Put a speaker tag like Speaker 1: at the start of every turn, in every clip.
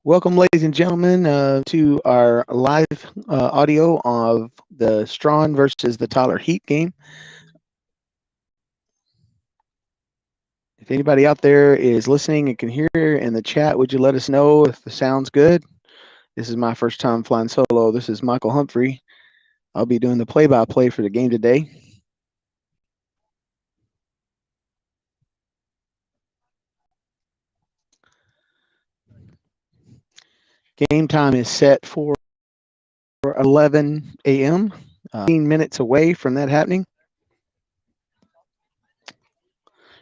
Speaker 1: Welcome, ladies and gentlemen, to our live audio of the Strawn versus the Tyler Heat game. If anybody out there is listening and can hear in the chat, would you let us know if the sound's good? This is my first time flying solo. This is Michael Humphrey. I'll be doing the play-by-play for the game today. Game time is set for 11 a.m., 15 minutes away from that happening.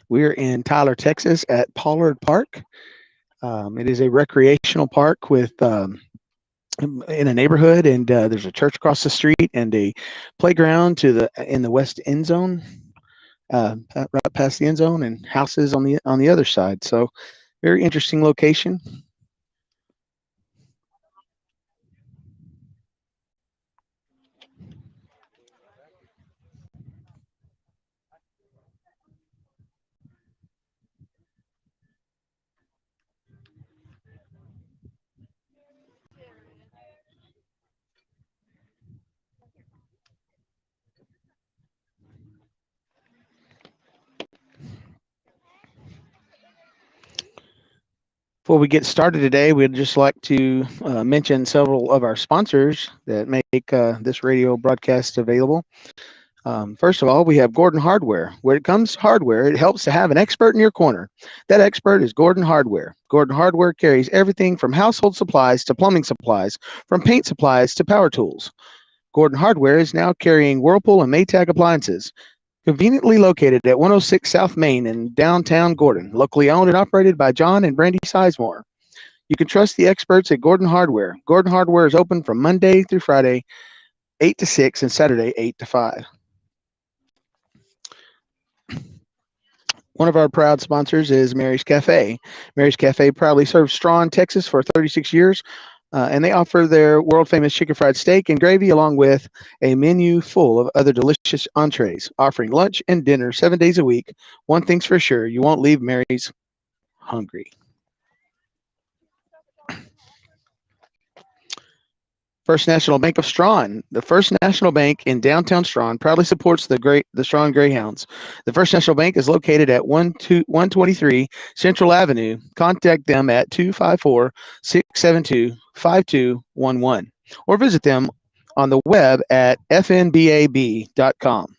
Speaker 1: We're in Tyler, Texas at Pollard Park. It is a recreational park with in a neighborhood, and there's a church across the street and a playground in the west end zone, right past the end zone, and houses on the other side. So, very interesting location. Before we get started today, we'd just like to mention several of our sponsors that make this radio broadcast available. First of all, we have Gordon Hardware. When it comes to hardware, it helps to have an expert in your corner. That expert is Gordon Hardware. Gordon Hardware carries everything from household supplies to plumbing supplies, from paint supplies to power tools. Gordon Hardware is now carrying Whirlpool and Maytag appliances. Conveniently located at 106 South Main in downtown Gordon, locally owned and operated by John and Brandy Sizemore. You can trust the experts at Gordon Hardware. Gordon Hardware is open from Monday through Friday, 8 to 6, and Saturday, 8 to 5. One of our proud sponsors is Mary's Cafe. Mary's Cafe proudly serves Strawn, Texas for 36 years. And they offer their world-famous chicken fried steak and gravy along with a menu full of other delicious entrees, offering lunch and dinner 7 days a week. One thing's for sure, you won't leave Mary's hungry. First National Bank of Strawn. The First National Bank in downtown Strawn proudly supports the Strawn Greyhounds. The First National Bank is located at 123 Central Avenue. Contact them at 254-672-5211 or visit them on the web at fnbab.com.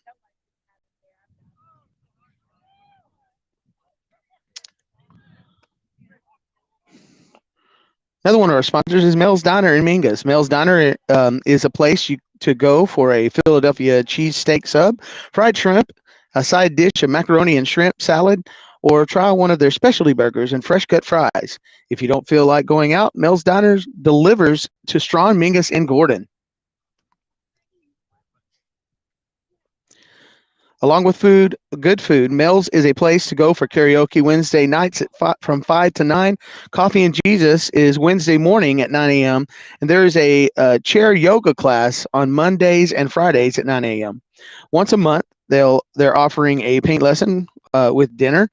Speaker 1: Another one of our sponsors is Mel's Diner in Mingus. Mel's Diner is a place to go for a Philadelphia cheesesteak sub, fried shrimp, a side dish of macaroni and shrimp salad, or try one of their specialty burgers and fresh cut fries. If you don't feel like going out, Mel's Diner delivers to Strawn, Mingus, and Gordon. Along with good food, Mel's is a place to go for karaoke Wednesday nights from 5 to 9. Coffee and Jesus is Wednesday morning at 9 a.m. And there is a chair yoga class on Mondays and Fridays at 9 a.m. Once a month, they're offering a paint lesson with dinner.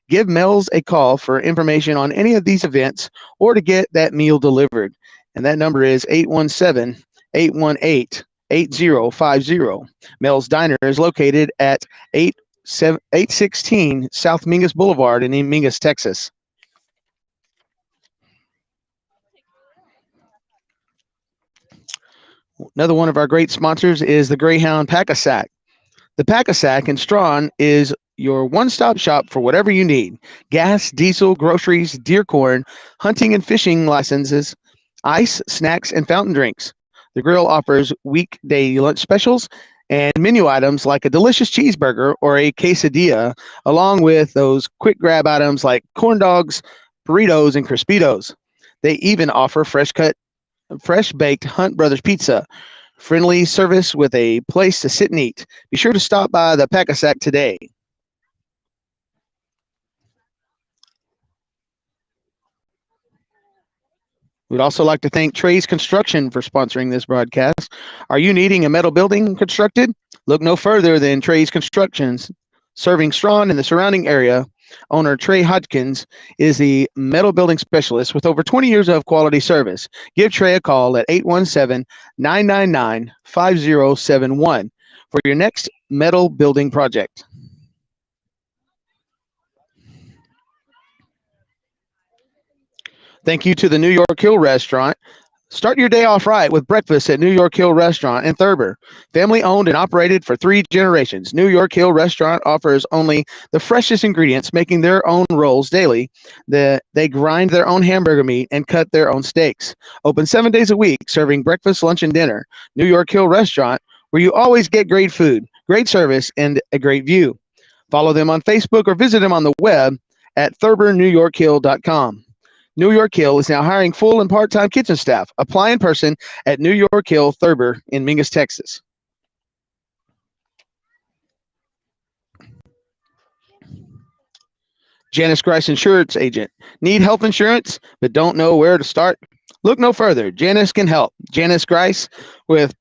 Speaker 1: Give Mel's a call for information on any of these events or to get that meal delivered. And that number is 817-818-8050. Mel's Diner is located at 816 South Mingus Boulevard in Mingus, Texas. Another one of our great sponsors is the Greyhound Pack-A-Sack. The Pack-A-Sack in Strawn is your one-stop shop for whatever you need. Gas, diesel, groceries, deer corn, hunting and fishing licenses, ice, snacks, and fountain drinks. The grill offers weekday lunch specials and menu items like a delicious cheeseburger or a quesadilla, along with those quick grab items like corn dogs, burritos, and Crispitos. They even offer fresh baked Hunt Brothers pizza. Friendly service with a place to sit and eat. Be sure to stop by the Pack-A-Sack today. We'd also like to thank Trey's Construction for sponsoring this broadcast. Are you needing a metal building constructed? Look no further than Trey's Constructions, serving Strawn and the surrounding area Owner Trey Hodgkins is the metal building specialist with over 20 years of quality service. Give Trey a call at 817-999-5071 for your next metal building project. Thank you to the New York Hill Restaurant. Start your day off right with breakfast at New York Hill Restaurant in Thurber. Family owned and operated for 3 generations, New York Hill Restaurant offers only the freshest ingredients, making their own rolls daily. They grind their own hamburger meat and cut their own steaks. Open 7 days a week, serving breakfast, lunch, and dinner. New York Hill Restaurant, where you always get great food, great service, and a great view. Follow them on Facebook or visit them on the web at thurbernewyorkhill.com. New York Hill is now hiring full and part-time kitchen staff. Apply in person at New York Hill Thurber in Mingus, Texas. Janice Grice Insurance Agent. Need health insurance but don't know where to start? Look no further. Janice can help. Janice Grice with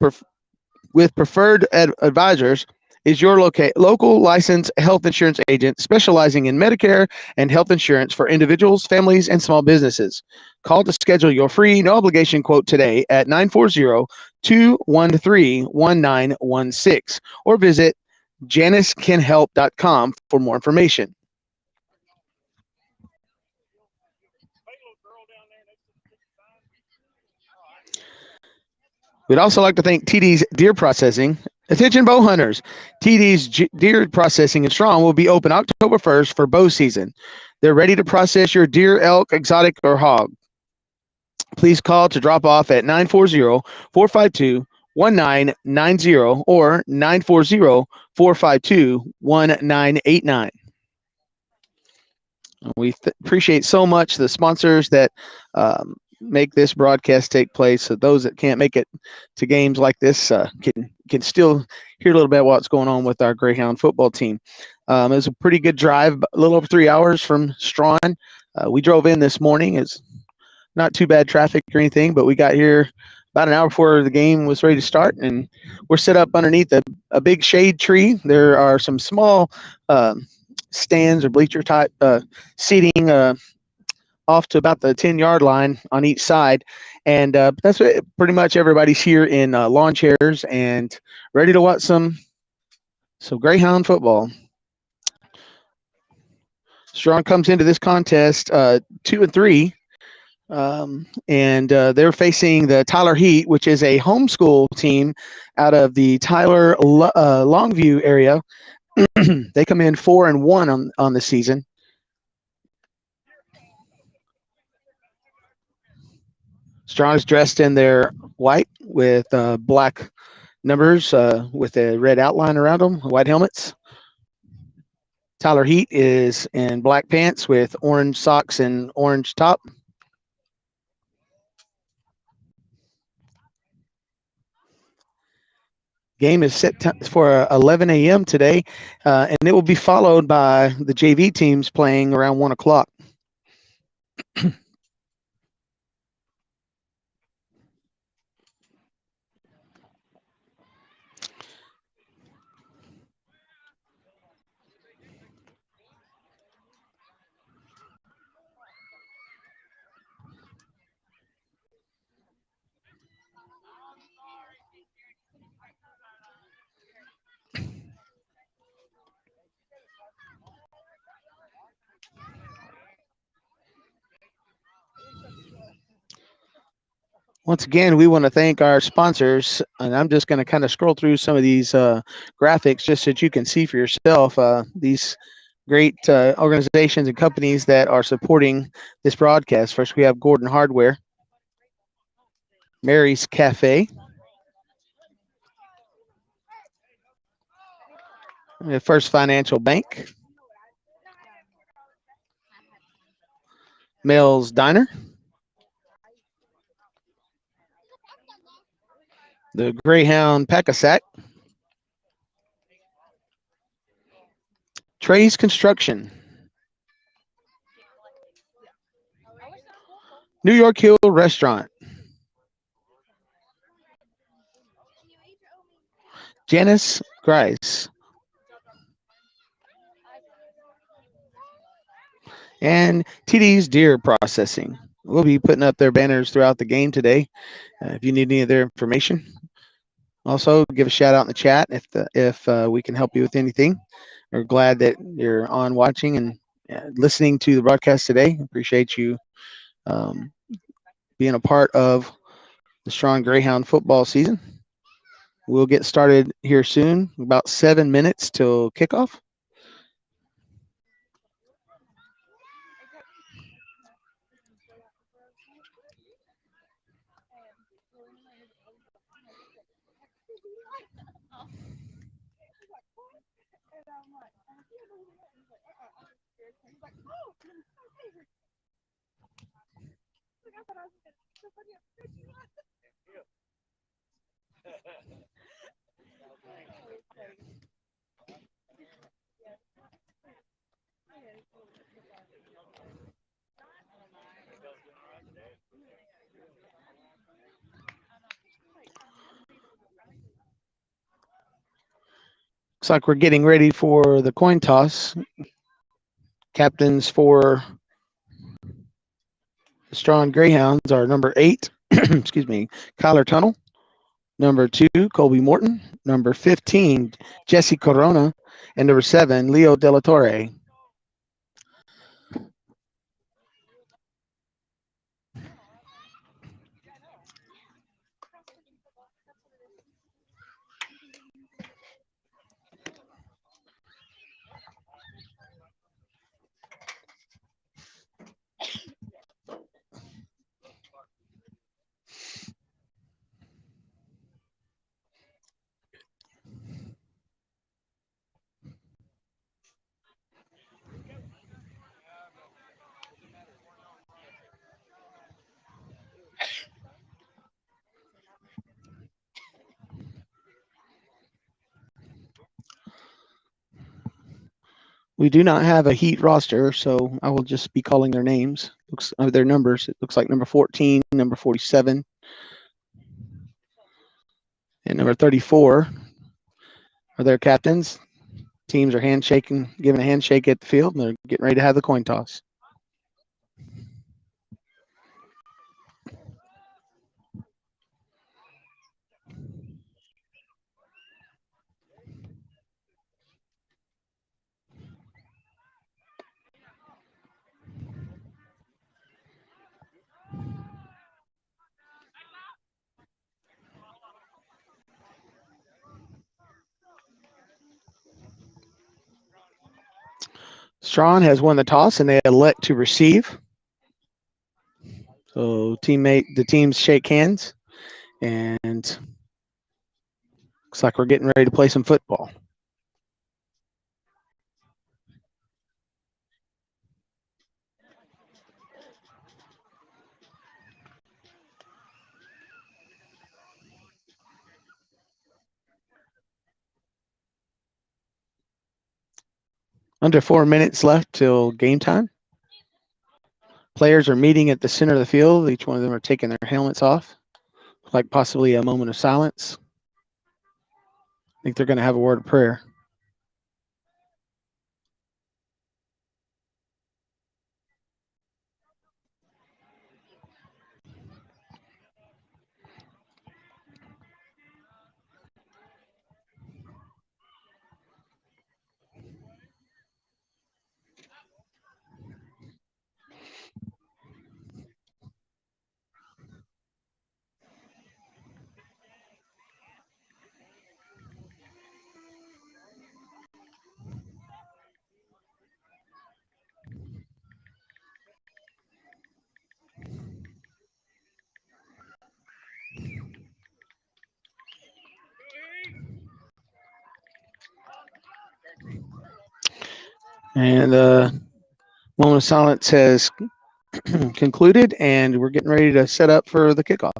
Speaker 1: Preferred Advisors is your local licensed health insurance agent specializing in Medicare and health insurance for individuals, families, and small businesses. Call to schedule your free, no obligation quote today at 940-213-1916 or visit janicecanhelp.com for more information. We'd also like to thank TD's Deer Processing. Attention bow hunters, TD's Deer Processing in Strawn will be open October 1st for bow season. They're ready to process your deer, elk, exotic, or hog. Please call to drop off at 940-452-1990 or 940-452-1989. We appreciate so much the sponsors that make this broadcast take place, so those that can't make it to games like this can still hear a little bit what's going on with our Greyhound football team. It was a pretty good drive, a little over 3 hours from Strawn. We drove in this morning. It's not too bad traffic or anything, but we got here about an hour before the game was ready to start, and we're set up underneath a big shade tree. There are some small stands or bleacher type seating off to about the 10-yard line on each side. And that's what pretty much everybody's here in lawn chairs and ready to watch some Greyhound football. Strawn comes into this contest 2-3, and they're facing the Tyler Heat, which is a homeschool team out of the Tyler Longview area. They come in 4-1 on the season. Strawn is dressed in their white with black numbers with a red outline around them, white helmets. Tyler Heat is in black pants with orange socks and orange top. Game is set for 11 a.m. today, and it will be followed by the JV teams playing around 1 o'clock. Once again, we want to thank our sponsors, and I'm just going to kind of scroll through some of these graphics just so that you can see for yourself these great organizations and companies that are supporting this broadcast. First, we have Gordon Hardware, Mary's Cafe, First Financial Bank, Mel's Diner, the Greyhound Pack-a-Sack, Trey's Construction, New York Hill Restaurant, Janice Grice, and TD's Deer Processing. We'll be putting up their banners throughout the game today. If you need any of their information, also give a shout out in the chat if we can help you with anything. We're glad that you're on watching and listening to the broadcast today. Appreciate you um, being a part of the Strawn Greyhound football season. We'll get started here soon, about 7 minutes till kickoff. Looks like we're getting ready for the coin toss. Captains for the Strawn Greyhounds are number 8, excuse me, Kyler Tunnel. Number 2, Colby Morton. Number 15, Jesse Corona. And number 7, Leo De La Torre. We do not have a heat roster, so I will just be calling their names, their numbers. It looks like number 14, number 47, and number 34 are their captains. Teams are handshaking, giving a handshake at the field, and they're getting ready to have the coin toss. Strawn has won the toss, and they elect to receive. So the teams shake hands, and looks like we're getting ready to play some football. Under 4 minutes left till game time. Players are meeting at the center of the field. Each one of them are taking their helmets off, like possibly a moment of silence. I think they're going to have a word of prayer. And the moment of silence has concluded, and we're getting ready to set up for the kickoff.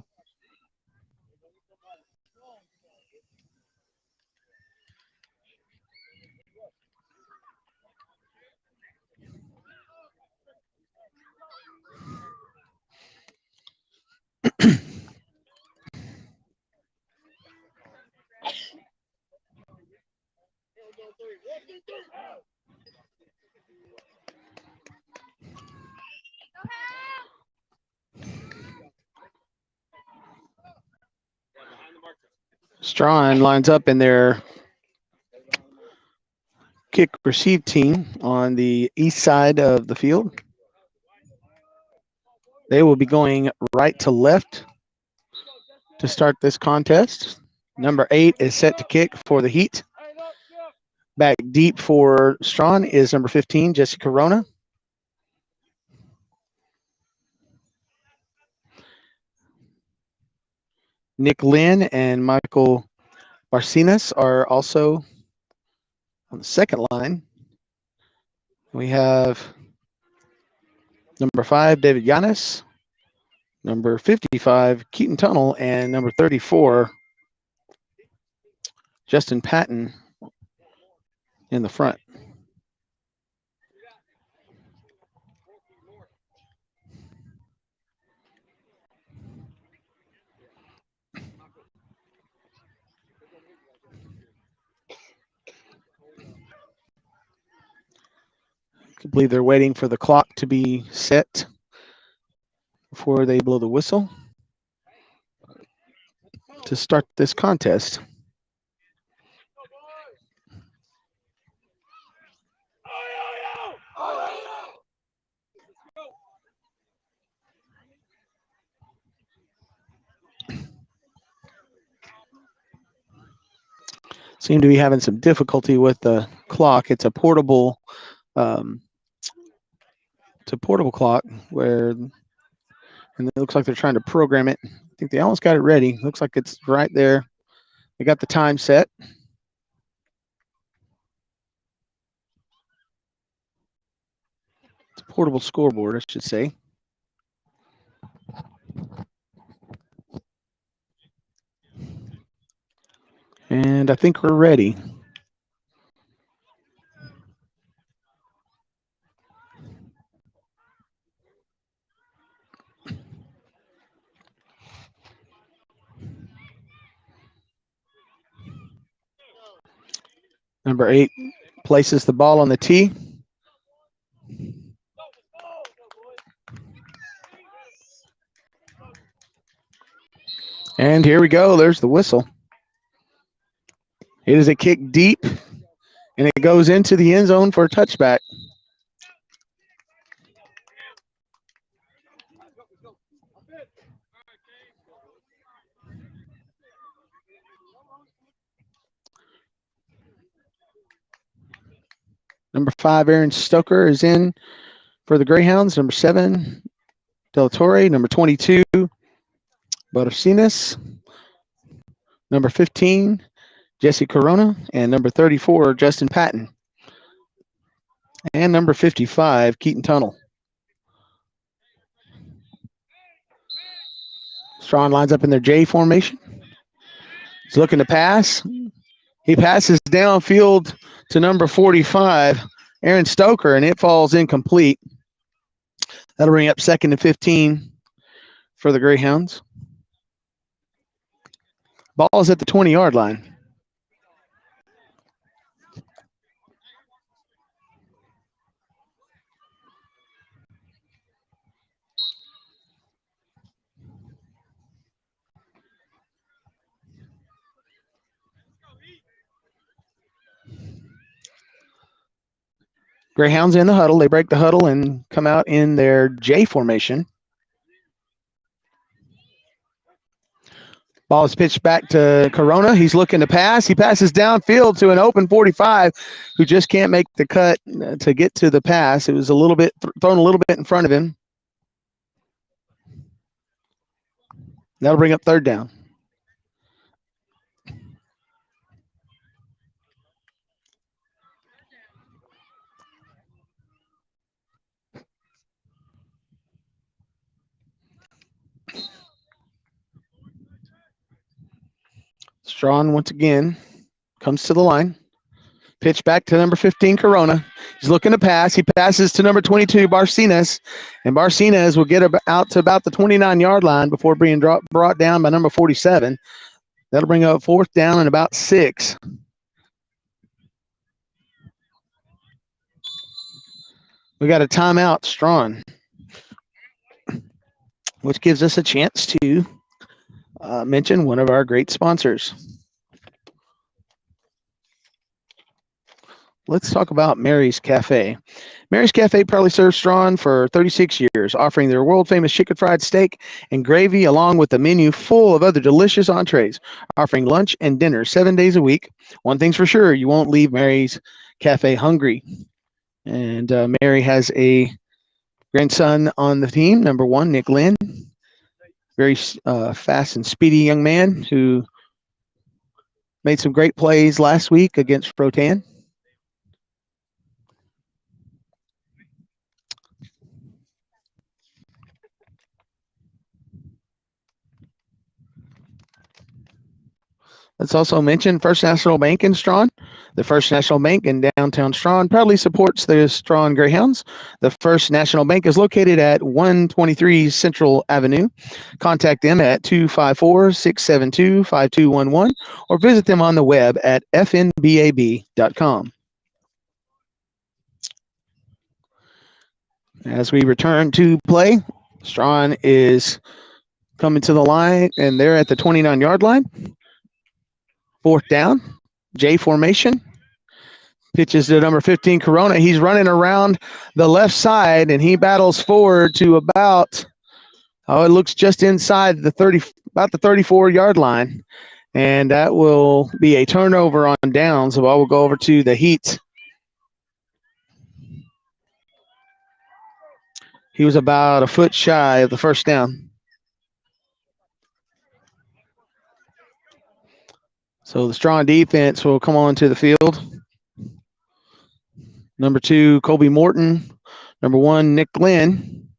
Speaker 1: Strawn lines up in their kick receive team on the east side of the field. They will be going right to left to start this contest. Number 8 is set to kick for the Heat. Back deep for Strawn is number 15, Jesse Corona. Nick Lynn and Michael Barcinas are also on the second line. We have number 5, David Yanis, number 55, Keaton Tunnel, and number 34, Justin Patton in the front. I believe they're waiting for the clock to be set before they blow the whistle to start this contest. Seem to be having some difficulty with the clock. It's a portable clock where, and it looks like they're trying to program it. I think they almost got it ready. Looks like it's right there. They got the time set. It's a portable scoreboard, I should say. And I think we're ready. Number 8 places the ball on the tee. And here we go. There's the whistle. It is a kick deep, and it goes into the end zone for a touchback. Number 5, Aaron Stoker is in for the Greyhounds. Number 7, Del Torre. Number 22, Barcinas. Number 15, Jesse Corona. And number 34, Justin Patton. And number 55, Keaton Tunnel. Strawn lines up in their J formation. He's looking to pass. He passes downfield to number 45, Aaron Stoker, and it falls incomplete. That'll bring up 2nd and 15 for the Greyhounds. Ball is at the 20-yard line. Greyhounds in the huddle. They break the huddle and come out in their J formation. Ball is pitched back to Corona. He's looking to pass. He passes downfield to an open 45 who just can't make the cut to get to the pass. It was a little bit thrown a little bit in front of him. That'll bring up 3rd down. Strawn once again comes to the line. Pitch back to number 15, Corona. He's looking to pass. He passes to number 22, Barcinas. And Barcinas will get out to about the 29-yard line before being brought down by number 47. That'll bring up 4th down and about 6. We got a timeout, Strawn, which gives us a chance to mention one of our great sponsors. let's talk about Mary's Cafe. Mary's Cafe proudly serves Strawn for 36 years, offering their world-famous chicken fried steak and gravy along with a menu full of other delicious entrees, offering lunch and dinner 7 days a week. One thing's for sure, you won't leave Mary's Cafe hungry. And Mary has a grandson on the team, number 1, Nick Lynn, very fast and speedy young man who made some great plays last week against Protan. Let's also mention First National Bank in Strawn. The First National Bank in downtown Strawn proudly supports the Strawn Greyhounds. The First National Bank is located at 123 Central Avenue. Contact them at 254-672-5211 or visit them on the web at fnbab.com. As we return to play, Strawn is coming to the line, and they're at the 29-yard line. 4th down, J formation. Pitches to number 15, Corona. He's running around the left side, and he battles forward to about, it looks just inside the 30, about the 34-yard line. And that will be a turnover on downs. The ball will go over to the Heat. He was about a foot shy of the first down. So the Strawn defense will come on to the field. Number 2, Colby Morton. Number 1, Nick Glenn.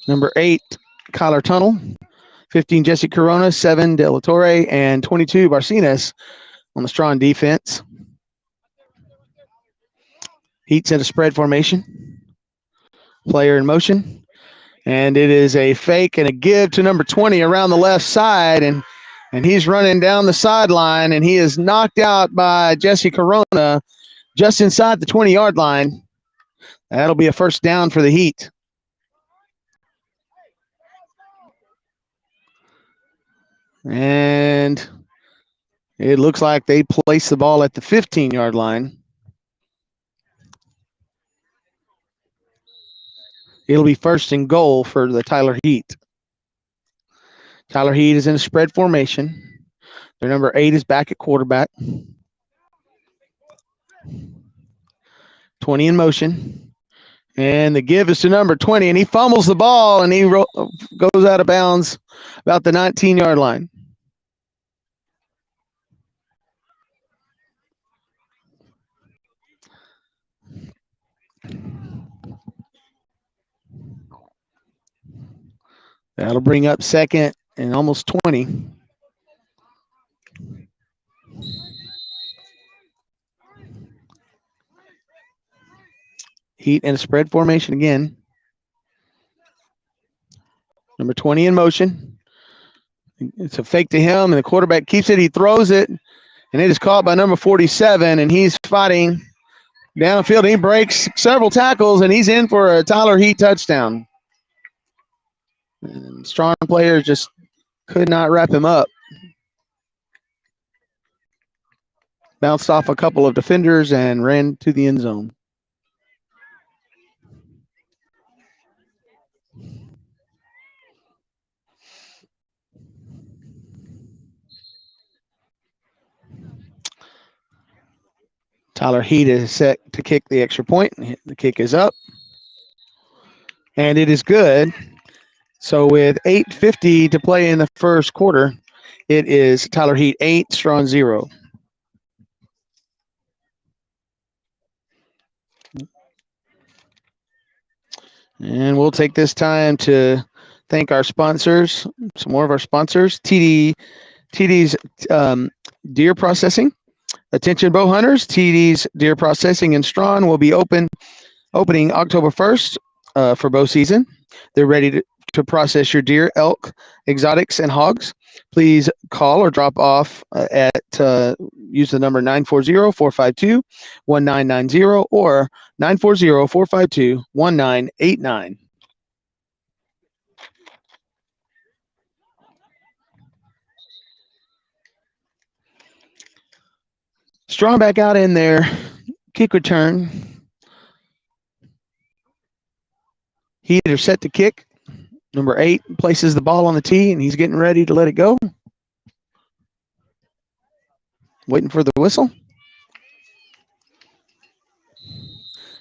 Speaker 1: Number 8, Kyler Tunnel. 15, Jesse Corona. 7, De La Torre. And 22, Barcenas on the Strawn defense. Heat's in a spread formation. Player in motion. And it is a fake and a give to number 20 around the left side. And he's running down the sideline, and he is knocked out by Jesse Corona just inside the 20-yard line. That'll be a first down for the Heat. And it looks like they place the ball at the 15-yard line. It'll be first and goal for the Tyler Heat. Tyler Heat is in a spread formation. Their number 8 is back at quarterback. 20 in motion. And the give is to number 20, and he fumbles the ball, and he goes out of bounds about the 19-yard line. That'll bring up second and almost 20. Heat in a spread formation again. Number 20 in motion. It's a fake to him, and the quarterback keeps it. He throws it, and it is caught by number 47, and he's fighting downfield. He breaks several tackles, and he's in for a Tyler Heat touchdown. And Strawn players just could not wrap him up. Bounced off a couple of defenders and ran to the end zone. Tyler Heat is set to kick the extra point. The kick is up. And it is good. So with 8:50 to play in the first quarter, it is Tyler Heat 8, Strawn 0. And we'll take this time to thank our sponsors, some more of our sponsors. TD's Deer Processing. Attention bow hunters, TD's Deer Processing in Strawn will be opening October 1st for bow season. They're ready to process your deer, elk, exotics, and hogs. Please call or drop off use the number 940-452-1990 or 940-452-1989. Strawn back out in their Kick return. Heat are set to kick. Number 8 places the ball on the tee, and he's getting ready to let it go. Waiting for the whistle.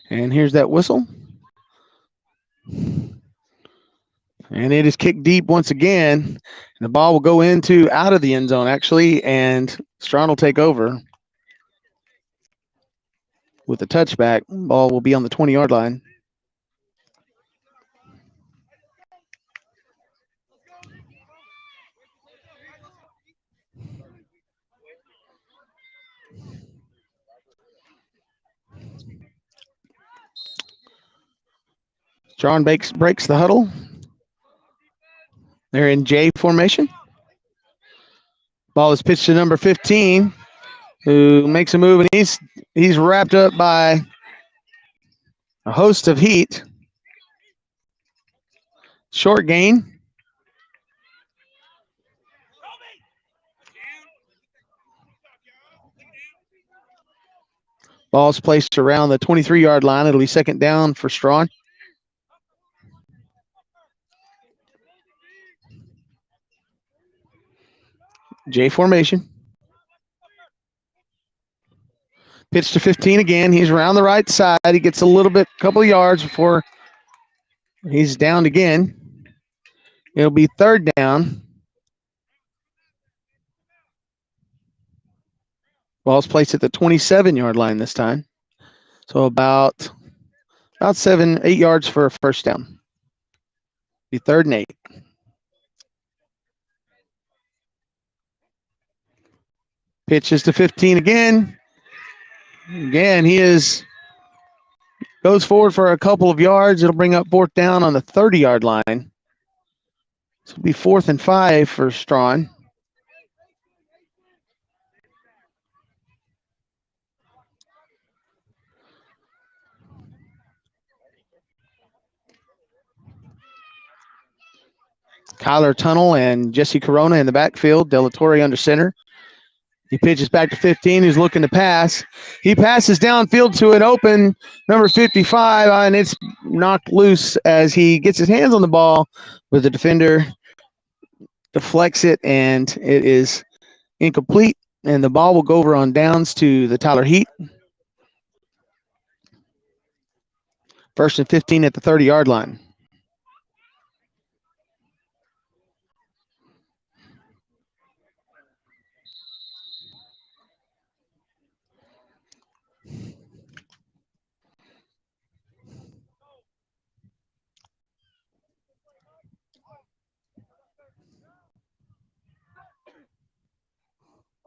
Speaker 1: And here's that whistle. And it is kicked deep once again. And the ball will go out of the end zone, actually, and Strawn will take over with the touchback. Ball will be on the 20-yard line. Strawn breaks the huddle. They're in J formation. Ball is pitched to number 15, who makes a move, and he's wrapped up by a host of heat. Short gain. Ball's placed around the 23-yard line. It'll be second down for Strawn. J formation. Pitch to 15 again. He's around the right side. He gets a couple of yards before he's downed again. It'll be third down. Ball's placed at the 27-yard line this time. So about 8 yards for a first down. Be third and 8. Pitches to 15 again. Again, goes forward for a couple of yards. It'll bring up fourth down on the 30-yard line. So it'll be 4th and 5 for Strawn. Kyler Tunnel and Jesse Corona in the backfield. Delatorre under center. He pitches back to 15. He's looking to pass. He passes downfield to an open number 55, and it's knocked loose as he gets his hands on the ball, but the defender deflects it, and it is incomplete, and the ball will go over on downs to the Tyler Heat. First and 15 at the 30-yard line.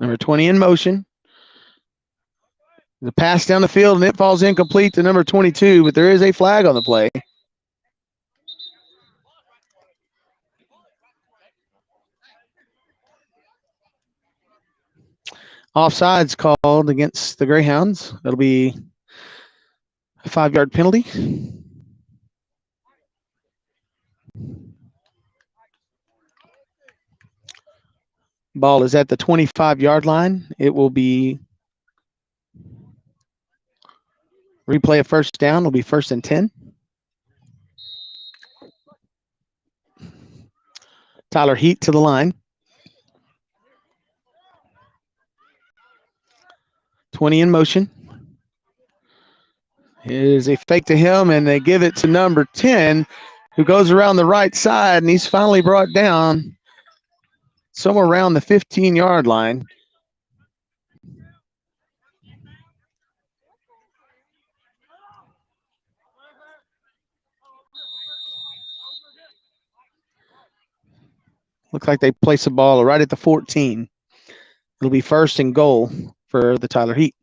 Speaker 1: Number 20 in motion. The pass down the field, and it falls incomplete to number 22, but there is a flag on the play. Offsides called against the Greyhounds. That'll be a 5-yard penalty. Ball is at the 25-yard line. It will be replay of first down. It'll be 1st and 10. Tyler Heat to the line. 20 in motion. It is a fake to him, and they give it to number 10, who goes around the right side, and he's finally brought down somewhere around the 15-yard line. Looks like they place the ball right at the 14. It'll be 1st and goal for the Tyler Heat.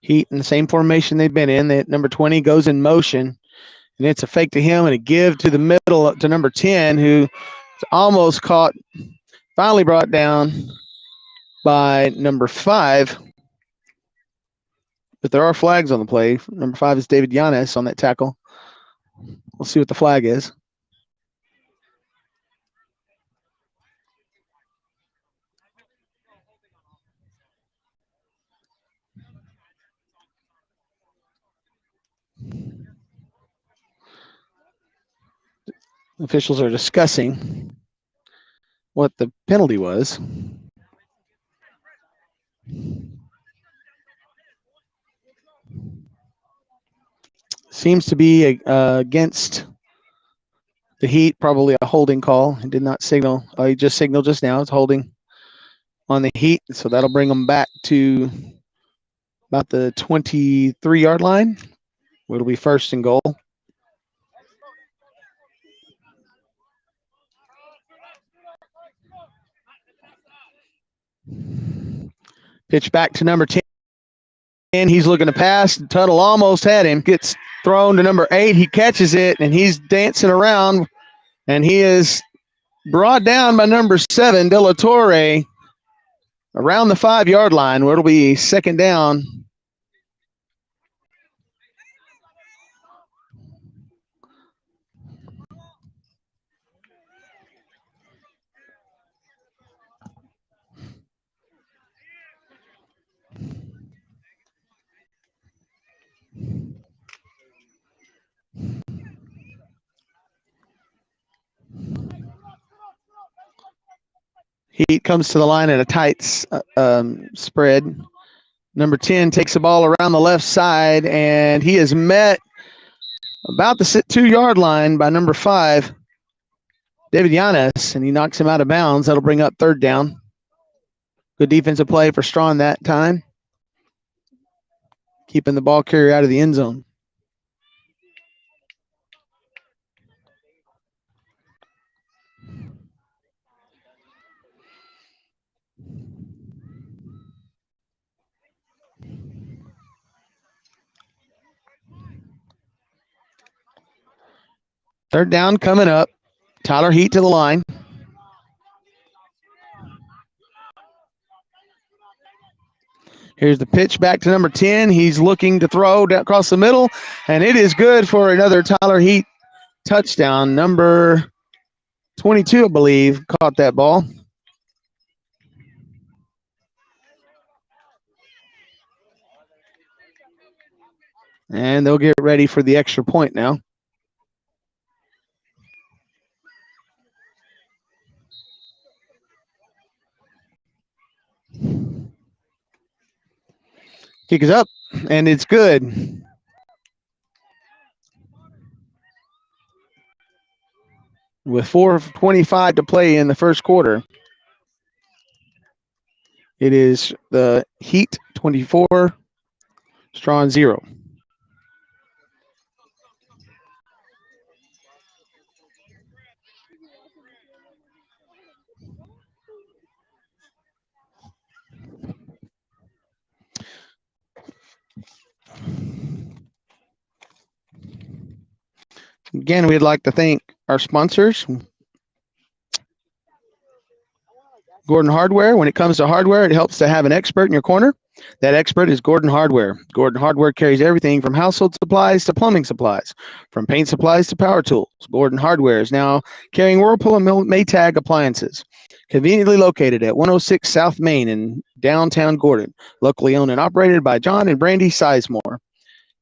Speaker 1: Heat in the same formation they've been in. That number 20 goes in motion, and it's a fake to him and a give to the middle to number 10, who almost caught, finally brought down by number 5, But there are flags on the play. Number 5 is David Yanis on that tackle. We'll see what the flag is. Officials are discussing what the penalty was. Seems to be against the Heat, probably a holding call. He did not signal. He just signaled just now. It's holding on the Heat, so that'll bring them back to about the 23-yard line. It'll be first and goal. Pitch back to number 10. He's looking to pass. Tuttle almost had him. Gets thrown to number 8. He catches it, and he's dancing around, and he is brought down by number 7, De La Torre, around the 5-yard line, where it'll be second down. Heat comes to the line at a tight spread. Number 10 takes the ball around the left side, and he is met about the 2-yard line by number 5, David Yanis, and he knocks him out of bounds. That'll bring up third down. Good defensive play for Strawn that time, keeping the ball carrier out of the end zone. Third down coming up. Tyler Heat to the line. Here's the pitch back to number 10. He's looking to throw down across the middle, and it is good for another Tyler Heat touchdown. Number 22, I believe, caught that ball. And they'll get ready for the extra point now. Kick is up, and it's good. With 4:25 to play in the first quarter, it is the Heat 24, Strawn 0. Again, we'd like to thank our sponsors. Gordon Hardware. When it comes to hardware, it helps to have an expert in your corner. That expert is Gordon Hardware. Gordon Hardware carries everything from household supplies to plumbing supplies, from paint supplies to power tools. Gordon Hardware is now carrying Whirlpool and Maytag appliances. Conveniently located at 106 South Main in downtown Gordon. Locally owned and operated by John and Brandy Sizemore.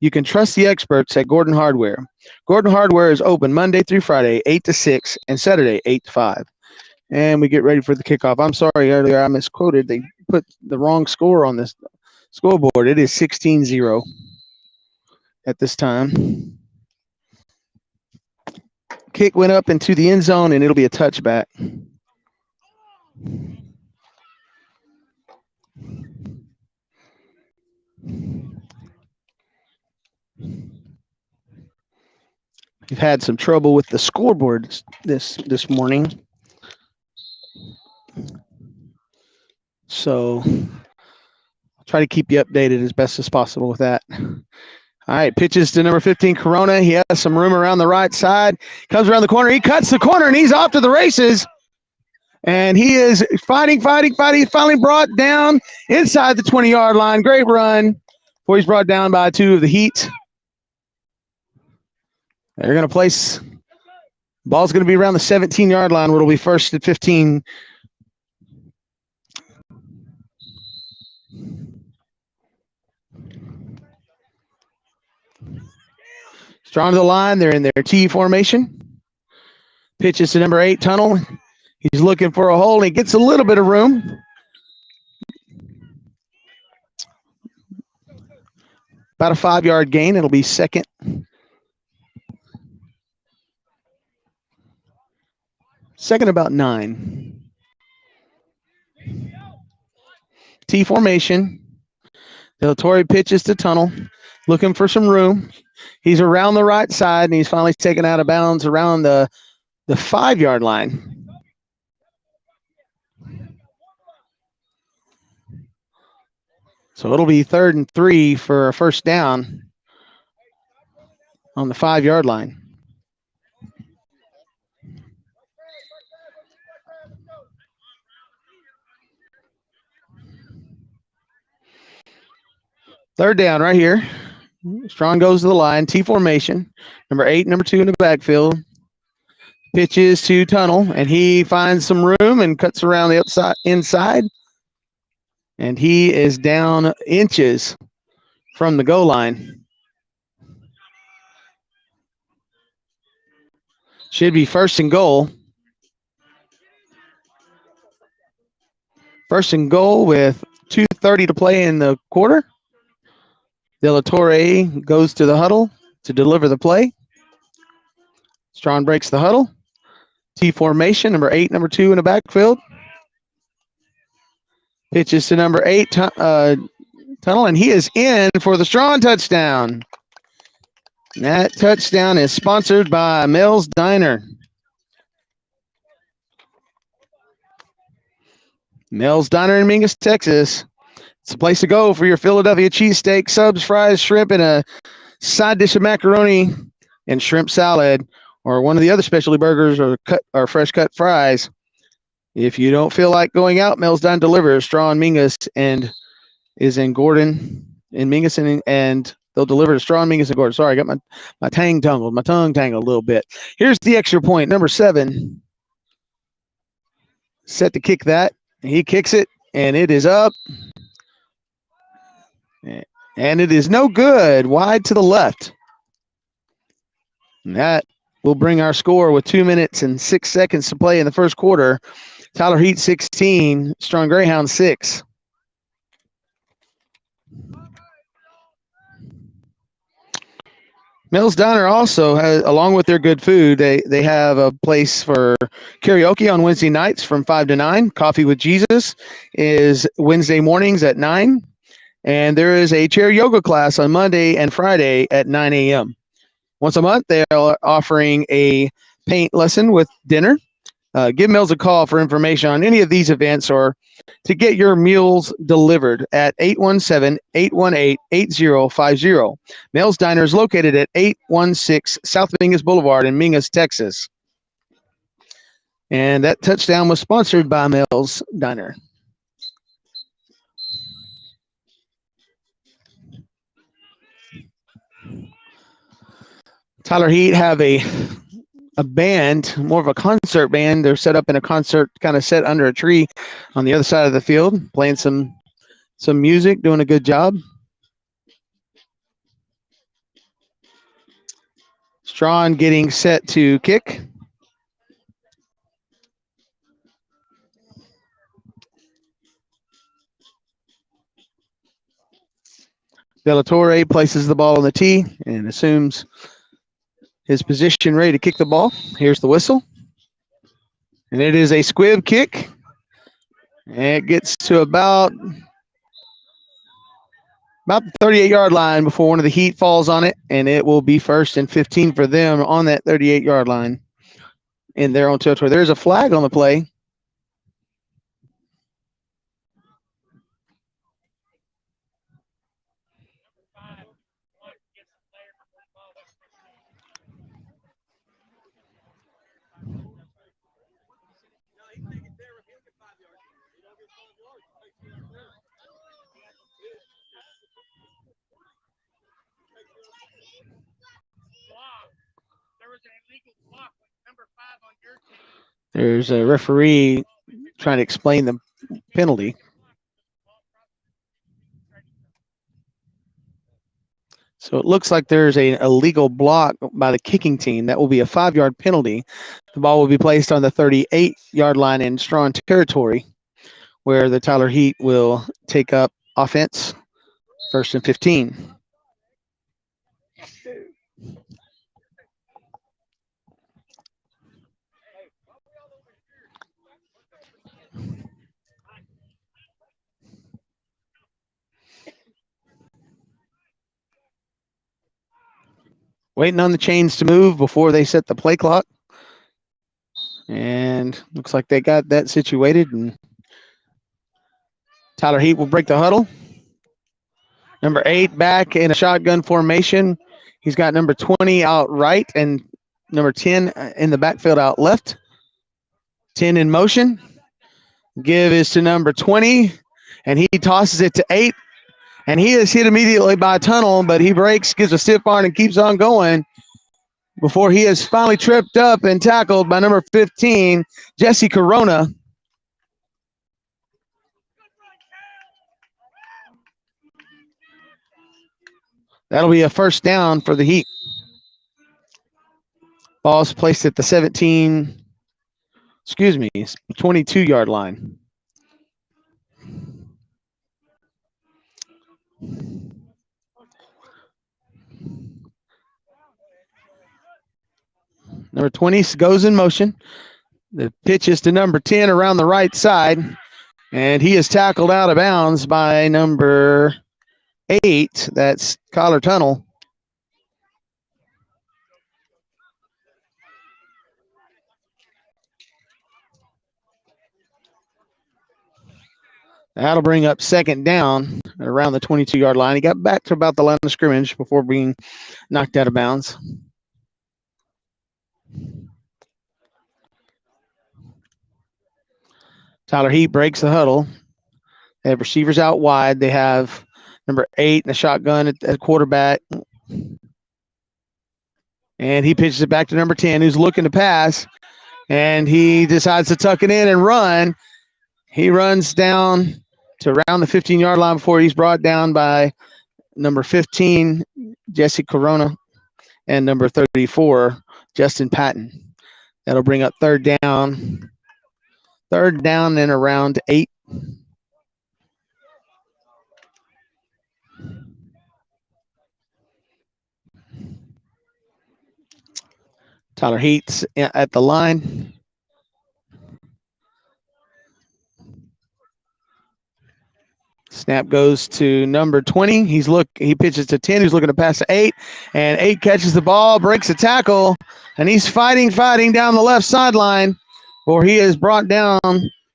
Speaker 1: You can trust the experts at Gordon Hardware. Gordon Hardware is open Monday through Friday, 8 to 6, and Saturday, 8 to 5. And we get ready for the kickoff. I'm sorry, earlier I misquoted. They put the wrong score on this scoreboard. It is 16-0 at this time. Kick went up into the end zone, and it'll be a touchback. We've had some trouble with the scoreboard this morning. So I'll try to keep you updated as best as possible with that. All right, pitches to number 15, Corona. He has some room around the right side. Comes around the corner. He cuts the corner, and he's off to the races. And he is fighting. Finally brought down inside the 20-yard line. Great run Before he's brought down by 2 of the Heat. They're going to place. Ball's going to be around the 17-yard line, where it'll be first and 15. Strawn to the line. They're in their T formation. Pitches to number 8, Tunnel. He's looking for a hole, and he gets a little bit of room. About a 5-yard gain. It'll be second. Second about 9. T formation. Torrey pitches to Tunnel, looking for some room. He's around the right side, and he's finally taken out of bounds around the 5-yard line. So it'll be 3rd and 3 for a first down on the 5-yard line. Third down right here. Strawn goes to the line, T formation. Number 8, number 2 in the backfield. Pitches to Tunnel, and he finds some room and cuts around the inside. And he is down inches from the goal line. Should be first and goal. First and goal with 2:30 to play in the quarter. De La Torre goes to the huddle to deliver the play. Strawn breaks the huddle. T formation, number 8, number 2 in the backfield. Pitches to number 8, Tunnel, and he is in for the Strawn touchdown. And that touchdown is sponsored by Mel's Diner. Mel's Diner in Mingus, Texas. It's a place to go for your Philadelphia cheesesteak, subs, fries, shrimp, and a side dish of macaroni and shrimp salad, or one of the other specialty burgers or fresh cut fries. If you don't feel like going out, Mel's Diner delivers. Strawn, Mingus, and is in Gordon, in Mingus, and they'll deliver to Strawn, Mingus, and Gordon. Sorry, I got my tongue tangled a little bit. Here's the extra point, number 7. Set to kick that. He kicks it, and it is up. And it is no good, wide to the left. And that will bring our score with 2 minutes and 6 seconds to play in the first quarter. Tyler Heat 16, Strawn Greyhound 6. Mel's Diner also has, along with their good food, they have a place for karaoke on Wednesday nights from 5 to 9. Coffee with Jesus is Wednesday mornings at 9. And there is a chair yoga class on Monday and Friday at 9 a.m. Once a month, they are offering a paint lesson with dinner. Give Mel's a call for information on any of these events or to get your meals delivered at 817-818-8050. Mel's Diner is located at 816 South Mingus Boulevard in Mingus, Texas. And that touchdown was sponsored by Mel's Diner. Tyler Heat have a band, more of a concert band. They're set up in a concert kind of set under a tree on the other side of the field, playing some music, doing a good job. Strawn getting set to kick. De La Torre places the ball on the tee and assumes his position ready to kick the ball. Here's the whistle. And it is a squib kick. And it gets to about the 38-yard line before one of the Heat falls on it, and it will be first and 15 for them on that 38-yard line in their own territory. There's a flag on the play. There's a referee trying to explain the penalty. So it looks like there's an illegal block by the kicking team. That will be a 5-yard penalty. The ball will be placed on the 38-yard line in Strawn territory, where the Tyler Heat will take up offense, 1st and 15. Waiting on the chains to move before they set the play clock. And looks like they got that situated. And Tyler Heat will break the huddle. Number 8 back in a shotgun formation. He's got number 20 out right and number 10 in the backfield out left. 10 in motion. Give is to number 20, and he tosses it to 8. And he is hit immediately by a tunnel, but he breaks, gives a stiff arm, and keeps on going before he is finally tripped up and tackled by number 15, Jesse Corona. That'll be a first down for the Heat. Ball's placed at the 22-yard line. Number 20 goes in motion. The pitch is to number 10 around the right side, and he is tackled out of bounds by number 8. That's Collar Tunnel. That'll bring up second down around the 22-yard line. He got back to about the line of scrimmage before being knocked out of bounds. Tyler Heat breaks the huddle. They have receivers out wide. They have number 8 in the shotgun at quarterback. And he pitches it back to number 10, who's looking to pass. And he decides to tuck it in and run. He runs down to around the 15-yard line before he's brought down by number 15, Jesse Corona, and number 34, Justin Patton. That'll bring up third down. Third down and around 8. Tyler Heat's at the line. Snap goes to number 20. He pitches to 10, who's looking to pass to 8. And 8 catches the ball, breaks a tackle, and he's fighting down the left sideline, or he is brought down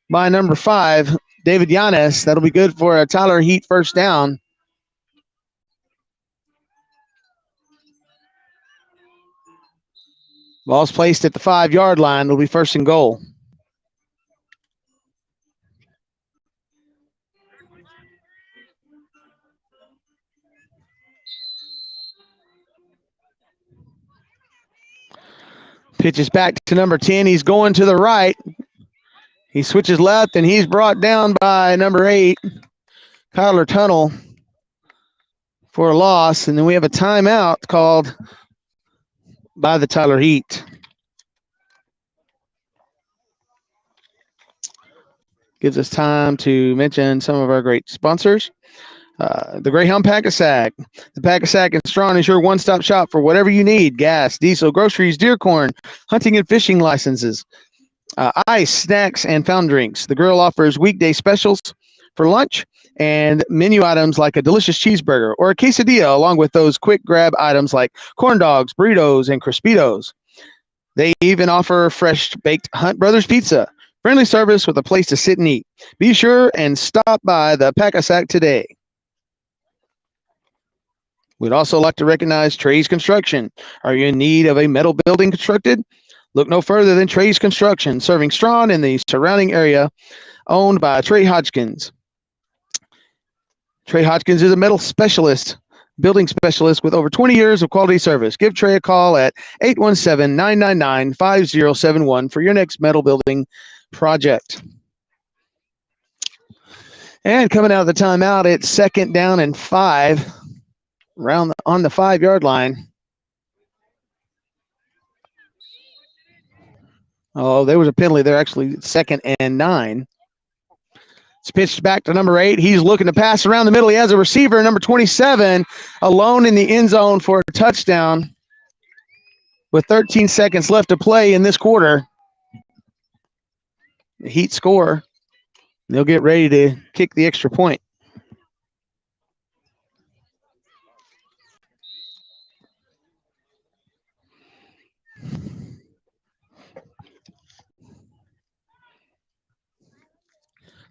Speaker 1: by number 5, David Yanes. That'll be good for a Tyler Heat first down. Ball's placed at the 5-yard line. It'll be first and goal. Pitches back to number 10. He's going to the right. He switches left, and he's brought down by number 8, Kyler Tunnel, for a loss. And then we have a timeout called by the Tyler Heat. Gives us time to mention some of our great sponsors. The Greyhound Pack-A-Sack. The Pack-A-Sack and Strawn is your one-stop shop for whatever you need: gas, diesel, groceries, deer corn, hunting and fishing licenses, ice, snacks, and fountain drinks. The grill offers weekday specials for lunch and menu items like a delicious cheeseburger or a quesadilla, along with those quick grab items like corn dogs, burritos, and Crispitos. They even offer fresh baked Hunt Brothers pizza. Friendly service with a place to sit and eat. Be sure and stop by the Pack-A-Sack today. We'd also like to recognize Trey's Construction. Are you in need of a metal building constructed? Look no further than Trey's Construction, serving Strawn in the surrounding area, owned by Trey Hodgkins. Trey Hodgkins is a metal specialist building specialist with over 20 years of quality service. Give Trey a call at 817-999-5071 for your next metal building project. And coming out of the timeout, it's 2nd down and 5 on the 5-yard line. Oh, there was a penalty there, actually, 2nd and 9. It's pitched back to number 8. He's looking to pass around the middle. He has a receiver, number 27, alone in the end zone for a touchdown with 13 seconds left to play in this quarter. The Heat score. They'll get ready to kick the extra point.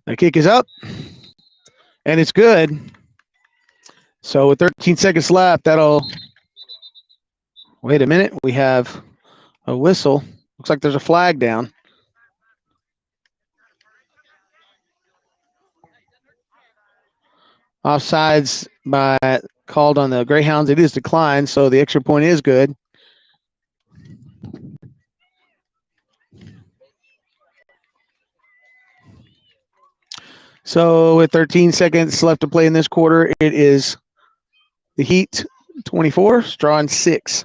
Speaker 1: The kick is up, and it's good. So with 13 seconds left, that'll – wait a minute. We have a whistle. Looks like there's a flag down. Offsides called on the Greyhounds. It is declined, so the extra point is good. So with 13 seconds left to play in this quarter, it is the Heat 24, Strawn 6.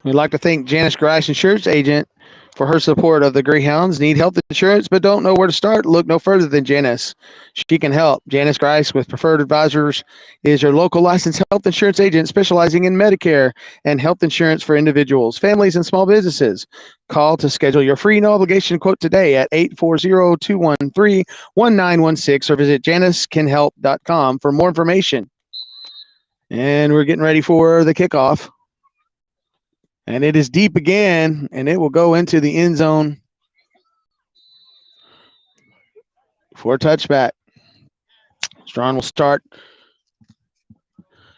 Speaker 1: We'd like to thank Janice Grice, insurance agent, for her support of the Greyhounds. Need health insurance but don't know where to start? Look no further than Janice. She can help. Janice Grice with Preferred Advisors is your local licensed health insurance agent specializing in Medicare and health insurance for individuals, families, and small businesses. Call to schedule your free no obligation quote today at 840-213-1916 or visit janicecanhelp.com for more information. And we're getting ready for the kickoff. And it is deep again, and it will go into the end zone for a touchback. Strawn will start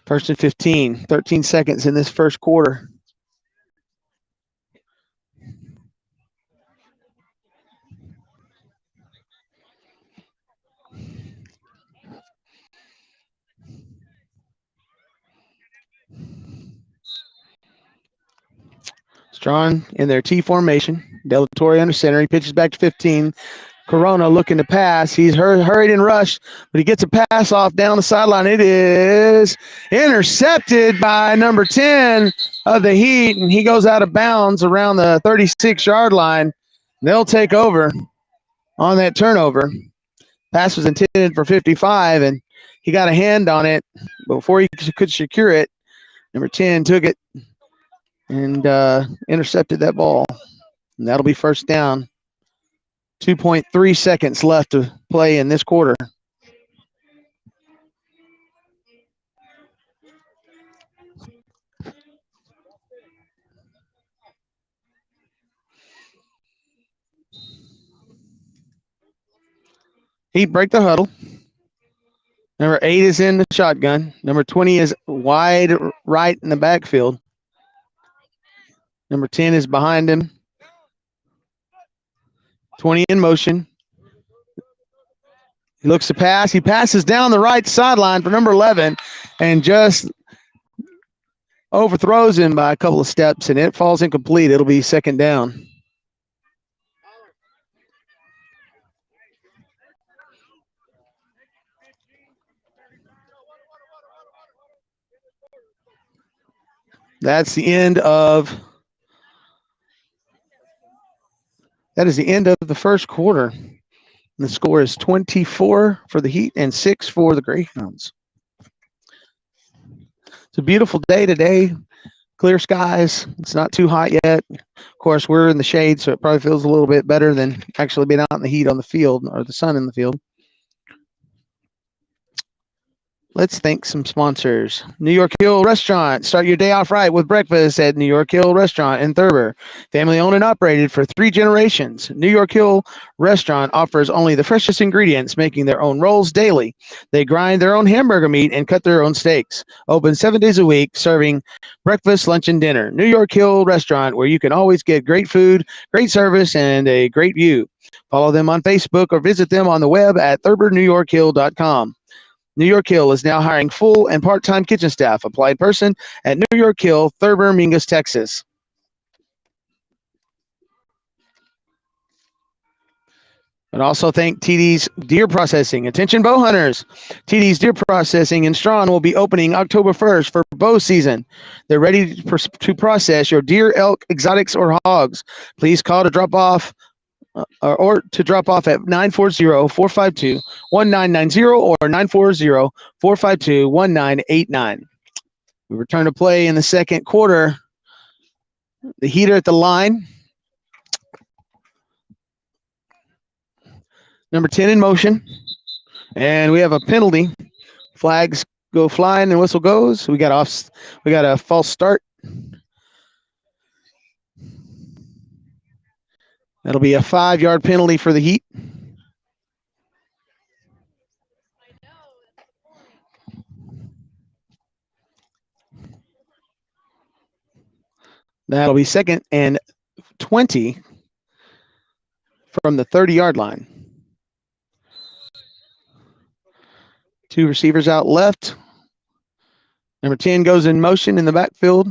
Speaker 1: 1st and 15, 13 seconds in this first quarter. Strawn in their T formation. Del Torre under center. He pitches back to 15. Corona looking to pass. He's hurried and rushed, but he gets a pass off down the sideline. It is intercepted by number 10 of the Heat, and he goes out of bounds around the 36-yard line. They'll take over on that turnover. Pass was intended for 55, and he got a hand on it before he could secure it. Number 10 took it and intercepted that ball. And that'll be first down. 2.3 seconds left to play in this quarter. Heat break the huddle. Number 8 is in the shotgun. Number 20 is wide right in the backfield. Number 10 is behind him. 20 in motion. He looks to pass. He passes down the right sideline for number 11 and just overthrows him by a couple of steps, and it falls incomplete. It'll be second down. That is the end of the first quarter. The score is 24 for the Heat and 6 for the Greyhounds. It's a beautiful day today. Clear skies. It's not too hot yet. Of course, we're in the shade, so it probably feels a little bit better than actually being out in the heat on the field or the sun in the field. Let's thank some sponsors. New York Hill Restaurant. Start your day off right with breakfast at New York Hill Restaurant in Thurber. Family owned and operated for 3 generations. New York Hill Restaurant offers only the freshest ingredients, making their own rolls daily. They grind their own hamburger meat and cut their own steaks. Open 7 days a week, serving breakfast, lunch, and dinner. New York Hill Restaurant, where you can always get great food, great service, and a great view. Follow them on Facebook or visit them on the web at thurbernewyorkhill.com. New York Hill is now hiring full and part-time kitchen staff. Apply in person at New York Hill, Thurber, Mingus, Texas. And also thank TD's Deer Processing. Attention bow hunters. TD's Deer Processing in Strawn will be opening October 1st for bow season. They're ready to process your deer, elk, exotics, or hogs. Please call to drop off or to drop off at 940-452-1990 or 940-452-1989. We return to play in the second quarter. The heater at the line. Number 10 in motion. And we have a penalty. Flags go flying and whistle goes. We got a false start. That'll be a 5-yard penalty for the Heat. That'll be 2nd and 20 from the 30-yard line. 2 receivers out left. Number 10 goes in motion in the backfield.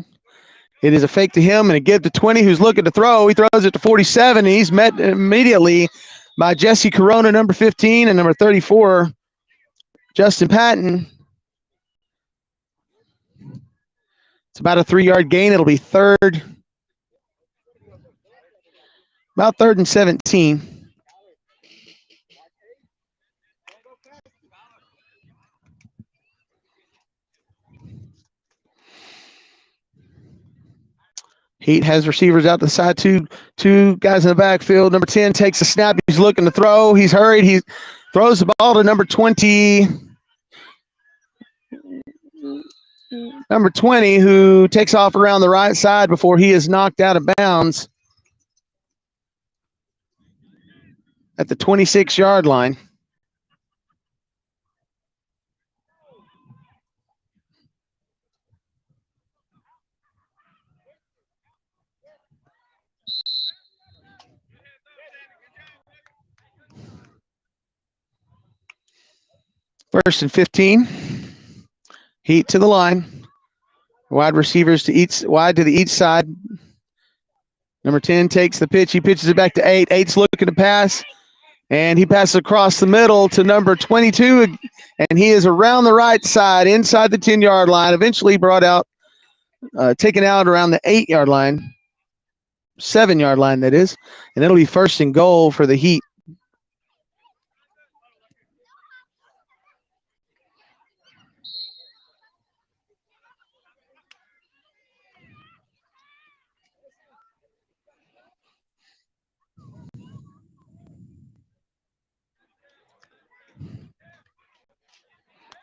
Speaker 1: It is a fake to him and a give to 20, who's looking to throw. He throws it to 47, and he's met immediately by Jesse Corona, number 15, and number 34, Justin Patton. It's about a 3-yard gain. It'll be about 3rd and 17. Heat has receivers out the side, two guys in the backfield. Number 10 takes a snap. He's looking to throw. He's hurried. He throws the ball to number 20. Number 20, who takes off around the right side before he is knocked out of bounds at the 26-yard line. First and 15. Heat to the line. Wide receivers wide to the each side. Number 10 takes the pitch. He pitches it back to 8. 8's looking to pass, and he passes across the middle to number 22, and he is around the right side inside the 10-yard line, eventually taken out around the 8-yard line, 7-yard line, that is, and it'll be 1st and goal for the Heat.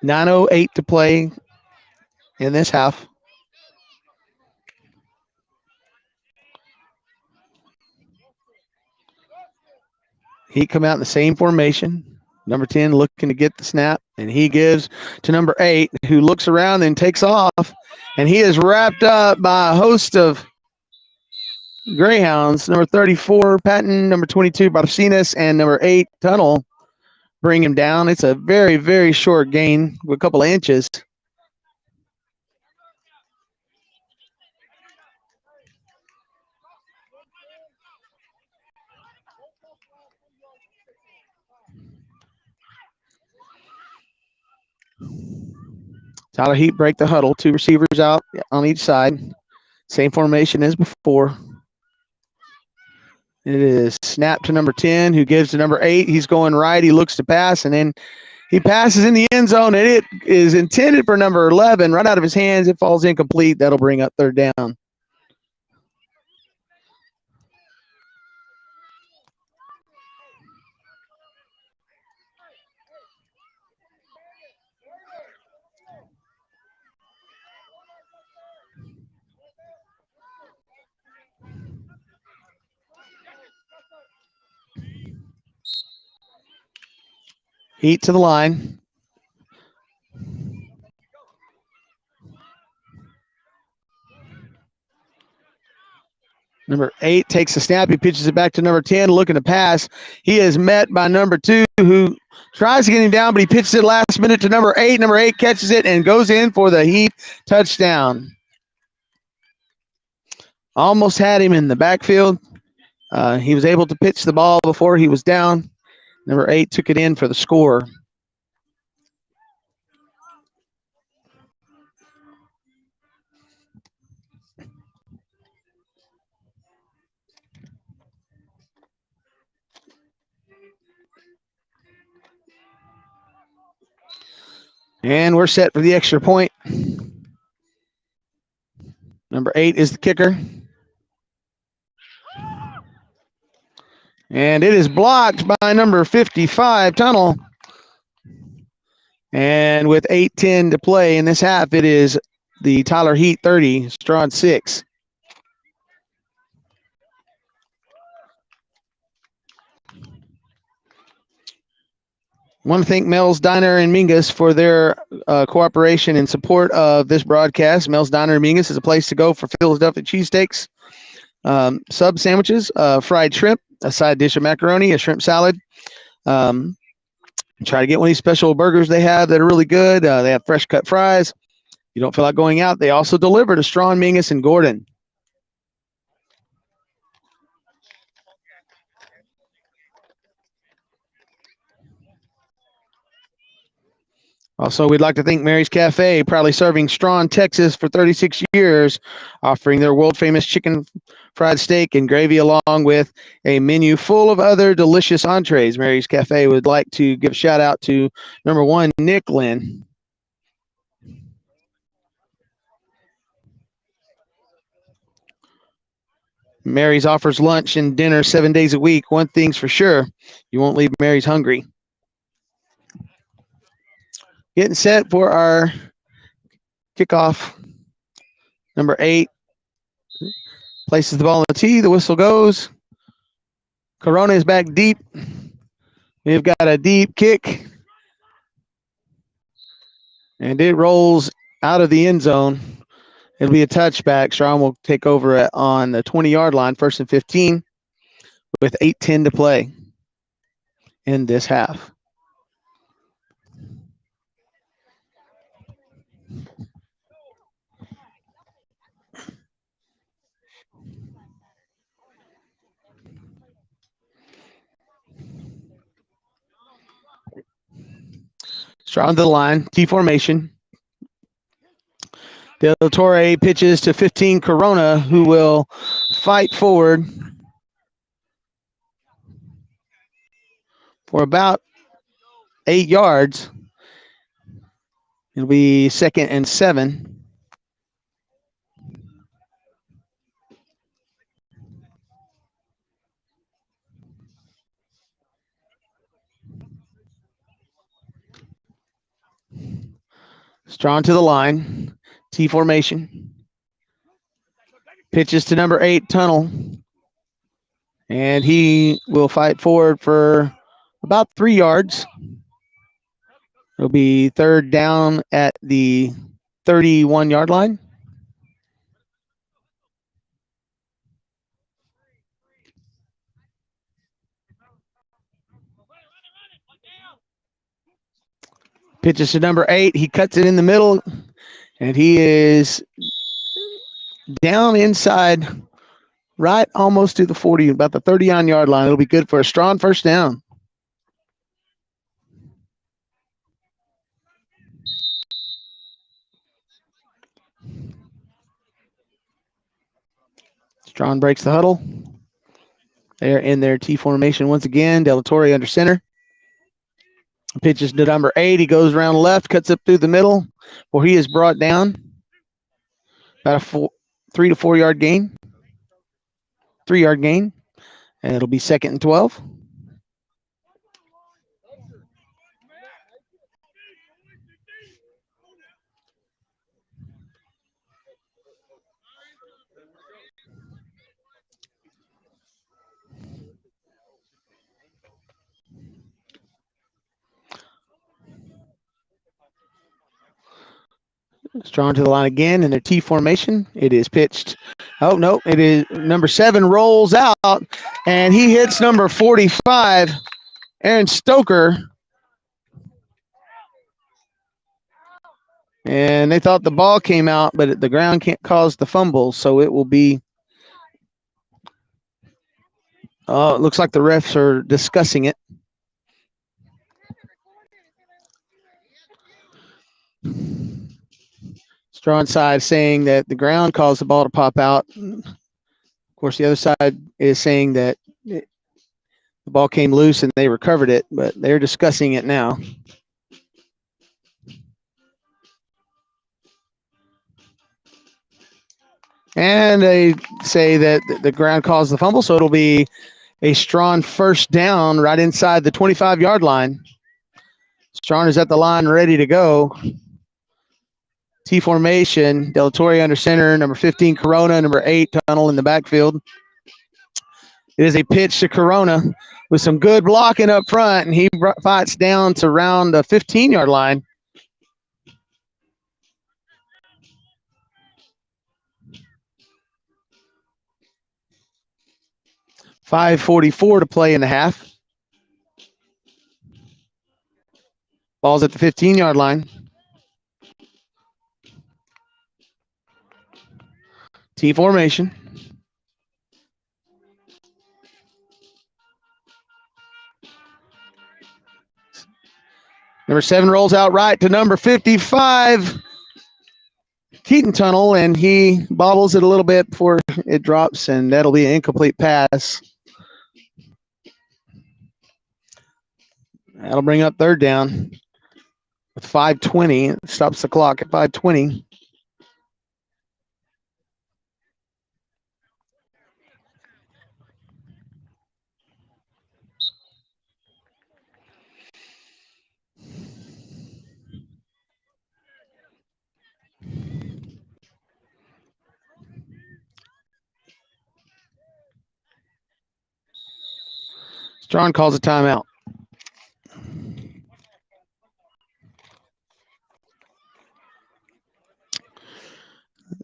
Speaker 1: .908 to play in this half. Heat come out in the same formation. Number 10 looking to get the snap, and he gives to number 8, who looks around and takes off, and he is wrapped up by a host of Greyhounds. Number 34, Patton, number 22, Barcinas, and number 8, Tunnel, bring him down. It's a very, very short gain with a couple of inches. Tyler Heat break the huddle. 2 receivers out on each side. Same formation as before. It is snap to number 10, who gives to number 8. He's going right. He looks to pass, and then he passes in the end zone, and it is intended for number 11. Right out of his hands, it falls incomplete. That'll bring up 3rd down. Heat to the line. Number 8 takes the snap. He pitches it back to number 10, looking to pass. He is met by number 2, who tries to get him down, but he pitches it last minute to number 8. Number 8 catches it and goes in for the Heat touchdown. Almost had him in the backfield. He was able to pitch the ball before he was down. Number 8 took it in for the score. And we're set for the extra point. Number 8 is the kicker. And it is blocked by number 55, Tunnel. And with 8:10 to play in this half, it is the Tyler Heat 30, Strawn 6. I want to thank Mel's Diner and Mingus for their cooperation and support of this broadcast. Mel's Diner and Mingus is a place to go for Philadelphia cheesesteaks, sub sandwiches, fried shrimp, a side dish of macaroni, a shrimp salad. Try to get one of these special burgers they have that are really good. They have fresh cut fries. You don't feel like going out, they also deliver to Strawn, Mingus, and Gordon. Also, we'd like to thank Mary's Cafe, proudly serving Strawn, Texas for 36 years, offering their world-famous chicken fried steak and gravy along with a menu full of other delicious entrees. Mary's Cafe would like to give a shout-out to number 1, Nick Lynn. Mary's offers lunch and dinner 7 days a week. One thing's for sure, you won't leave Mary's hungry. Getting set for our kickoff. Number 8 places the ball on the tee. The whistle goes. Corona is back deep. We've got a deep kick. And it rolls out of the end zone. It'll be a touchback. Strawn will take over on the 20-yard line, 1st and 15, with 8:10 to play in this half. Strawn to the line, T formation. Del Torre pitches to 15 Corona, who will fight forward for about 8 yards. It'll be 2nd and 7. Strawn to the line, T formation. Pitches to number 8, Tunnel. And he will fight forward for about 3 yards. It'll be 3rd down at the 31-yard line. Pitches to number 8. He cuts it in the middle, and he is down inside, right almost to the 40, about the 30-yard line. It'll be good for a Strawn 1st down. Strawn breaks the huddle. They're in their T formation once again. Del Torre under center. Pitches to number 8. He goes around left, cuts up through the middle, where he is brought down. About a 3 to 4 yard gain. 3-yard gain. And it'll be 2nd and 12. Strawn to the line again in their T formation. It is pitched. Oh, no, it is number 7 rolls out, and he hits number 45, Aaron Stoker. And they thought the ball came out, but the ground can't cause the fumble, so it will be. Oh, it looks like the refs are discussing it. Strawn side saying that the ground caused the ball to pop out. Of course, the other side is saying that the ball came loose and they recovered it, but they're discussing it now. And they say that the ground caused the fumble, so it'll be a Strawn first down right inside the 25-yard line. Strawn is at the line ready to go. T formation, Del Torre under center, number 15 Corona, number 8 Tunnel in the backfield. It is a pitch to Corona with some good blocking up front, and he fights down to around the 15-yard line. .544 to play in the half. Ball's at the 15-yard line. T formation. Number 7 rolls out right to number 55, Keaton Tunnel, and he bobbles it a little bit before it drops, and that'll be an incomplete pass. That'll bring up third down with 5:20. It stops the clock at 5:20. Strawn calls a timeout.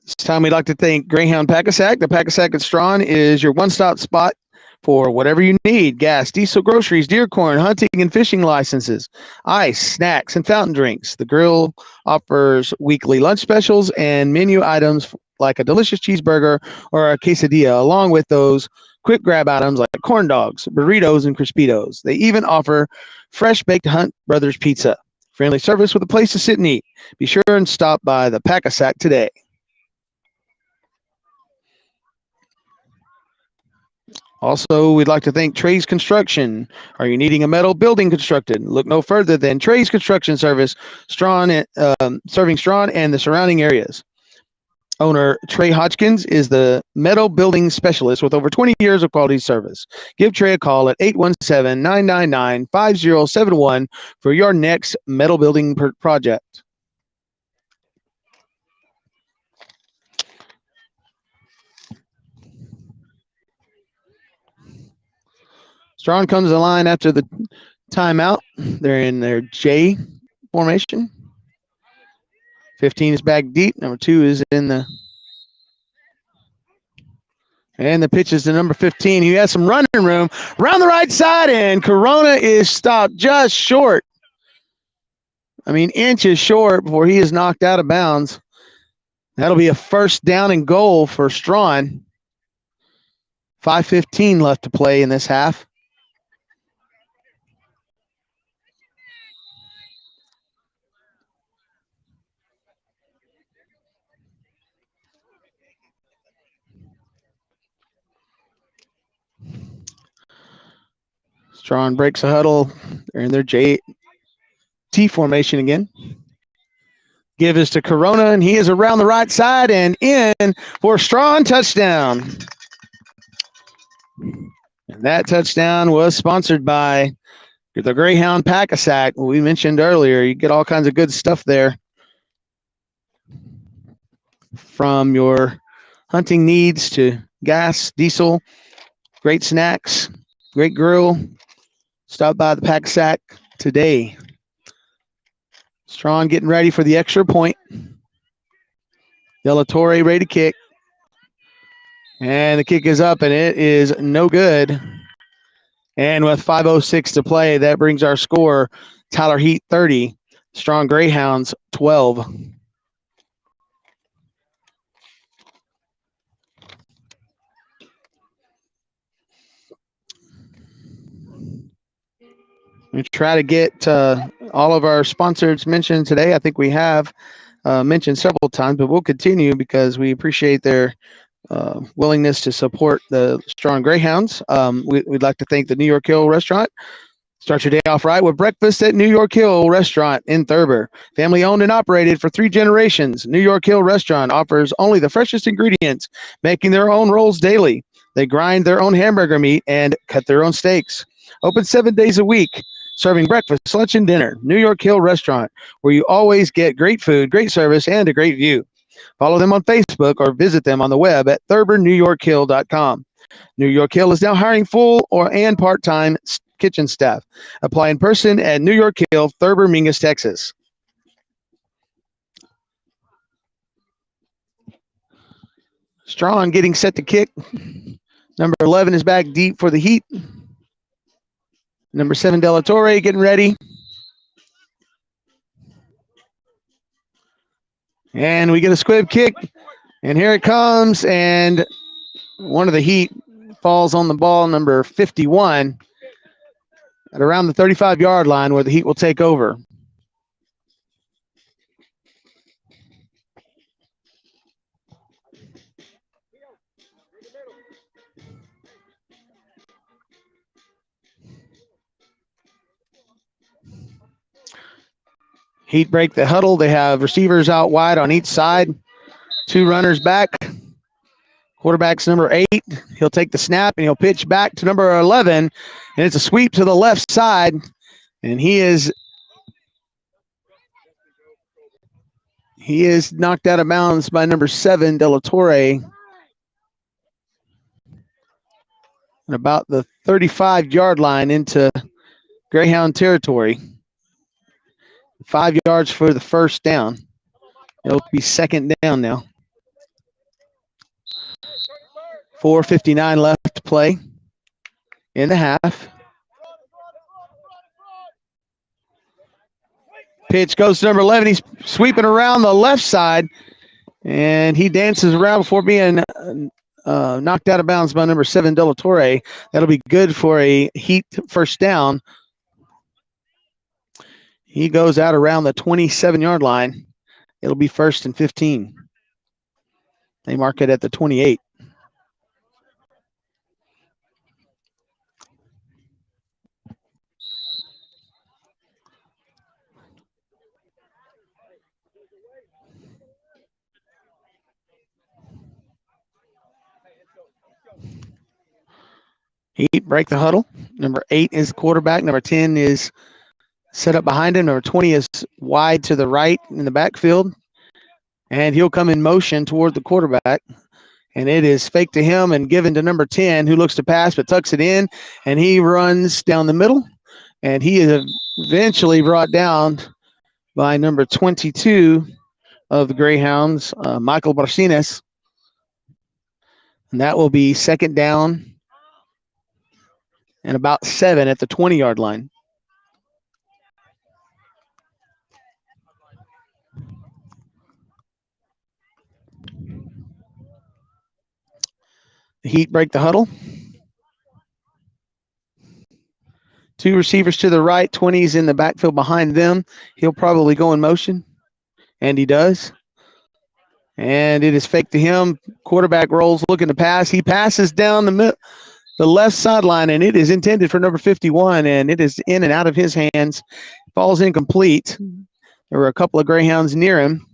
Speaker 1: This time we'd like to thank Greyhound Packasack. The Packasack at Strawn is your one-stop spot for whatever you need: gas, diesel, groceries, deer corn, hunting and fishing licenses, ice, snacks, and fountain drinks. The grill offers weekly lunch specials and menu items like a delicious cheeseburger or a quesadilla, along with those quick grab items like corn dogs, burritos, and Crispitos. They even offer fresh baked Hunt Brothers pizza. Friendly service with a place to sit and eat. Be sure and stop by the Packasack today. Also, we'd like to thank Trey's Construction. Are you needing a metal building constructed? Look no further than Trey's Construction Service, serving Strawn and the surrounding areas. Owner Trey Hodgkins is the metal building specialist with over 20 years of quality service. Give Trey a call at 817-999-5071 for your next metal building project. Strawn comes to the line after the timeout. They're in their J formation. 15 is back deep. Number 2 is in the. And the pitch is to number 15. He has some running room around the right side, and Corona is stopped just short. I mean, inches short before he is knocked out of bounds. That'll be a first down and goal for Strawn. 5:15 left to play in this half. Strawn breaks a huddle. They're in their T formation again. Give is to Corona, and he is around the right side and in for Strawn touchdown. And that touchdown was sponsored by the Greyhound Packasack. We mentioned earlier, you get all kinds of good stuff there. From your hunting needs to gas, diesel, great snacks, great grill. Stop by the Packasack today. Strawn getting ready for the extra point. De La Torre ready to kick. And the kick is up, and it is no good. And with 5:06 to play, that brings our score Tyler Heat 30, Strawn Greyhounds 12. We try to get all of our sponsors mentioned today. I think we have mentioned several times, but we'll continue because we appreciate their willingness to support the Strawn Greyhounds. We'd like to thank the New York Hill Restaurant. Start your day off right with breakfast at New York Hill Restaurant in Thurber. Family owned and operated for 3 generations, New York Hill Restaurant offers only the freshest ingredients, making their own rolls daily. They grind their own hamburger meat and cut their own steaks. Open 7 days a week, serving breakfast, lunch, and dinner. New York Hill Restaurant, where you always get great food, great service, and a great view. Follow them on Facebook or visit them on the web at thurbernewyorkhill.com. New York Hill is now hiring full and part-time kitchen staff. Apply in person at New York Hill, Thurber, Mingus, Texas. Strawn getting set to kick. Number 11 is back deep for the Heat. Number 7, De La Torre getting ready. And we get a squib kick. And here it comes. And one of the Heat falls on the ball, number 51, at around the 35-yard line where the Heat will take over. Heat break the huddle. They have receivers out wide on each side. 2 runners back. Quarterback's number 8. He'll take the snap and he'll pitch back to number 11. And it's a sweep to the left side. And he is knocked out of bounds by number 7, De La Torre. And about the 35-yard line into Greyhound territory. 5 yards for the first down. It'll be second down now. 4:59 left to play in the half. Pitch goes to number 11. He's sweeping around the left side, and he dances around before being knocked out of bounds by number 7, De La Torre. That'll be good for a Heat first down. He goes out around the 27-yard line. It'll be 1st and 15. They mark it at the 28. Heat break the huddle. Number 8 is the quarterback. Number 10 is set up behind him. Number 20 is wide to the right in the backfield. And he'll come in motion toward the quarterback. And it is fake to him and given to number 10, who looks to pass but tucks it in. And he runs down the middle. And he is eventually brought down by number 22 of the Greyhounds, Michael Barcines. And that will be second down and about 7 at the 20-yard line. The Heat break the huddle. 2 receivers to the right, 20's in the backfield behind them. He'll probably go in motion, and he does. And it is fake to him. Quarterback rolls looking to pass. He passes down the left sideline, and it is intended for number 51, and it is in and out of his hands. Falls incomplete. There were a couple of Greyhounds near him,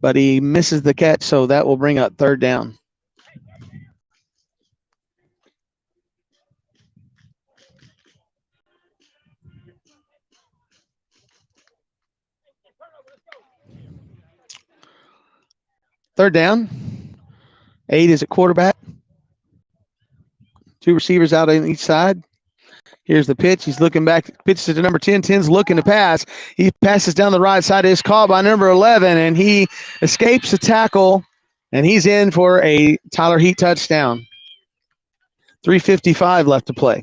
Speaker 1: but he misses the catch, so that will bring up third down. Third down. 8 is at quarterback. 2 receivers out on each side. Here's the pitch. He's looking back. Pitches to number 10. 10's looking to pass. He passes down the right side. Is caught by number 11, and he escapes the tackle, and he's in for a Tyler Heat touchdown. 3:55 left to play.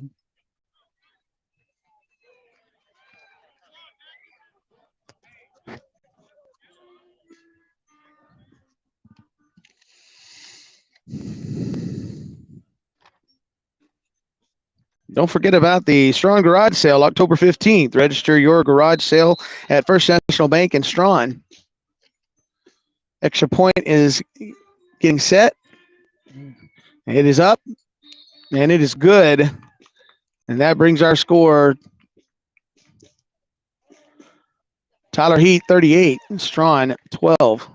Speaker 1: Don't forget about the Strawn Garage Sale, October 15th. Register your garage sale at First National Bank in Strawn. Extra point is getting set. It is up, and it is good. And that brings our score. Tyler Heat, 38. Strawn, 12.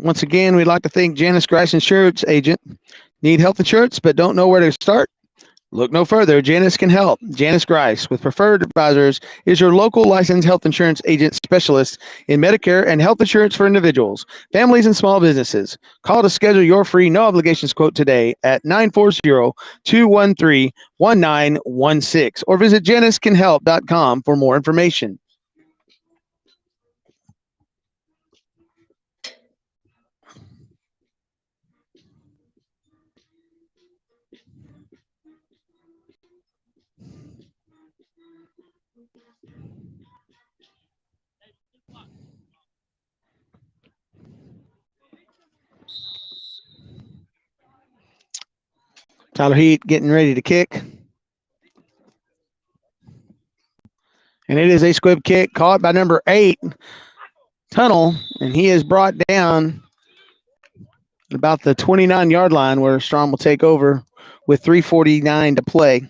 Speaker 1: Once again, we'd like to thank Janice Grice Insurance Agent. Need health insurance but don't know where to start? Look no further. Janice can help. Janice Grice with Preferred Advisors is your local licensed health insurance agent specialist in Medicare and health insurance for individuals, families, and small businesses. Call to schedule your free no obligations quote today at 940-213-1916 or visit janicecanhelp.com for more information. Tyler Heat getting ready to kick. And it is a squib kick caught by number 8, Tunnel, and he is brought down about the 29-yard line where Strawn will take over with 3:49 to play.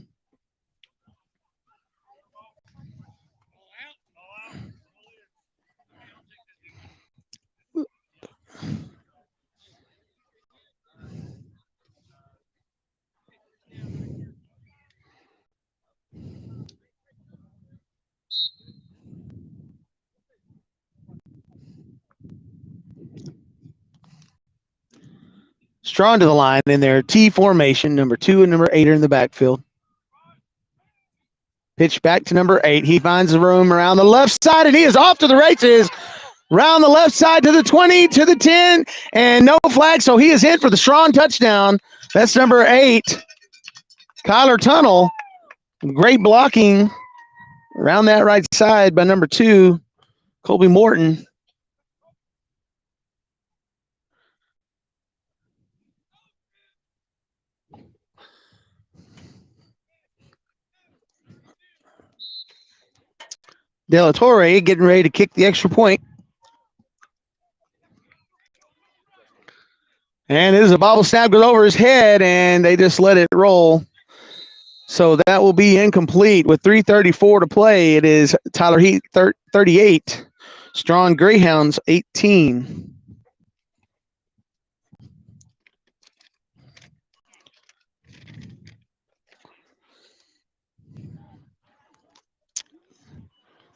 Speaker 1: Strawn to the line in their T formation. Number 2 and number 8 are in the backfield. Pitch back to number 8. He finds the room around the left side, and he is off to the races. Round the left side to the 20, to the 10, and no flag, so he is in for the Strawn touchdown. That's number 8, Kyler Tunnel. Great blocking around that right side by number 2, Colby Morton. De La Torre getting ready to kick the extra point. And it is a bobble snap goes over his head, and they just let it roll. So that will be incomplete with 3:34 to play. It is Tyler Heat 38, Strawn Greyhounds 18.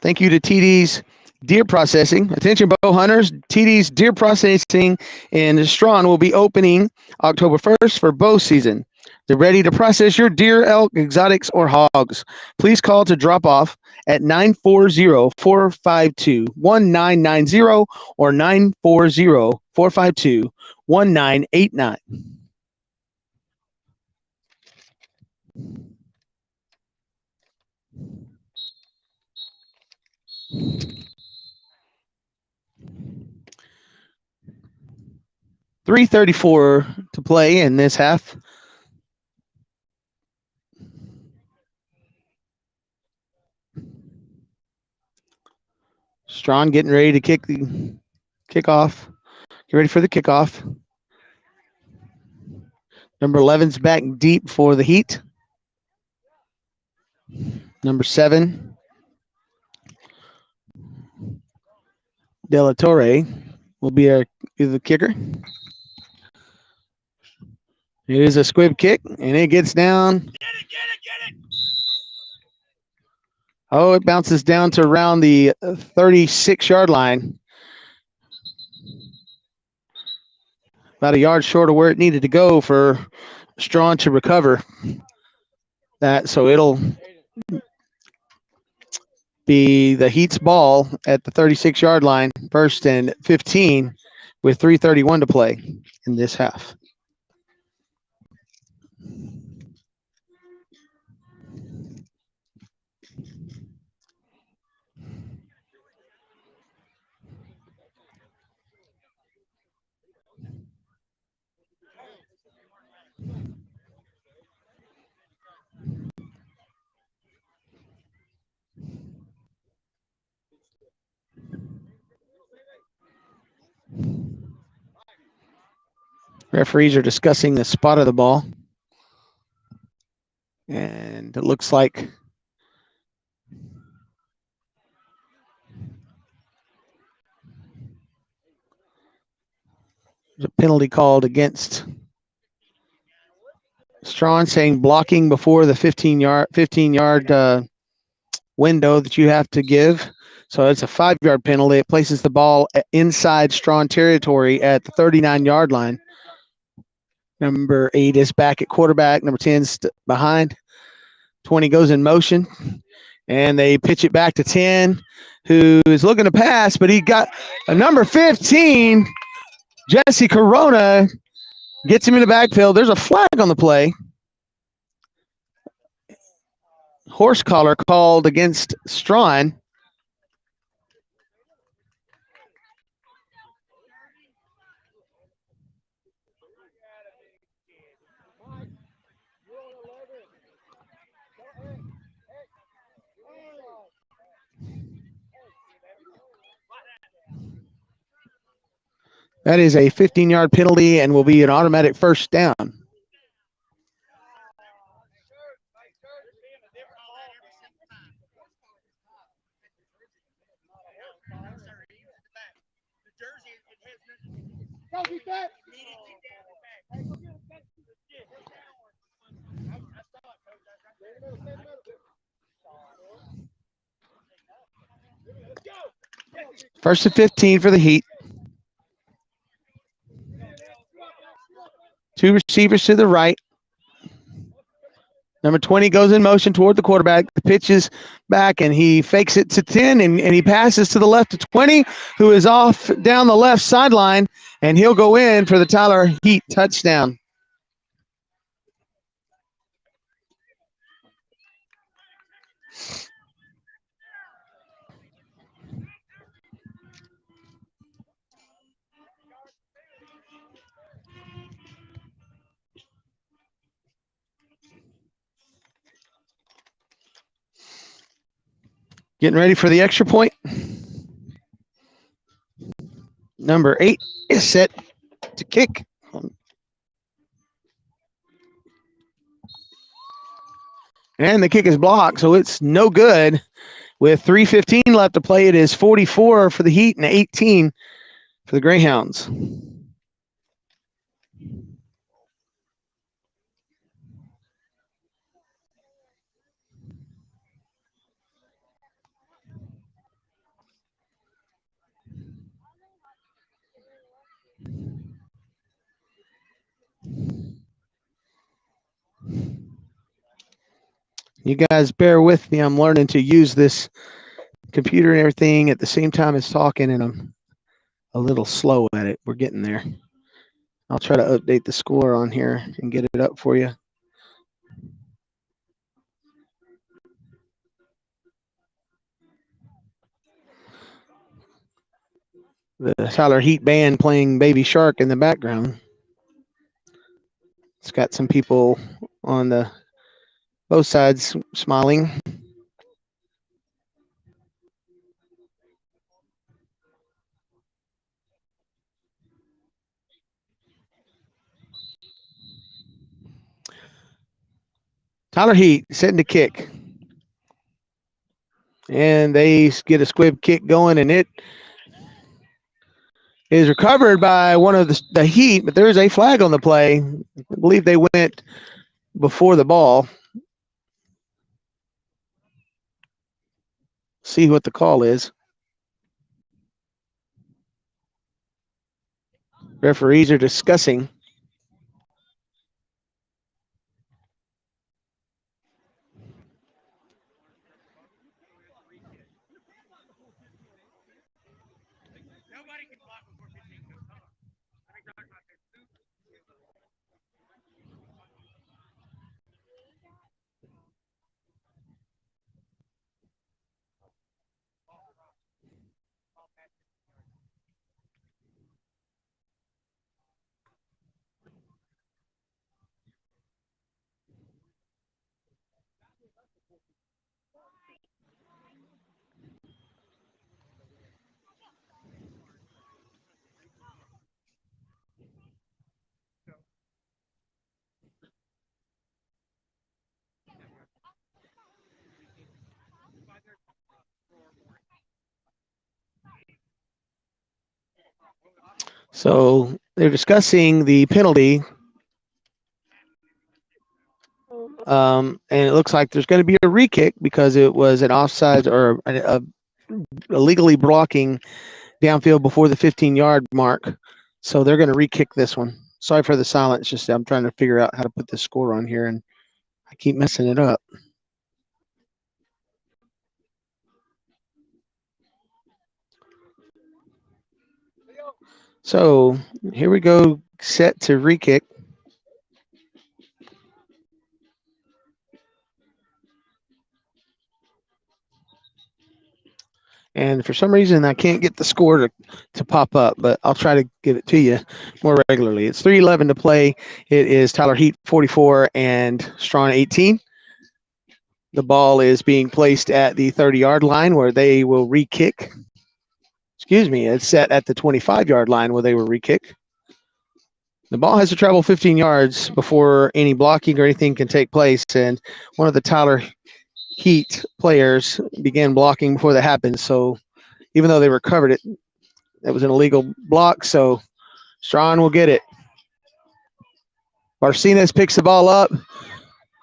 Speaker 1: Thank you to TD's Deer Processing. Attention, bow hunters. TD's Deer Processing in Strawn will be opening October 1st for bow season. They're ready to process your deer, elk, exotics, or hogs. Please call to drop off at 940-452-1990 or 940-452-1989. .334 to play in this half. Strawn getting ready to kick the kickoff. Get ready for the kickoff. Number 11's back deep for the Heat. Number 7, De La Torre will be the kicker. It is a squib kick, and it gets down. Oh, it bounces down to around the 36-yard line. About a yard short of where it needed to go for Strawn to recover that. So it'll be the Heat's ball at the 36-yard line, 1st and 15, with 3:31 to play in this half. Referees are discussing the spot of the ball. And it looks like there's a penalty called against Strawn, saying blocking before the 15-yard window that you have to give. So it's a 5-yard penalty. It places the ball inside Strawn territory at the 39-yard line. Number 8 is back at quarterback. Number 10's behind. 20 goes in motion, and they pitch it back to 10, who is looking to pass, but he got a number 15, Jesse Corona, gets him in the backfield. There's a flag on the play. Horse collar called against Strawn. That is a 15-yard penalty and will be an automatic first down. First and 15 for the Heat. 2 receivers to the right. Number 20 goes in motion toward the quarterback. The pitch is back, and he fakes it to 10, and he passes to the left to 20, who is off down the left sideline, and he'll go in for the Tyler Heat touchdown. Getting ready for the extra point. Number 8 is set to kick. And the kick is blocked, so it's no good. With 3:15 left to play, it is 44 for the Heat and 18 for the Greyhounds. You guys bear with me. I'm learning to use this computer and everything at the same time as talking, and I'm a little slow at it. We're getting there. I'll try to update the score on here and get it up for you. The Tyler Heat band playing Baby Shark in the background. It's got some people on both sides smiling. Tyler Heat setting to kick. And they get a squib kick going, and it is recovered by one of the Heat, but there is a flag on the play. I believe they went before the ball. See what the call is. Referees are discussing. So they're discussing the penalty. And it looks like there's going to be a re-kick because it was an offside or illegally blocking downfield before the 15-yard mark. So they're going to re-kick this one. Sorry for the silence. Just I'm trying to figure out how to put the score on here, and I keep messing it up. So here we go, set to re-kick. And for some reason, I can't get the score to pop up, but I'll try to give it to you more regularly. It's 3:11 to play. It is Tyler Heat 44 and Strawn 18. The ball is being placed at the 30-yard line where they will re-kick. Excuse me, it's set at the 25-yard line where they will re-kick. The ball has to travel 15 yards before any blocking or anything can take place, and one of the Tyler Heat players began blocking before that happened. So even though they recovered it, that was an illegal block. So Strawn will get it. Barcenas picks the ball up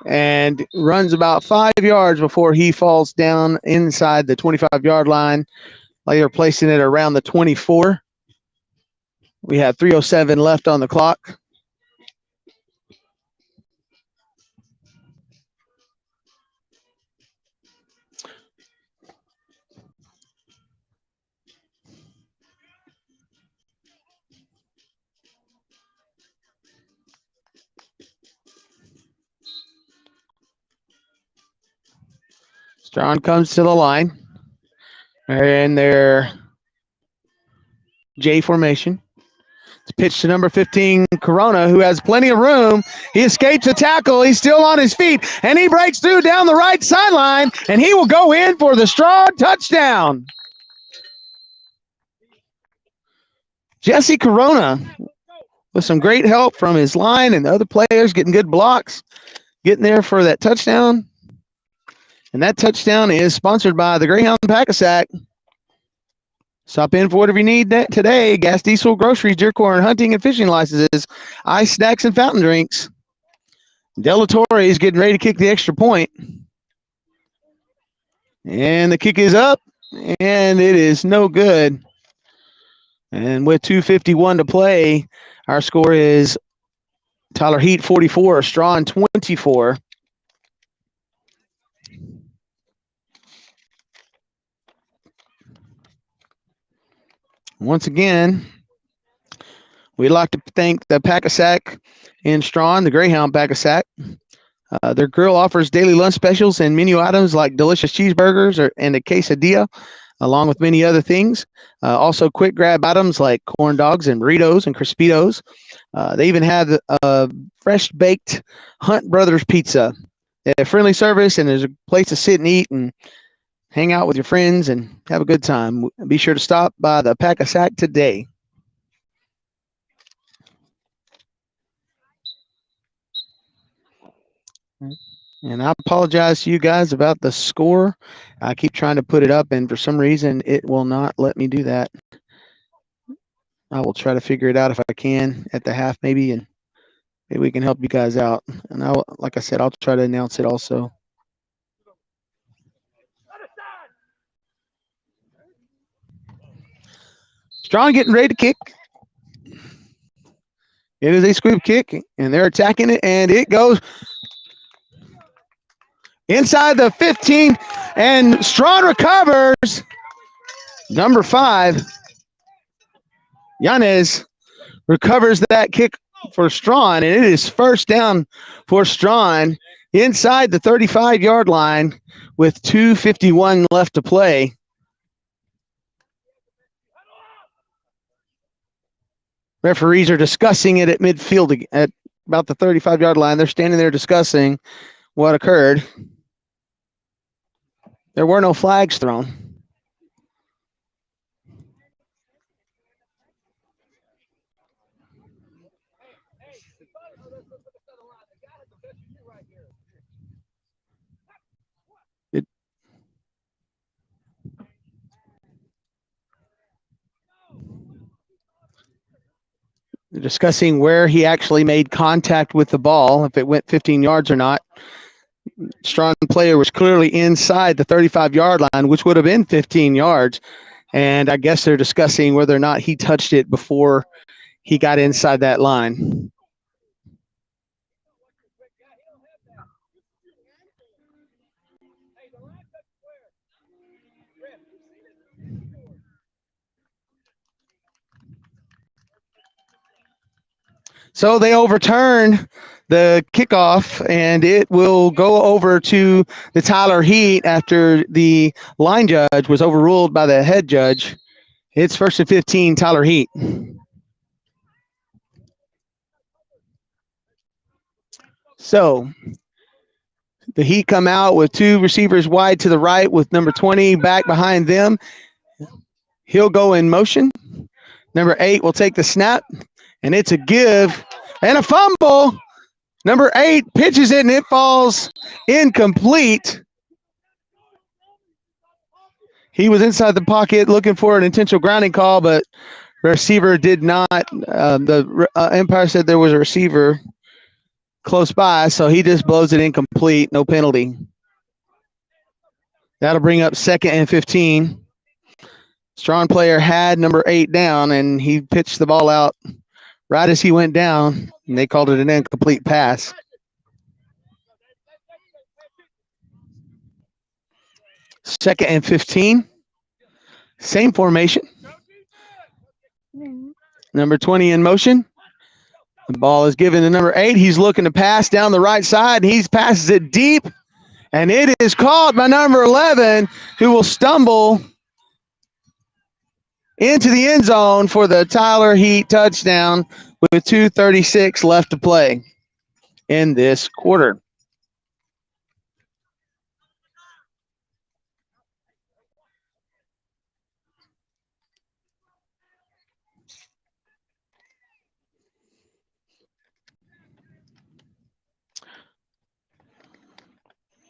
Speaker 1: and runs about 5 yards before he falls down inside the 25-yard line. Later placing it around the 24. We have 3:07 left on the clock. Strawn comes to the line. They're in their J formation. It's pitched to number 15, Corona, who has plenty of room. He escapes a tackle. He's still on his feet, and he breaks through down the right sideline, and he will go in for the Strawn touchdown. Jesse Corona, with some great help from his line and the other players, getting good blocks, getting there for that touchdown. And that touchdown is sponsored by the Greyhound Pack-A-Sack. Stop in for whatever you need today. Gas, diesel, groceries, deer corn, hunting, and fishing licenses, ice, snacks, and fountain drinks. Del Torre is getting ready to kick the extra point. And the kick is up, and it is no good. And with 2:51 to play, our score is Tyler Heat 44, Strawn 24. Once again, we'd like to thank the Pack-A-Sack in Strawn, the Greyhound Pack-A-Sack. Their grill offers daily lunch specials and menu items like delicious cheeseburgers and a quesadilla, along with many other things. Also, quick grab items like corn dogs and burritos and Crispitos. They even have fresh baked Hunt Brothers pizza. They have friendly service, and there's a place to sit and eat and hang out with your friends and have a good time. Be sure to stop by the Pack-A-Sack today. And I apologize to you guys about the score. I keep trying to put it up, and for some reason, it will not let me do that. I will try to figure it out if I can at the half maybe, and maybe we can help you guys out. And like I said, I'll try to announce it also. Strawn getting ready to kick. It is a scoop kick, and they're attacking it, and it goes inside the 15, and Strawn recovers. Number 5, Yanez recovers that kick for Strawn, and it is first down for Strawn inside the 35-yard line with 2:51 left to play. Referees are discussing it at midfield at about the 35-yard line. They're standing there discussing what occurred. There were no flags thrown. They're discussing where he actually made contact with the ball, if it went 15 yards or not. Strawn player was clearly inside the 35-yard line, which would have been 15 yards. And I guess they're discussing whether or not he touched it before he got inside that line. So they overturn the kickoff, and it will go over to the Tyler Heat after the line judge was overruled by the head judge. It's 1st and 15, Tyler Heat. So the Heat come out with 2 receivers wide to the right with number 20 back behind them. He'll go in motion. Number 8 will take the snap, and it's a give and a fumble. Number 8 pitches it, and it falls incomplete. He was inside the pocket looking for an intentional grounding call, but the receiver did not. The umpire said there was a receiver close by, so he just blows it incomplete, no penalty. That'll bring up 2nd and 15. Strawn player had number 8 down, and he pitched the ball out right as he went down, and they called it an incomplete pass. 2nd and 15. Same formation. Number 20 in motion. The ball is given to number 8. He's looking to pass down the right side, and he passes it deep, and it is caught by number 11, who will stumble into the end zone for the Tyler Heat touchdown with 2:36 left to play in this quarter.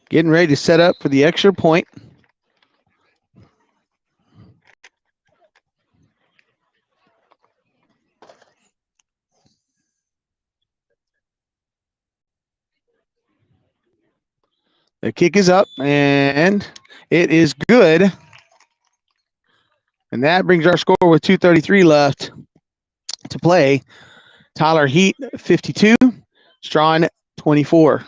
Speaker 1: Getting ready to set up for the extra point. The kick is up, and it is good. And that brings our score with 2:33 left to play. Tyler Heat 52, Strawn 24.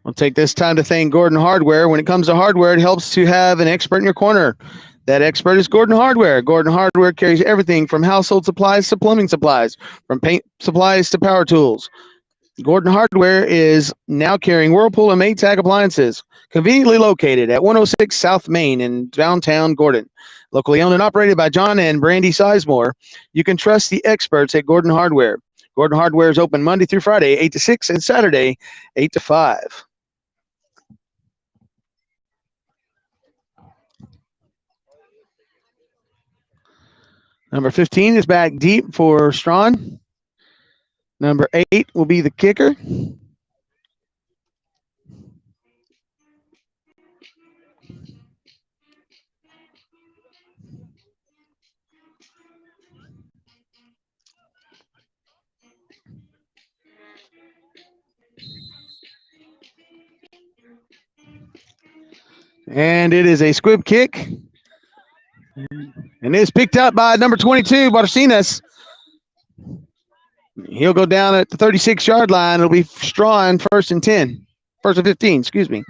Speaker 1: I'll take this time to thank Gordon Hardware. When it comes to hardware, it helps to have an expert in your corner. That expert is Gordon Hardware. Gordon Hardware carries everything from household supplies to plumbing supplies, from paint supplies to power tools. Gordon Hardware is now carrying Whirlpool and Maytag appliances, conveniently located at 106 South Main in downtown Gordon. Locally owned and operated by John and Brandy Sizemore, you can trust the experts at Gordon Hardware. Gordon Hardware is open Monday through Friday, 8 to 6, and Saturday, 8 to 5. Number 15 is back deep for Strawn. Number 8 will be the kicker. And it is a squib kick. And it's picked up by number 22, Barcinas. He'll go down at the 36-yard line. It'll be Strawn first and 10. First and 15, excuse me.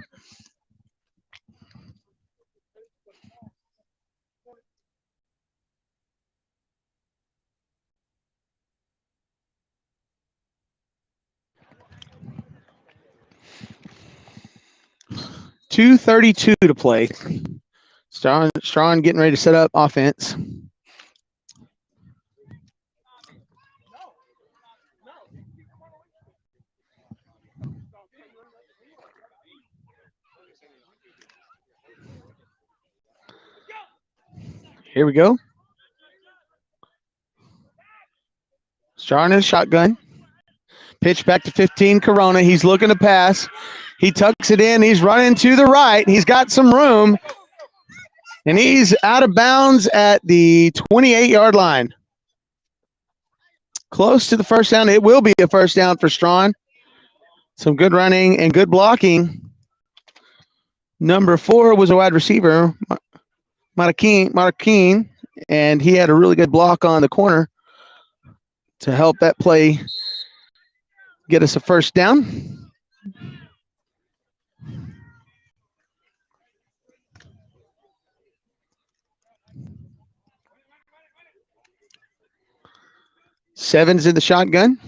Speaker 1: .232 to play. Strawn getting ready to set up offense. Here we go. Strawn in a shotgun. Pitch back to 15, Corona. He's looking to pass. He tucks it in. He's running to the right. He's got some room. And he's out of bounds at the 28-yard line. Close to the first down. It will be a first down for Strawn. Some good running and good blocking. Number 4 was a wide receiver, Marquin, and he had a really good block on the corner to help that play get us a first down. Seven's in the shotgun.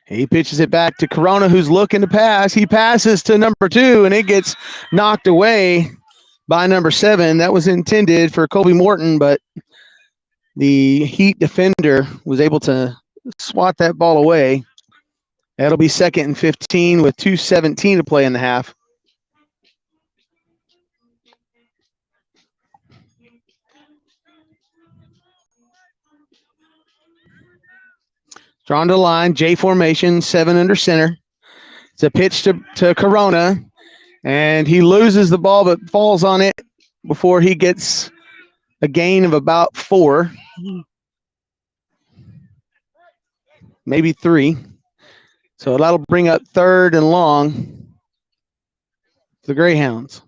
Speaker 1: He pitches it back to Corona, who's looking to pass. He passes to number 2, and it gets knocked away by number 7. That was intended for Colby Morton, but the Heat defender was able to swat that ball away. That'll be second and 15 with 2:17 to play in the half. Drawn to the line, J formation, 7 under center. It's a pitch to Corona, and he loses the ball but falls on it before he gets a gain of about 4, maybe 3. So that'll bring up 3rd and long for the Greyhounds.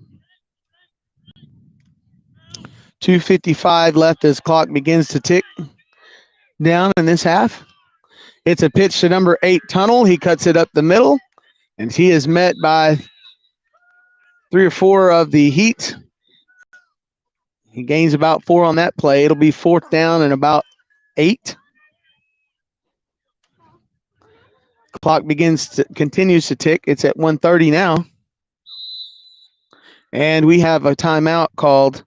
Speaker 1: 2:55 left as clock begins to tick down in this half. It's a pitch to number 8, Tunnel. He cuts it up the middle, and he is met by 3 or 4 of the Heat. He gains about 4 on that play. It'll be 4th down and about 8. Clock continues to tick. It's at 1:30 now. And we have a timeout called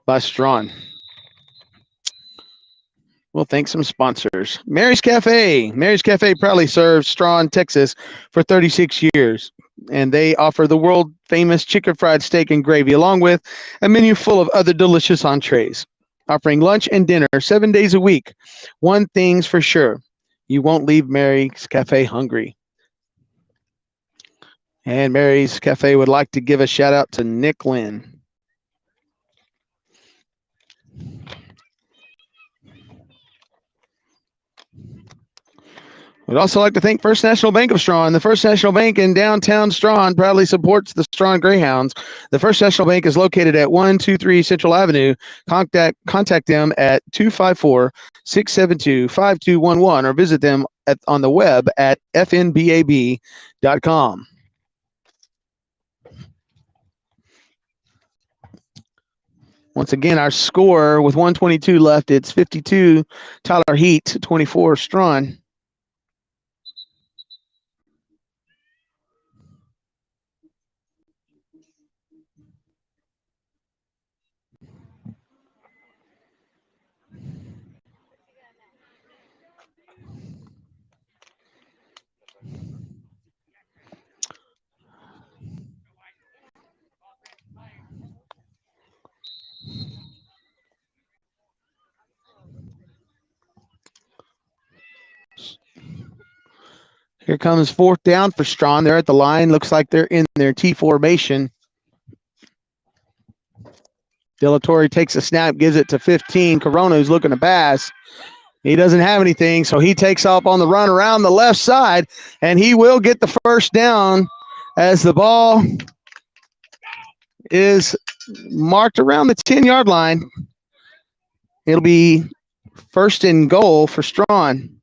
Speaker 1: by Strawn. We'll thank some sponsors. Mary's Cafe. Mary's Cafe proudly serves Strawn, Texas for 36 years. And they offer the world-famous chicken fried steak and gravy, along with a menu full of other delicious entrees. Offering lunch and dinner 7 days a week. One thing's for sure, you won't leave Mary's Cafe hungry. And Mary's Cafe would like to give a shout out to Nick Lynn. We'd also like to thank First National Bank of Strawn. The First National Bank in downtown Strawn proudly supports the Strawn Greyhounds. The First National Bank is located at 123 Central Avenue. Contact them at 254-672-5211 or visit them on the web at fnbab.com. Once again, our score with 1:22 left, it's 52 Tyler Heat, 24 Strawn. Here comes fourth down for Strawn. They're at the line. Looks like they're in their T formation. De La Torre takes a snap, gives it to 15. Corona, who's looking to pass. He doesn't have anything, so he takes off on the run around the left side, and he will get the first down as the ball is marked around the 10-yard line. It'll be first and goal for Strawn.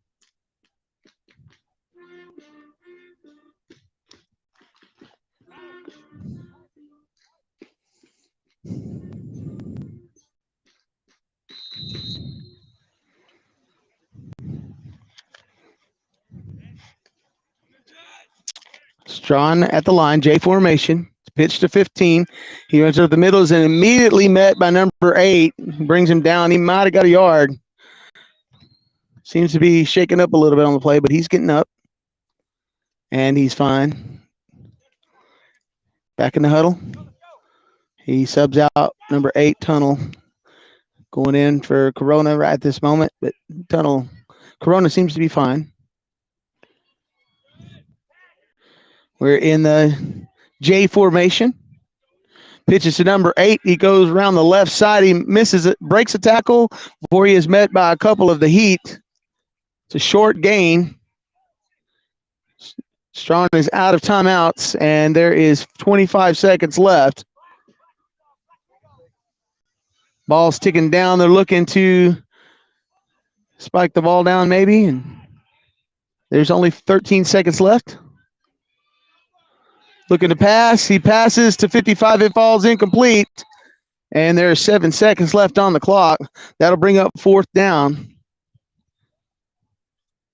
Speaker 1: Strawn at the line, J formation. Pitch to 15. He runs up the middle, is immediately met by number 8. Brings him down. He might have got a yard. Seems to be shaking up a little bit on the play, but he's getting up. And he's fine. Back in the huddle. He subs out number 8, Tunnel. Going in for Corona right at this moment, but Corona seems to be fine. We're in the J formation. Pitches to number 8. He goes around the left side. He misses it, breaks a tackle before he is met by a couple of the Heat. It's a short gain. Strawn is out of timeouts, and there is 25 seconds left. Ball's ticking down. They're looking to spike the ball down maybe, and there's only 13 seconds left. Looking to pass. He passes to 55. It falls incomplete, and there's 7 seconds left on the clock. That'll bring up fourth down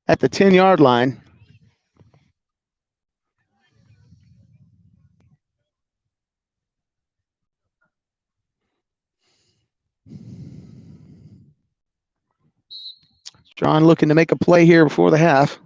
Speaker 1: at the 10-yard line. Strawn looking to make a play here before the half.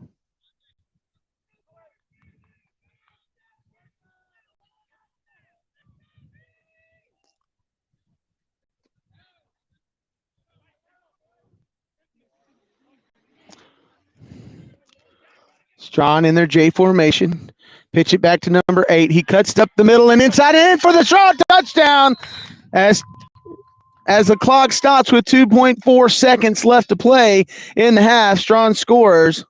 Speaker 1: Strawn in their J formation. Pitch it back to number 8. He cuts up the middle and inside in for the Strawn touchdown. As the clock stops with 2.4 seconds left to play in the half, Strawn scores.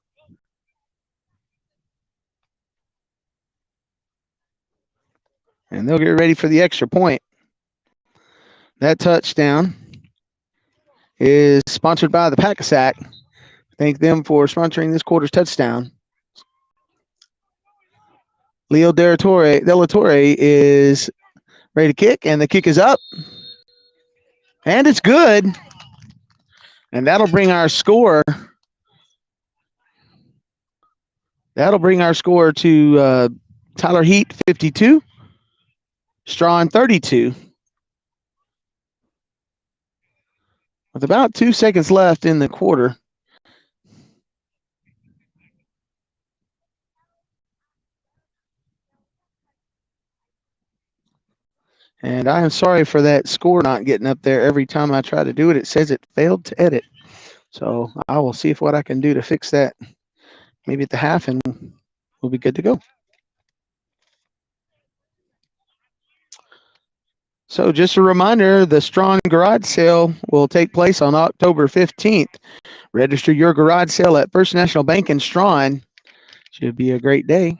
Speaker 1: And they'll get ready for the extra point. That touchdown is sponsored by the Pack-A-Sack. Thank them for sponsoring this quarter's touchdown. Leo De La Torre is ready to kick, and the kick is up. And it's good. And that'll bring our score. To Tyler Heat 52, Strawn 32. With about 2 seconds left in the quarter. And I am sorry for that score not getting up there. Every time I try to do it, it says it failed to edit. So I will see what I can do to fix that. Maybe at the half, and we'll be good to go. So just a reminder, the Strawn garage sale will take place on October 15th. Register your garage sale at First National Bank in Strawn. Should be a great day.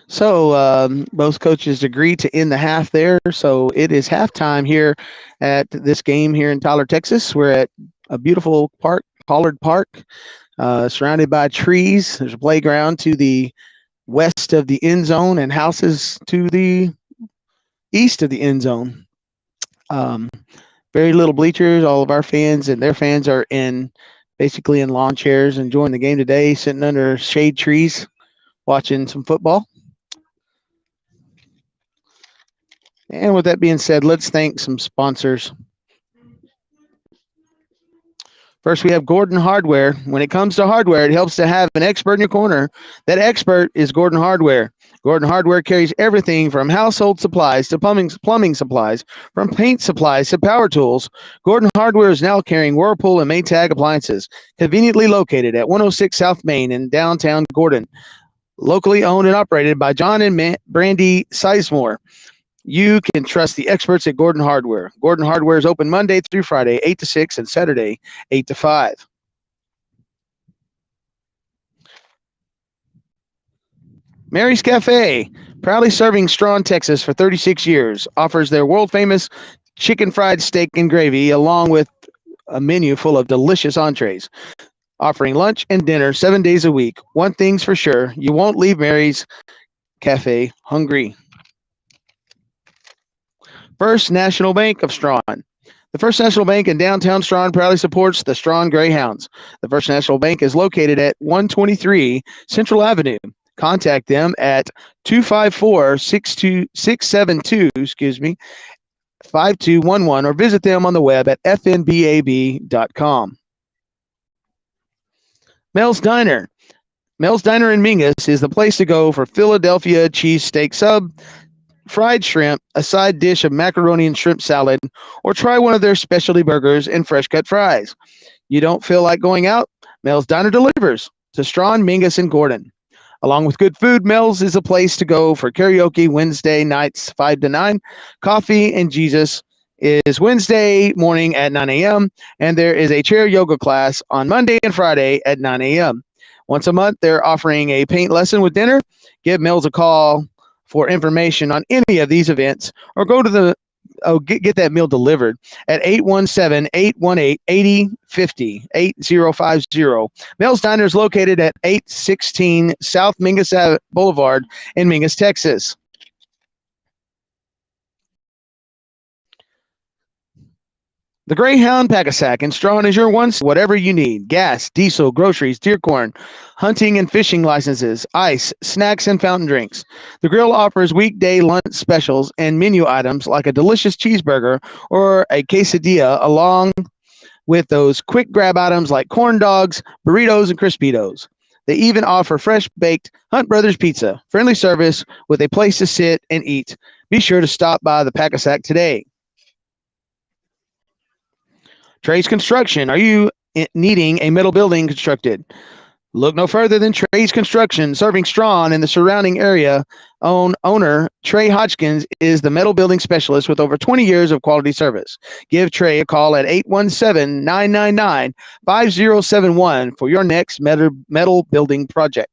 Speaker 1: So both coaches agreed to end the half there. So it is halftime here at this game here in Tyler, Texas. We're at a beautiful park, Pollard Park, surrounded by trees. There's a playground to the west of the end zone and houses to the east of the end zone. Very little bleachers. All of our fans and their fans are basically in lawn chairs enjoying the game today, sitting under shade trees, watching some football. And with that being said, let's thank some sponsors. First, we have Gordon Hardware. When it comes to hardware, it helps to have an expert in your corner. That expert is Gordon Hardware. Gordon Hardware carries everything from household supplies to plumbing supplies, from paint supplies to power tools. Gordon Hardware is now carrying Whirlpool and Maytag appliances, conveniently located at 106 South Main in downtown Gordon. Locally owned and operated by John and Brandy Sizemore. You can trust the experts at Gordon Hardware. Gordon Hardware is open Monday through Friday, 8 to 6, and Saturday, 8 to 5. Mary's Cafe, proudly serving Strawn, Texas for 36 years, offers their world-famous chicken fried steak and gravy along with a menu full of delicious entrees, offering lunch and dinner 7 days a week. One thing's for sure, you won't leave Mary's Cafe hungry. First National Bank of Strawn. The First National Bank in downtown Strawn proudly supports the Strawn Greyhounds. The First National Bank is located at 123 Central Avenue. Contact them at 254-672, 5211, or visit them on the web at fnbab.com. Mel's Diner. Mel's Diner in Mingus is the place to go for Philadelphia cheesesteak sub, fried shrimp, a side dish of macaroni and shrimp salad, or try one of their specialty burgers and fresh cut fries. You don't feel like going out? Mel's Diner delivers to Strawn, Mingus, and Gordon. Along with good food, Mel's is a place to go for karaoke Wednesday nights 5 to 9. Coffee and Jesus is Wednesday morning at 9 a.m. And there is a chair yoga class on Monday and Friday at 9 a.m. Once a month, they're offering a paint lesson with dinner. Give Mel's a call for information on any of these events, or go to get that meal delivered at 817-818-8050, 8050. Mel's Diner is located at 816 South Mingus Boulevard in Mingus, Texas. The Greyhound Pack-a-Sack in Strawn is your one, whatever you need: gas, diesel, groceries, deer corn, hunting and fishing licenses, ice, snacks, and fountain drinks. The grill offers weekday lunch specials and menu items like a delicious cheeseburger or a quesadilla, along with those quick grab items like corn dogs, burritos, and Crispitos. They even offer fresh baked Hunt Brothers pizza, friendly service with a place to sit and eat. Be sure to stop by the Pack-a-Sack today. Trey's Construction. Are you needing a metal building constructed? Look no further than Trey's Construction, serving Strawn and the surrounding area. Owner Trey Hodgkins is the metal building specialist with over 20 years of quality service. Give Trey a call at 817-999-5071 for your next metal building project.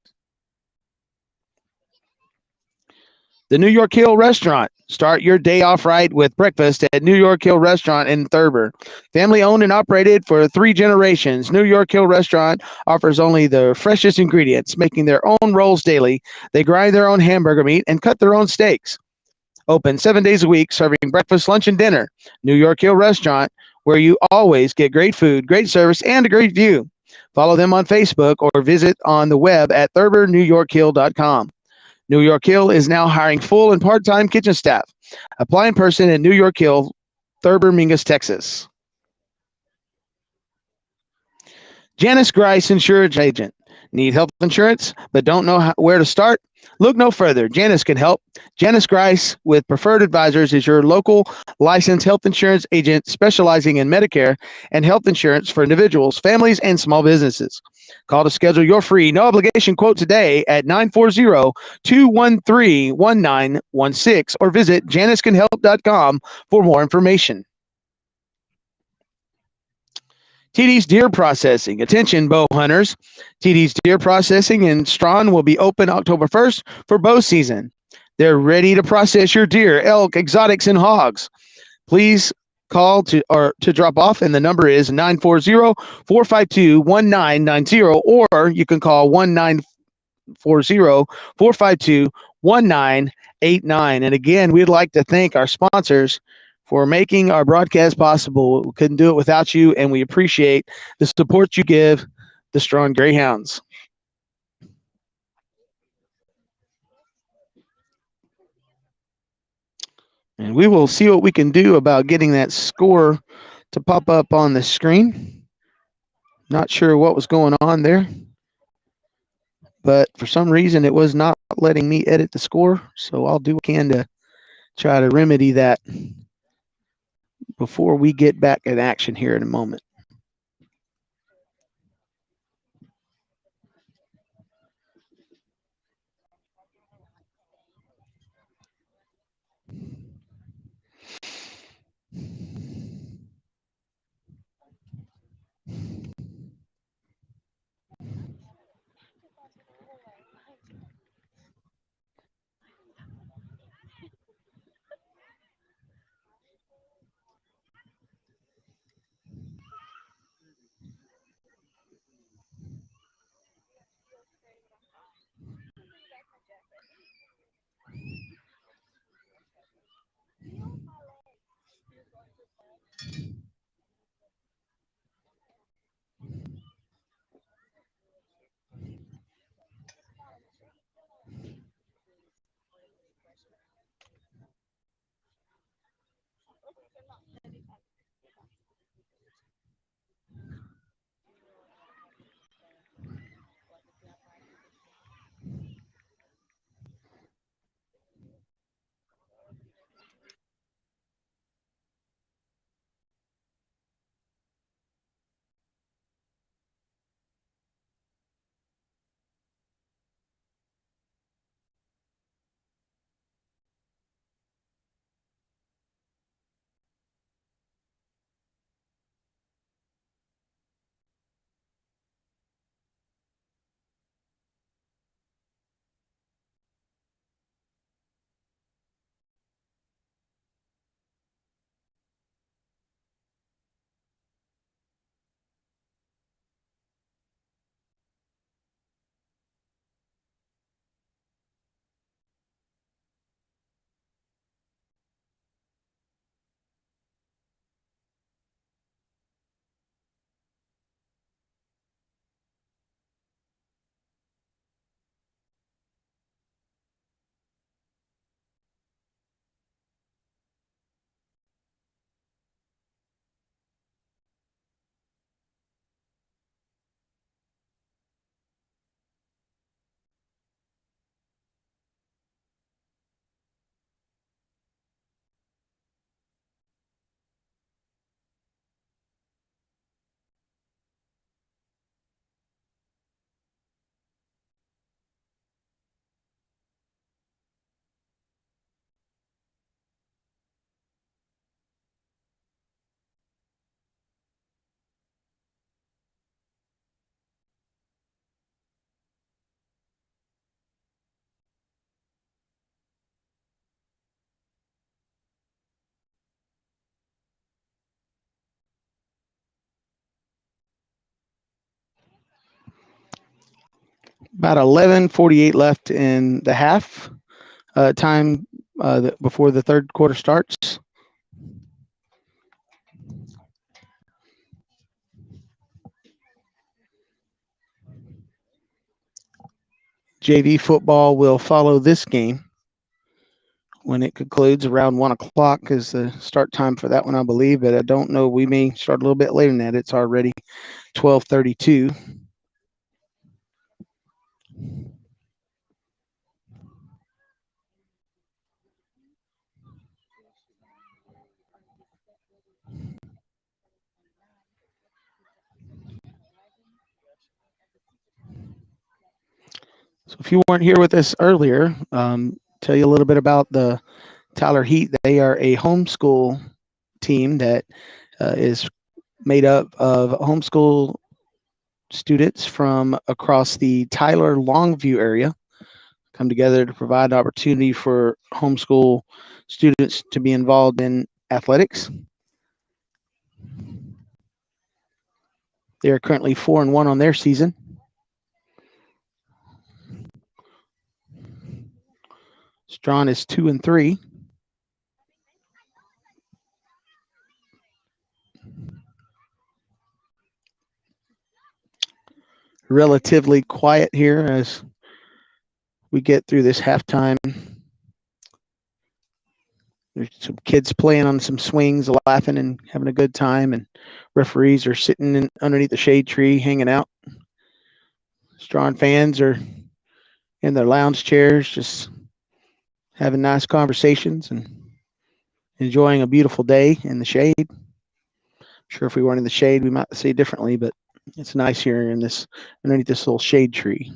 Speaker 1: The New York Hill Restaurant. Start your day off right with breakfast at New York Hill Restaurant in Thurber. Family owned and operated for 3 generations, New York Hill Restaurant offers only the freshest ingredients, making their own rolls daily. They grind their own hamburger meat and cut their own steaks. Open 7 days a week, serving breakfast, lunch, and dinner. New York Hill Restaurant, where you always get great food, great service, and a great view. Follow them on Facebook or visit on the web at thurbernewyorkhill.com. New York Hill is now hiring full and part-time kitchen staff. Apply in person at New York Hill, Thurber, Mingus, Texas. Janice Grice, Insurance Agent. Need health insurance but don't know where to start? Look no further. Janice can help. Janice Grice with Preferred Advisors is your local licensed health insurance agent specializing in Medicare and health insurance for individuals, families, and small businesses. Call to schedule your free no-obligation quote today at 940-213-1916 or visit janicecanhelp.com for more information. TD's Deer Processing. Attention, bow hunters. TD's Deer Processing in Strawn will be open October 1st for bow season. They're ready to process your deer, elk, exotics, and hogs. Please call to drop off, and the number is 940-452-1990, or you can call 1-940-452-1989. And again, we'd like to thank our sponsors for making our broadcast possible. We couldn't do it without you, and we appreciate the support you give the Strawn Greyhounds. And we will see what we can do about getting that score to pop up on the screen. Not sure what was going on there, but for some reason it was not letting me edit the score. So I'll do what I can to try to remedy that before we get back in action here in a moment. About 11:48 left in the half time before the third quarter starts. JV football will follow this game when it concludes around 1 o'clock is the start time for that one, I believe. But I don't know. We may start a little bit later than that. It's already 12:32. So if you weren't here with us earlier, tell you a little bit about the Tyler Heat. They are a homeschool team that is made up of homeschool students from across the Tyler Longview area come together to provide an opportunity for homeschool students to be involved in athletics. They are currently 4-1 on their season. Strawn is 2-3. Relatively quiet here as we get through this halftime There's some kids playing on some swings, laughing and having a good time, and referees are sitting underneath the shade tree hanging out. Strawn fans are in their lounge chairs just having nice conversations and enjoying a beautiful day in the shade. I'm sure if we weren't in the shade, we might see it differently, but it's nice here in this underneath this little shade tree.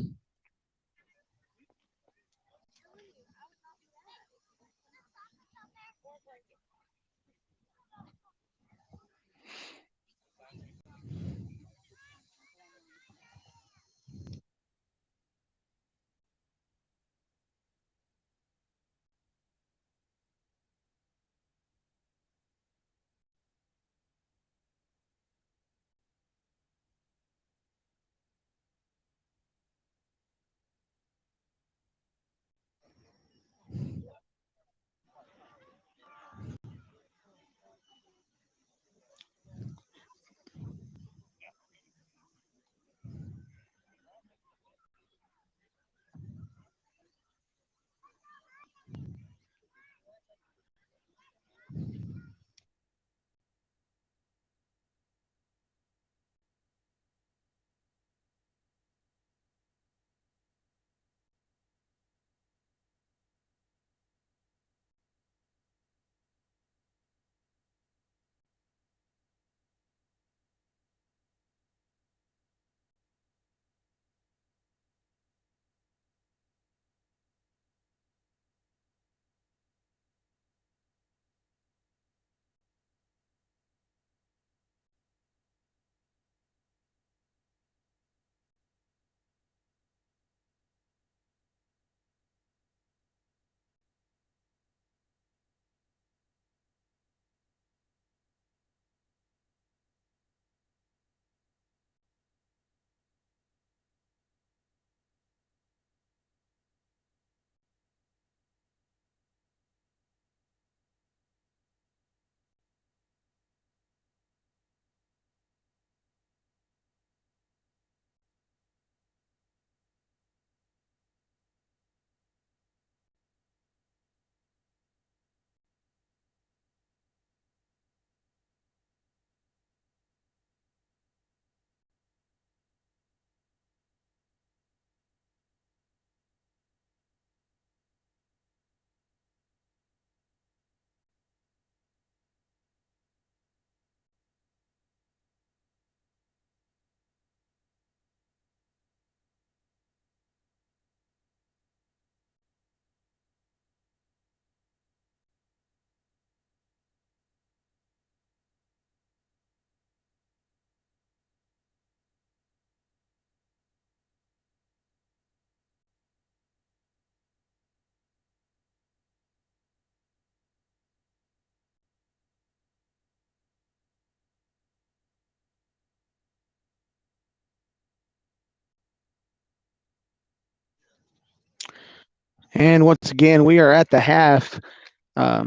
Speaker 1: And once again, we are at the half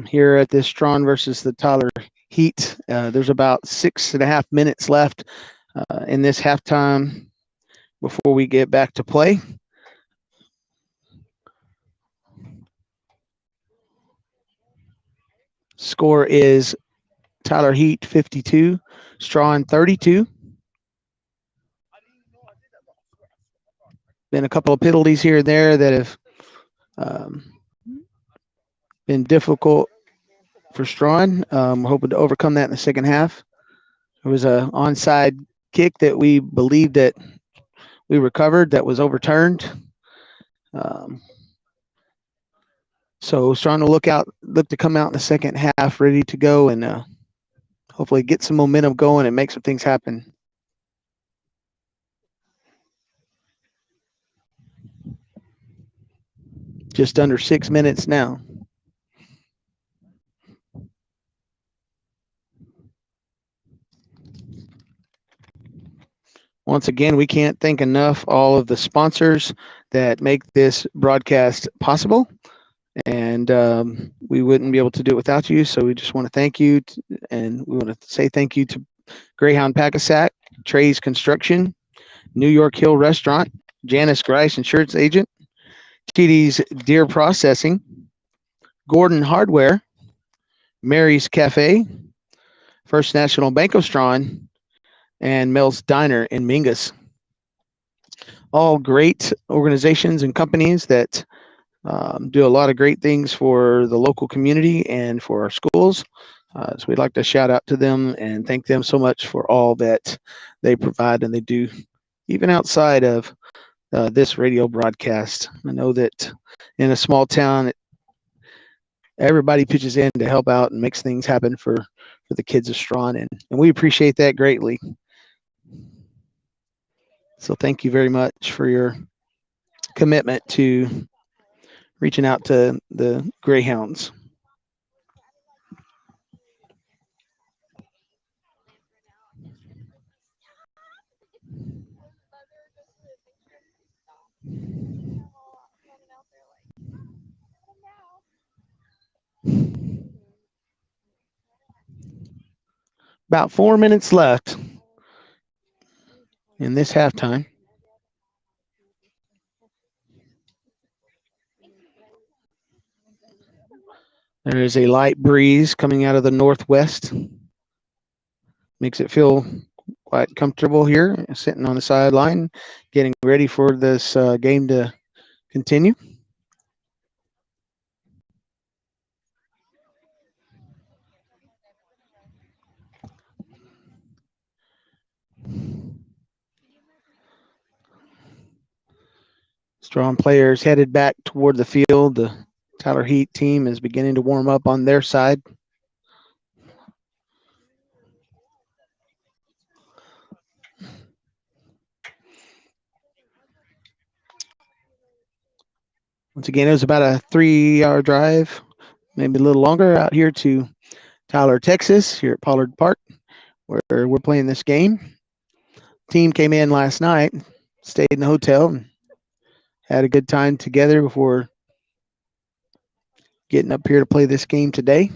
Speaker 1: here at this Strawn versus the Tyler Heat. There's about 6.5 minutes left in this halftime before we get back to play. Score is Tyler Heat 52, Strawn 32. Been a couple of penalties here and there that have been difficult for Strawn. We're hoping to overcome that in the second half. There was an onside kick that we believed that we recovered that was overturned. So Strawn will look to come out in the second half ready to go and hopefully get some momentum going and make some things happen. Just under 6 minutes now. Once again, we can't thank enough all of the sponsors that make this broadcast possible. And we wouldn't be able to do it without you. So we just want to thank you. And we want to say thank you to Greyhound Packasack, Trey's Construction, New York Hill Restaurant, Janice Grice Insurance Agent, TD's Deer Processing, Gordon Hardware, Mary's Cafe, First National Bank of Strawn, and Mel's Diner in Mingus. All great organizations and companies that do a lot of great things for the local community and for our schools. So we'd like to shout out to them and thank them so much for all that they provide and they do, even outside of this radio broadcast. I know that in a small town, everybody pitches in to help out and makes things happen for the kids of Strawn, and we appreciate that greatly. So thank you very much for your commitment to reaching out to the Greyhounds. About 4 minutes left in this halftime. There is a light breeze coming out of the northwest. Makes it feel quite comfortable here, sitting on the sideline, getting ready for this game to continue. Strong players headed back toward the field. The Tyler Heat team is beginning to warm up on their side. Once again, it was about a 3-hour drive, maybe a little longer, out here to Tyler, Texas, here at Pollard Park, where we're playing this game. Team came in last night, stayed in the hotel, and had a good time together before getting up here to play this game today.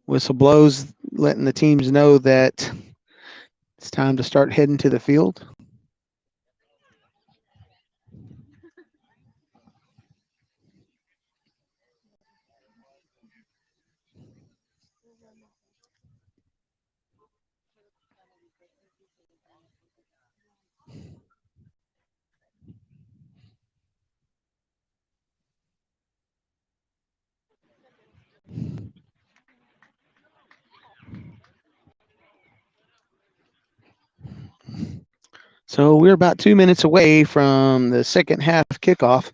Speaker 1: Whistle blows, letting the teams know that it's time to start heading to the field. So we're about 2 minutes away from the second half kickoff.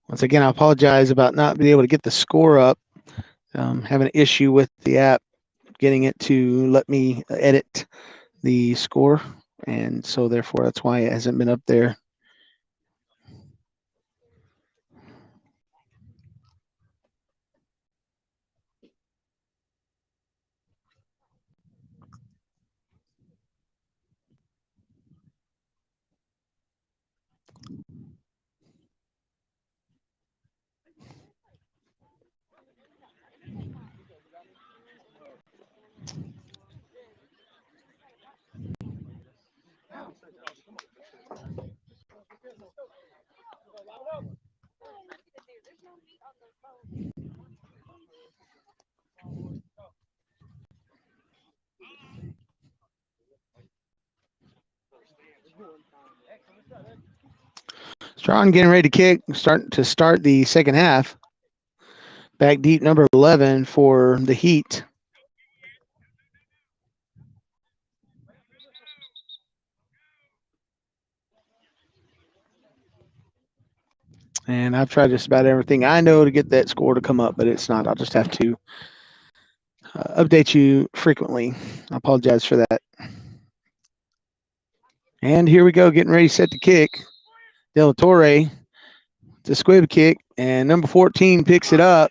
Speaker 1: Once again, I apologize about not being able to get the score up. Having an issue with the app, getting it to let me edit the score, and so therefore that's why it hasn't been up there. Strawn getting ready to kick, start the second half. Back deep, number 11 for the Heat. And I've tried just about everything I know to get that score to come up, but it's not. I'll just have to update you frequently. I apologize for that. And here we go, getting ready to set the kick. De La Torre, it's a squib kick, and number 14 picks it up.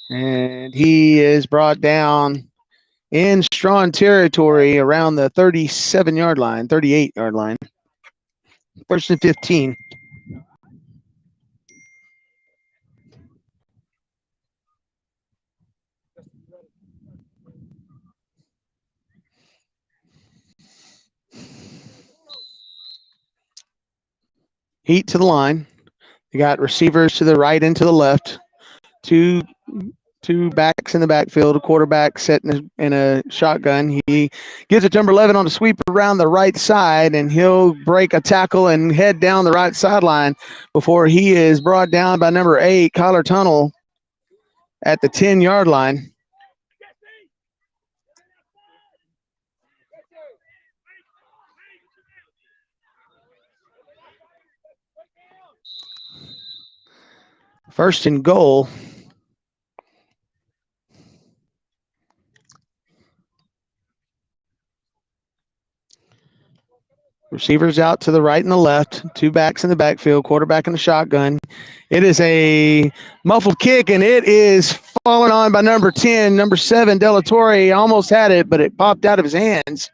Speaker 1: And he is brought down in Strawn territory around the 37-yard line, 38-yard line. First and 15. Heat to the line. You got receivers to the right and to the left. Two backs in the backfield, a quarterback set in a shotgun. He gives it to number 11 on a sweep around the right side, and he'll break a tackle and head down the right sideline before he is brought down by number 8, Collar Tunnel, at the 10-yard line. First and goal. Receivers out to the right and the left. Two backs in the backfield, quarterback in the shotgun. It is a muffled kick, and it is fallen on by number 10. Number 7, De La Torre, almost had it, but it popped out of his hands.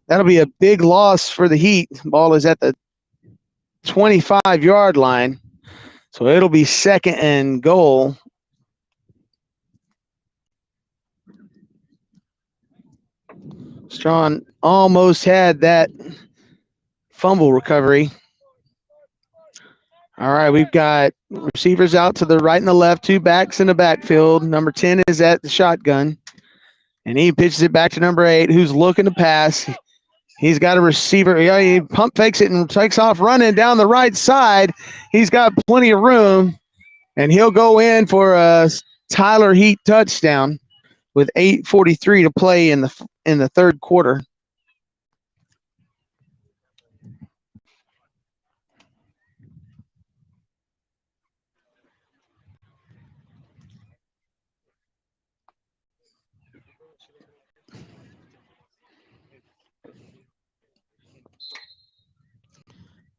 Speaker 1: That'll be a big loss for the Heat. Ball is at the 25-yard line. So it'll be second and goal. Strawn almost had that fumble recovery. All right, we've got receivers out to the right and the left, two backs in the backfield. Number 10 is at the shotgun, and he pitches it back to number 8, who's looking to pass. He's got a receiver. Yeah, he pump fakes it and takes off running down the right side. He's got plenty of room, and he'll go in for a Tyler Heat touchdown with 8:43 to play in the third quarter.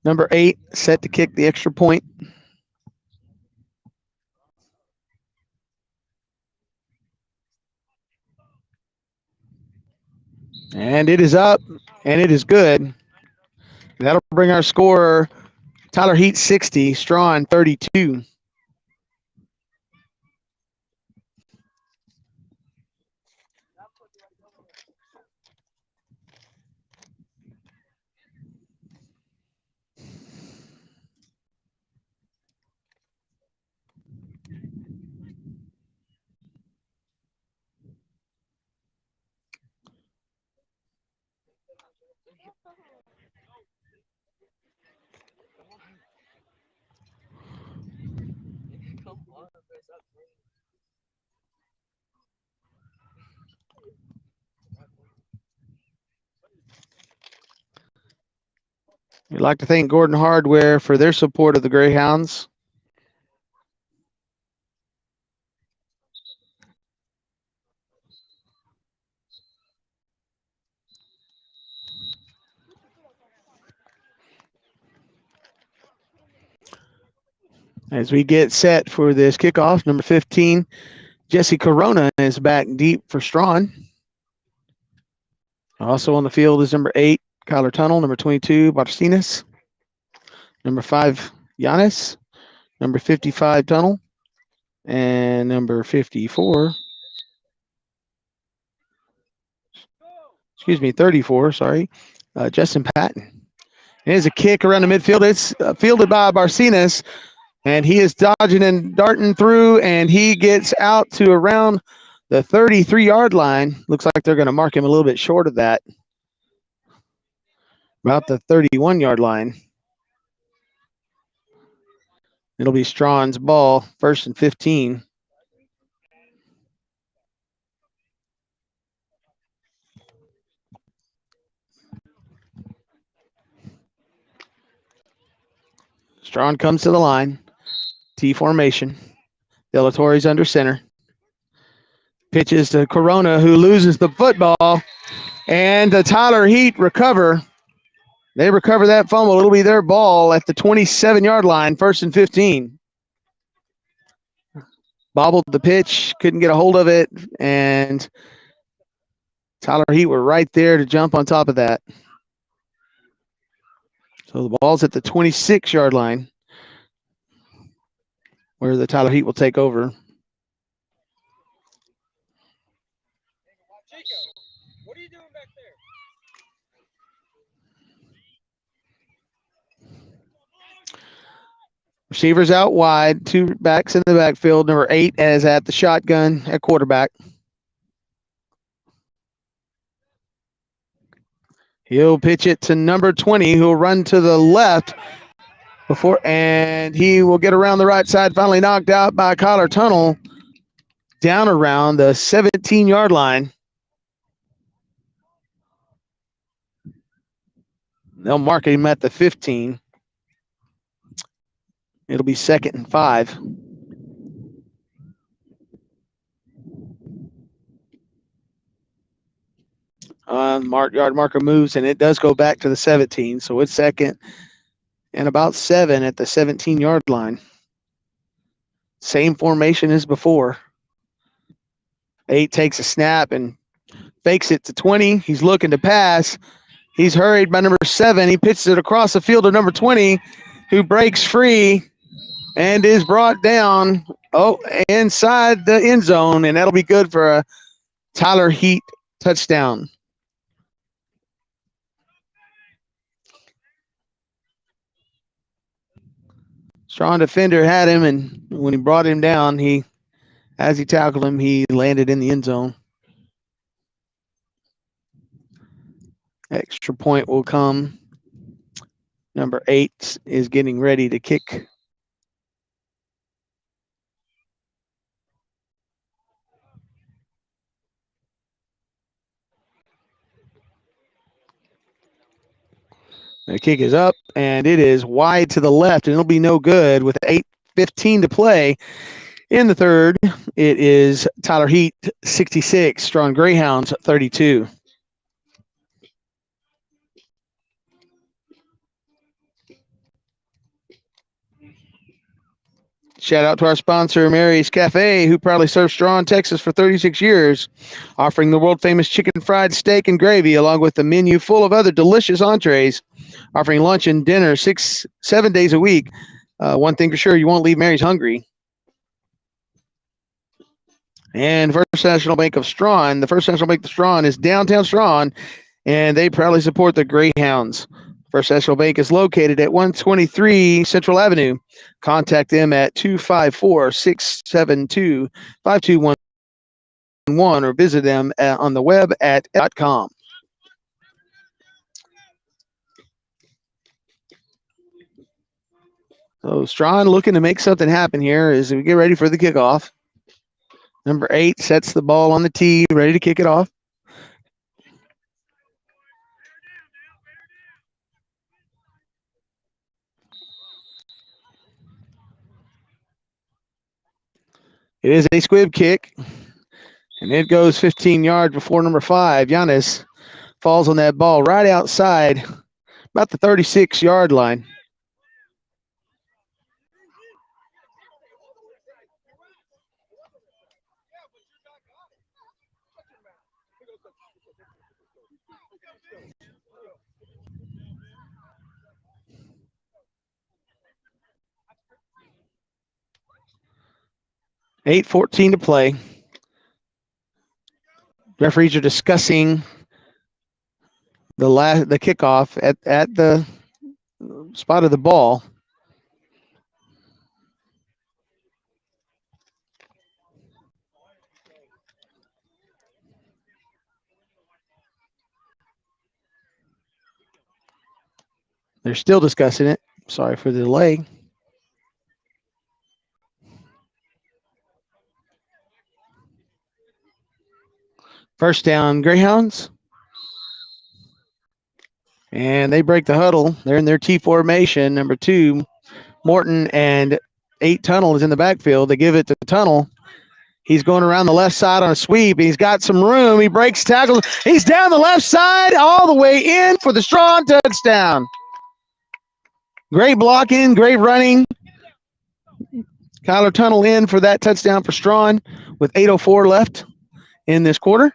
Speaker 1: Number 8 set to kick the extra point. And it is up, and it is good. That'll bring our score, Tyler Heat 60, Strawn 32. We'd like to thank Gordon Hardware for their support of the Greyhounds. As we get set for this kickoff, number 15, Jesse Corona is back deep for Strawn. Also on the field is number 8, Kyler Tunnel, number 22, Barcinas, number 5, Giannis, number 55, Tunnel, and number 54, 34, Justin Patton. Here's a kick around the midfield. It's fielded by Barcinas, and he is dodging and darting through, and he gets out to around the 33-yard line. Looks like they're going to mark him a little bit short of that, about the 31-yard line. It'll be Strawn's ball, first and 15. Strawn comes to the line. T formation. Delatorre's under center. Pitches to Corona, who loses the football. And the Tyler Heat recover. They recover that fumble. It'll be their ball at the 27-yard line, 1st and 15. Bobbled the pitch, couldn't get a hold of it, and Tyler Heat were right there to jump on top of that. So the ball's at the 26-yard line, where the Tyler Heat will take over. What are you doing back there? Receivers out wide, 2 backs in the backfield. Number 8 is at the shotgun at quarterback. He'll pitch it to number 20, who'll run to the left and he will get around the right side, finally knocked out by Collar Tunnel down around the 17-yard line. They'll mark him at the 15. It'll be 2nd and 5. Yard marker moves, and it does go back to the 17. So it's 2nd and about 7 at the 17-yard line. Same formation as before. 8 takes a snap and fakes it to 20. He's looking to pass. He's hurried by number 7. He pitches it across the field to number 20, who breaks free and is brought down inside the end zone, and that'll be good for a Tyler Heat touchdown. Strong defender had him, and when he brought him down, as he tackled him, he landed in the end zone. Extra point will come. Number 8 is getting ready to kick. The kick is up, and it is wide to the left, and it'll be no good with 8:15 to play in the third. It is Tyler Heat, 66, Strawn Greyhounds, 32. Shout out to our sponsor, Mary's Cafe, who proudly serves Strawn, Texas for 36 years, offering the world-famous chicken fried steak and gravy, along with a menu full of other delicious entrees, offering lunch and dinner 6-7 days a week. One thing for sure, you won't leave Mary's hungry. And First National Bank of Strawn, the First National Bank of Strawn is downtown Strawn, and they proudly support the Greyhounds. First National Bank is located at 123 Central Avenue. Contact them at 254-672-5211 or visit them on the web at .com. So Strawn looking to make something happen here as we get ready for the kickoff. Number 8 sets the ball on the tee, ready to kick it off. It is a squib kick, and it goes 15 yards before number 5. Giannis falls on that ball right outside, about the 36-yard line. $8:14 to play. Referees are discussing the kickoff at the spot of the ball. They're still discussing it. Sorry for the delay. First down, Greyhounds. And they break the huddle. They're in their T formation. Number 2 Morton and 8 Tunnel is in the backfield. They give it to Tunnel. He's going around the left side on a sweep. He's got some room. He breaks tackles. He's down the left side all the way in for the Strawn touchdown. Great blocking, great running. Kyler Tunnel in for that touchdown for Strawn with 8:04 left in this quarter.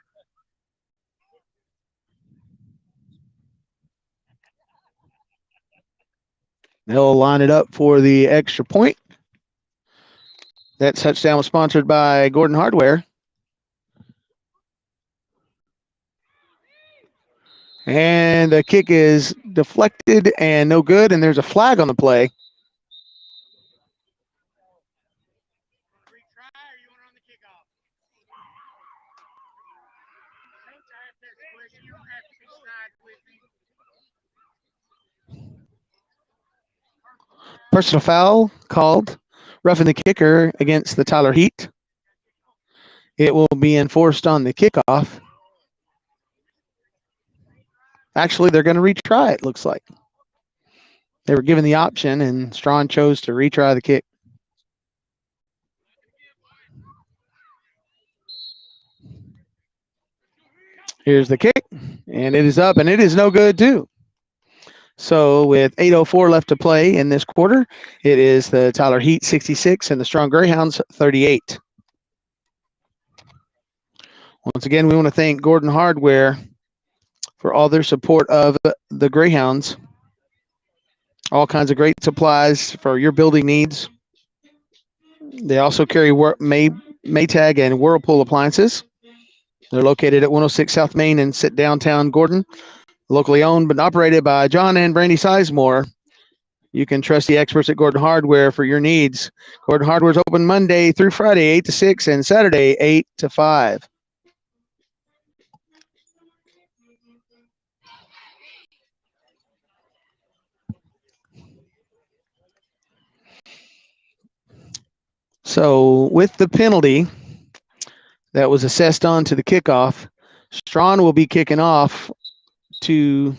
Speaker 1: They'll line it up for the extra point. That touchdown was sponsored by Gordon Hardware. And the kick is deflected and no good, and there's a flag on the play. Personal foul called, roughing the kicker against the Tyler Heat. It will be enforced on the kickoff. Actually, they're going to retry it, looks like. They were given the option, and Strawn chose to retry the kick. Here's the kick, and it is up, and it is no good, too. So with 8:04 left to play in this quarter, it is the Tyler Heat 66 and the Strawn Greyhounds 38. Once again, we want to thank Gordon Hardware for all their support of the Greyhounds. All kinds of great supplies for your building needs. They also carry Maytag and Whirlpool appliances. They're located at 106 South Main in downtown Gordon. Locally owned but operated by John and Brandy Sizemore. You can trust the experts at Gordon Hardware for your needs. Gordon Hardware is open Monday through Friday, 8 to 6, and Saturday, 8 to 5. So with the penalty that was assessed on to the kickoff, Strawn will be kicking off to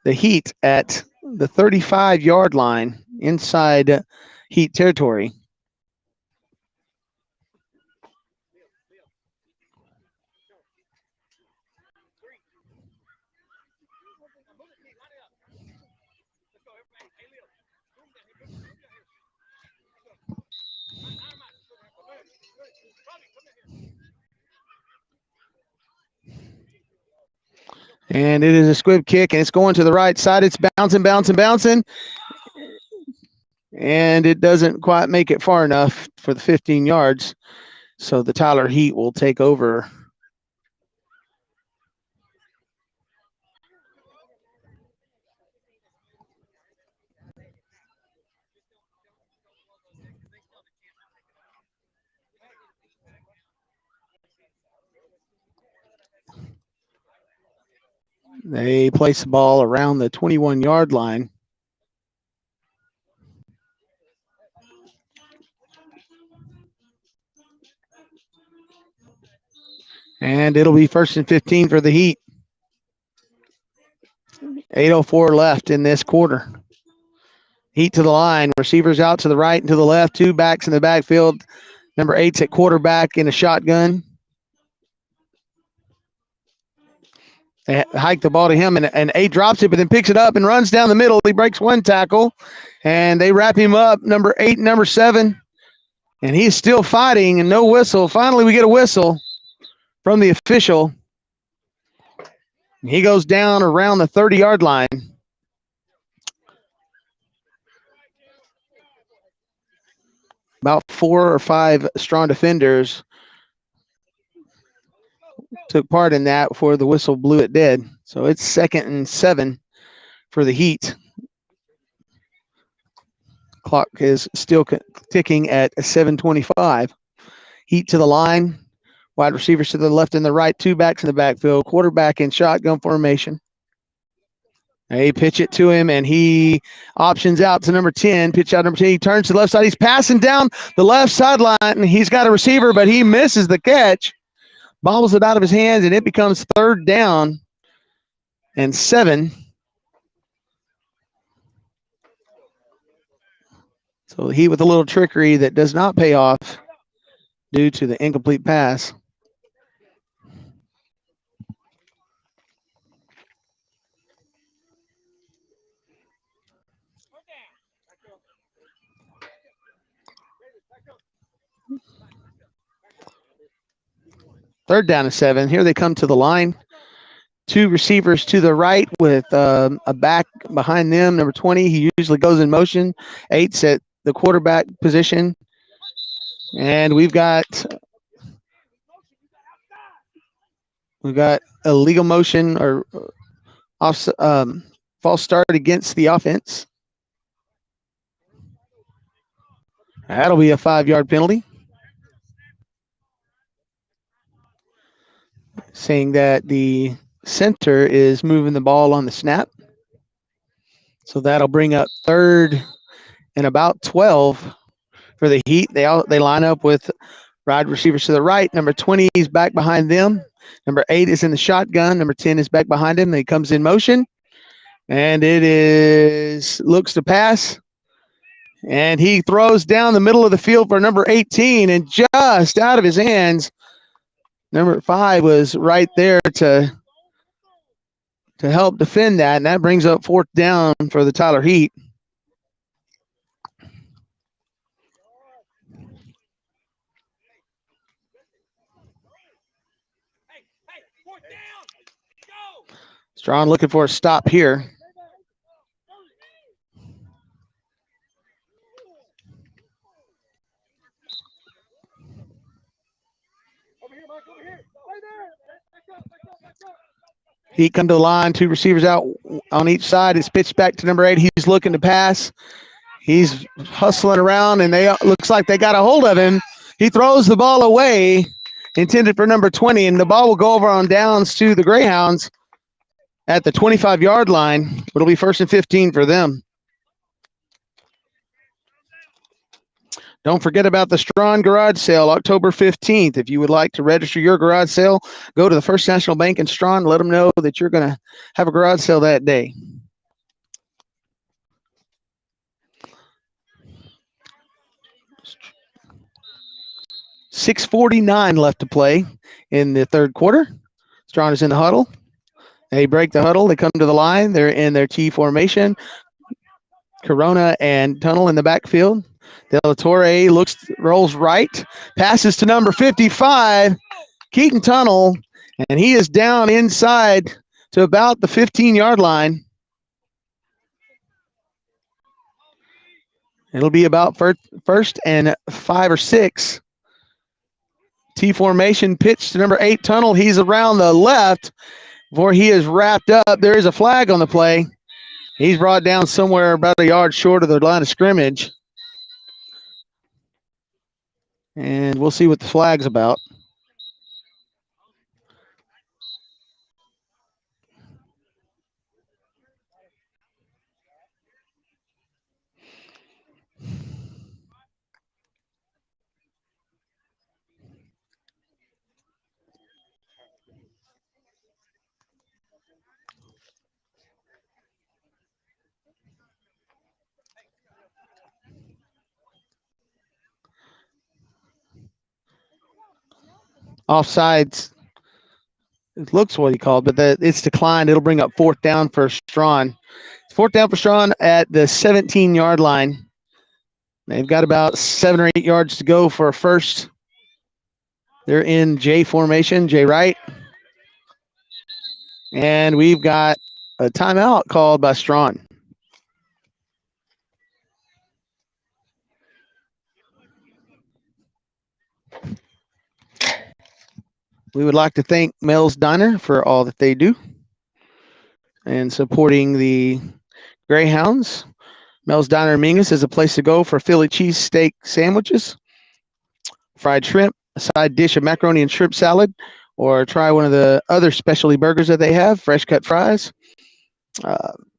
Speaker 1: the Heat at the 35-yard line inside Heat territory. And it is a squib kick, and it's going to the right side. It's bouncing. And it doesn't quite make it far enough for the 15 yards. So the Tyler Heat will take over. They place the ball around the 21-yard line. And it'll be 1st and 15 for the Heat. 8:04 left in this quarter. Heat to the line. Receivers out to the right and to the left. 2 backs in the backfield. Number 8's at quarterback in a shotgun. They hike the ball to him, and 8 drops it, but then picks it up and runs down the middle. He breaks 1 tackle, and they wrap him up, number 8 and number 7. And he's still fighting, and no whistle. Finally, we get a whistle from the official. He goes down around the 30-yard line. About 4 or 5 Strawn defenders took part in that before the whistle blew it dead. So it's 2nd and 7 for the Heat. Clock is still ticking at 7:25. Heat to the line. Wide receivers to the left and the right. 2 backs in the backfield. Quarterback in shotgun formation. They pitch it to him, and he options out to number 10. Pitch out number 10. He turns to the left side. He's passing down the left sideline, and he's got a receiver, but he misses the catch. Bobbles it out of his hands, and it becomes 3rd down and 7. So the Heat with a little trickery that does not pay off due to the incomplete pass. Third down and 7. Here they come to the line. Two receivers to the right with a back behind them. Number 20, he usually goes in motion. 8's at the quarterback position. And we've got illegal motion or false start against the offense. That'll be a 5-yard penalty. Saying that the center is moving the ball on the snap. So that'll bring up third and about 12 for the Heat. They line up with wide receivers to the right. Number 20 is back behind them. Number 8 is in the shotgun. Number 10 is back behind him. He comes in motion. And looks to pass. And he throws down the middle of the field for number 18, and just out of his hands. Number 5 was right there to help defend that, and that brings up fourth down for the Tyler Heat. Strawn looking for a stop here. Heat come to the line, two receivers out on each side. It's pitched back to number 8. He's looking to pass. He's hustling around, and looks like they got a hold of him. He throws the ball away, intended for number 20, and the ball will go over on downs to the Greyhounds at the 25-yard line. It'll be 1st and 15 for them. Don't forget about the Strawn Garage Sale, October 15th. If you would like to register your garage sale, go to the First National Bank in Strawn. Let them know that you're going to have a garage sale that day. .649 left to play in the third quarter. Strawn is in the huddle. They break the huddle. They come to the line. They're in their T formation. Corona and Tunnel in the backfield. De La Torre rolls right, passes to number 55, Keaton Tunnel, and he is down inside to about the 15-yard line. It'll be about first and 5 or 6. T formation pitch to number 8, Tunnel. He's around the left before he is wrapped up. There is a flag on the play. He's brought down somewhere about a yard short of the line of scrimmage. And we'll see what the flag's about. Offsides, it looks what he called, but it's declined. It'll bring up fourth down for Strawn. Fourth down for Strawn at the 17-yard line. They've got about 7 or 8 yards to go for a first. They're in J formation, J right. And we've got a timeout called by Strawn. We would like to thank Mel's Diner for all that they do and supporting the Greyhounds. Mel's Diner in Mingus is a place to go for Philly cheesesteak sandwiches, fried shrimp, a side dish of macaroni and shrimp salad, or try one of the other specialty burgers that they have, fresh cut fries,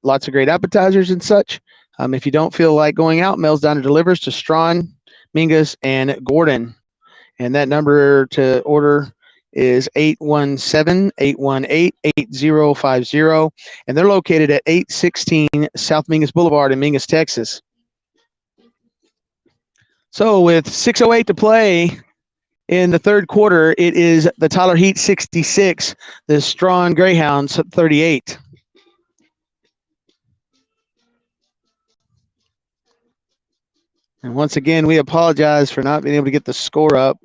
Speaker 1: lots of great appetizers and such. If you don't feel like going out, Mel's Diner delivers to Strawn, Mingus, and Gordon. And that number to order is 817-818-8050, and they're located at 816 South Mingus Boulevard in Mingus, Texas. So with 6:08 to play in the third quarter, it is the Tyler Heat 66, the Strawn Greyhounds 38. And once again, we apologize for not being able to get the score up.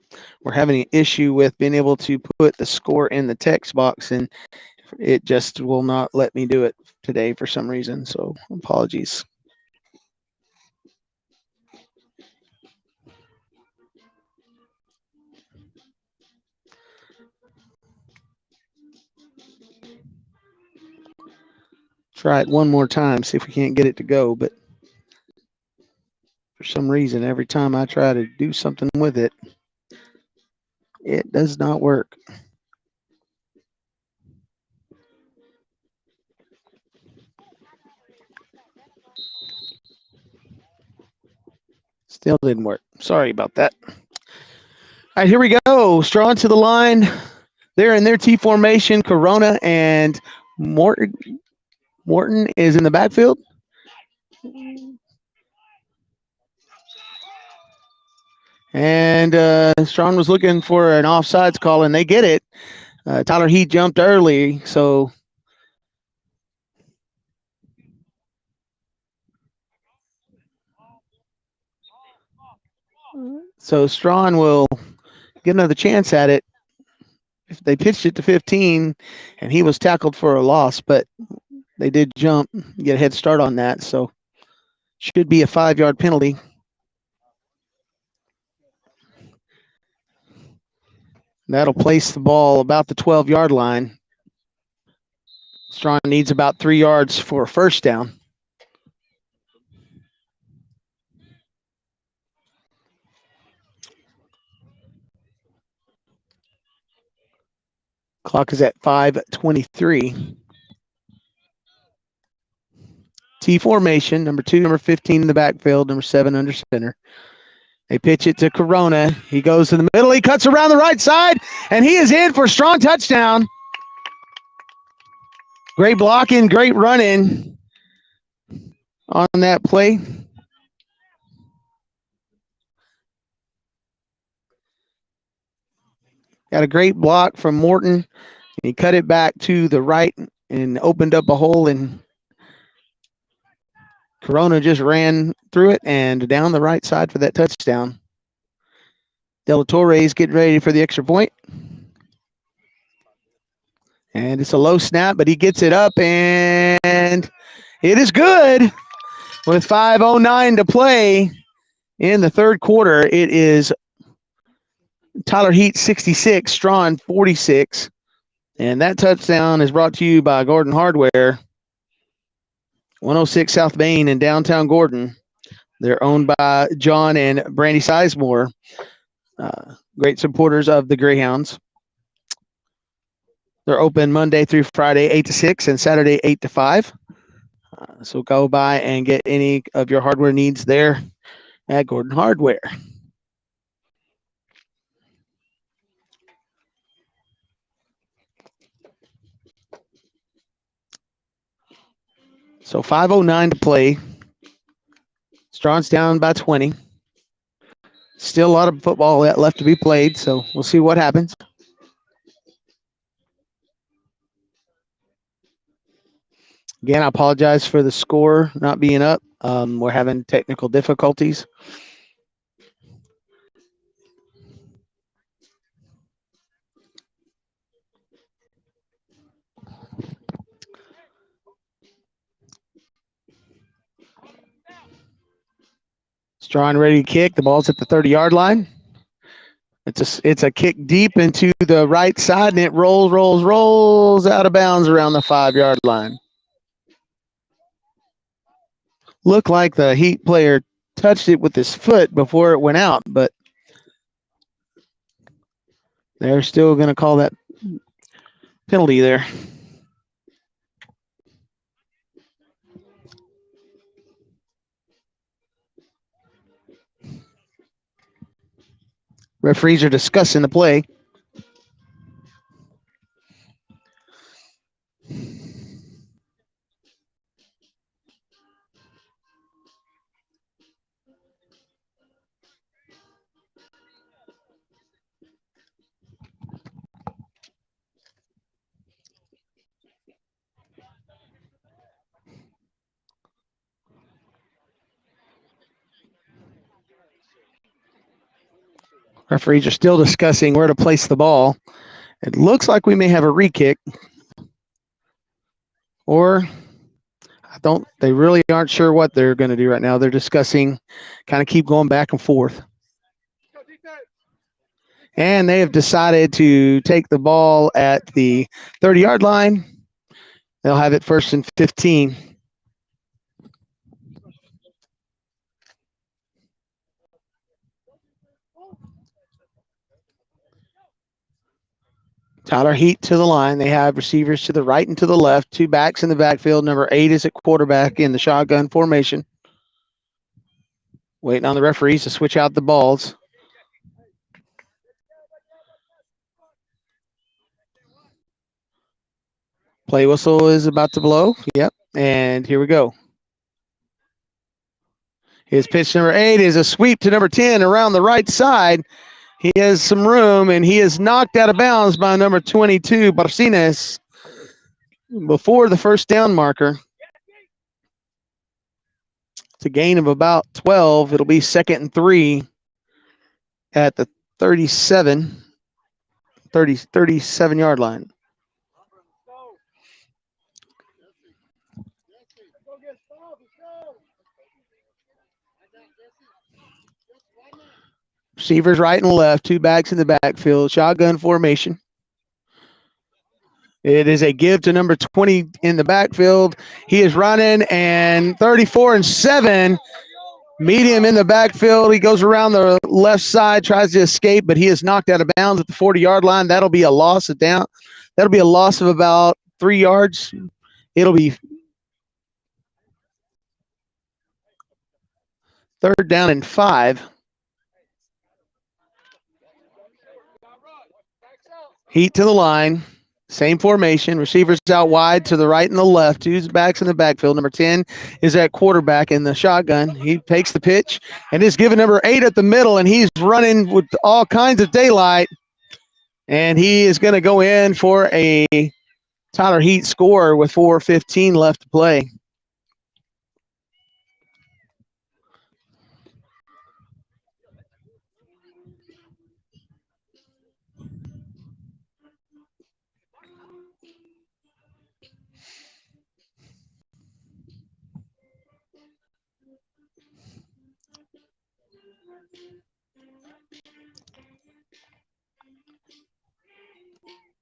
Speaker 1: We're having an issue with being able to put the score in the text box, and it just will not let me do it today for some reason. So apologies. Try it one more time, see if we can't get it to go. But for some reason, every time I try to do something with it, it does not work. Still didn't work. Sorry about that. All right, here we go. Strawn to the line. They're in their T formation. Corona and Morton is in the backfield. And Strawn was looking for an offsides call, and they get it. Tyler Heat jumped early, so Strawn will get another chance at it. If they pitched it to 15, and he was tackled for a loss, but they did jump, get a head start on that, so should be a 5-yard penalty. That'll place the ball about the 12-yard line. Strawn needs about 3 yards for a first down. Clock is at 5:23. T formation, number 2, number 15 in the backfield, number 7 under center. They pitch it to Corona. He goes to the middle. He cuts around the right side, and he is in for a strong touchdown. Great blocking, great running on that play. Got a great block from Morton. He cut it back to the right and opened up a hole, and Corona just ran through it and down the right side for that touchdown. De La Torre's getting ready for the extra point. And it's a low snap, but he gets it up, and it is good. With 5:09 to play in the third quarter, it is Tyler Heat 66, Strawn 46. And that touchdown is brought to you by Gordon Hardware, 106 South Main in downtown Gordon. They're owned by John and Brandy Sizemore, great supporters of the Greyhounds. They're open Monday through Friday, 8 to 6, and Saturday, 8 to 5. So go by and get any of your hardware needs there at Gordon Hardware. So 5:09 to play. Strawn's down by 20. Still a lot of football left to be played, so we'll see what happens. Again, I apologize for the score not being up. We're having technical difficulties. Strawn ready to kick. The ball's at the 30-yard line. It's a kick deep into the right side, and it rolls out of bounds around the 5-yard line. Looked like the Heat player touched it with his foot before it went out, but they're still going to call that penalty there. Referees are discussing the play. Referees are still discussing where to place the ball. It looks like we may have a re-kick. Or they really aren't sure what they're going to do right now. They're discussing, kind of keep going back and forth. And they have decided to take the ball at the 30-yard line. They'll have it 1st and 15. Tyler Heat to the line. They have receivers to the right and to the left. 2 backs in the backfield. Number 8 is at quarterback in the shotgun formation. Waiting on the referees to switch out the balls. Play whistle is about to blow. Yep. And here we go. His pitch number 8 is a sweep to number 10 around the right side. He has some room, and he is knocked out of bounds by number 22, Barcines, before the first down marker. It's a gain of about 12. It'll be 2nd and 3 at the 37-yard line. Receivers right and left, 2 backs in the backfield, shotgun formation. It is a give to number 20 in the backfield. He is running, and 34 and 7. Meet him in the backfield. He goes around the left side, tries to escape, but he is knocked out of bounds at the 40-yard line. That'll be a loss of down. That'll be a loss of about 3 yards. It'll be 3rd down and 5. Heat to the line. Same formation. Receivers out wide to the right and the left. 2 backs in the backfield. Number 10 is at quarterback in the shotgun. He takes the pitch and is given number 8 at the middle, and he's running with all kinds of daylight. And he is going to go in for a Tyler Heat score with 4:15 left to play.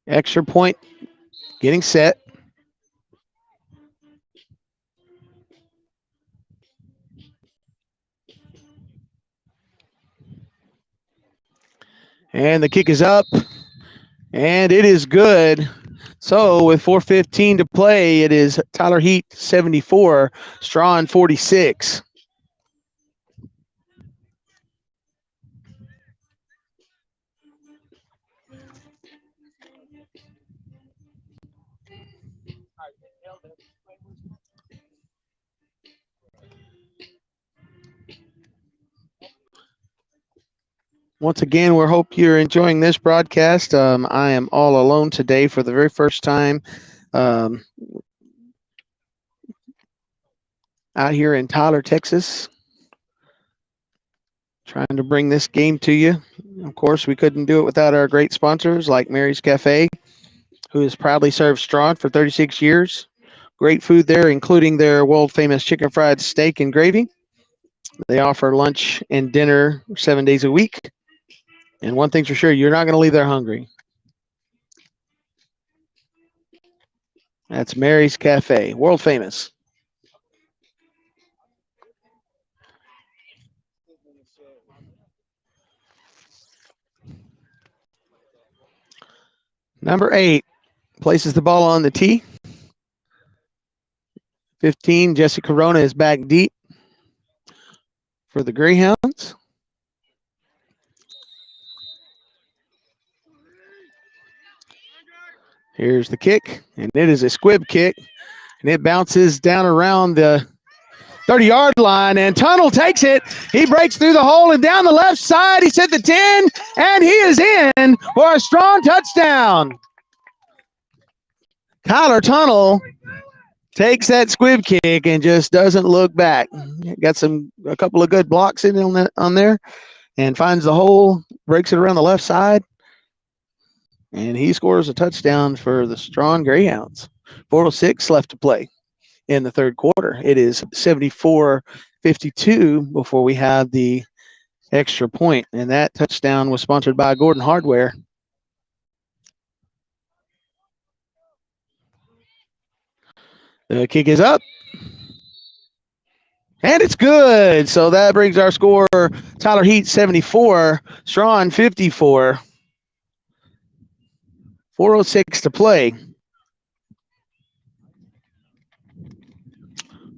Speaker 1: Extra point getting set. And the kick is up, and it is good. So with 4:15 to play, it is Tyler Heat 74, Strawn 46. Once again, we hope you're enjoying this broadcast. I am all alone today for the very first time out here in Tyler, Texas, trying to bring this game to you. Of course, we couldn't do it without our great sponsors like Mary's Cafe, who has proudly served Strawn for 36 years. Great food there, including their world-famous chicken fried steak and gravy. They offer lunch and dinner 7 days a week. And one thing's for sure, you're not going to leave there hungry. That's Mary's Cafe, world famous. Number 8 places the ball on the tee. 15, Jesse Corona is back deep for the Greyhounds. Here's the kick, and it is a squib kick, and it bounces down around the 30-yard line, and Tunnel takes it. He breaks through the hole and down the left side. He's hit the 10, and he is in for a strong touchdown. Kyler Tunnel takes that squib kick and just doesn't look back. Got a couple of good blocks in on there, and finds the hole, breaks it around the left side, and he scores a touchdown for the Strawn Greyhounds. 4:06 left to play in the third quarter. It is 74-52 before we have the extra point, and that touchdown was sponsored by Gordon Hardware. The kick is up, and it's good. So that brings our score: Tyler Heat 74, Strawn 54. 4:06 to play.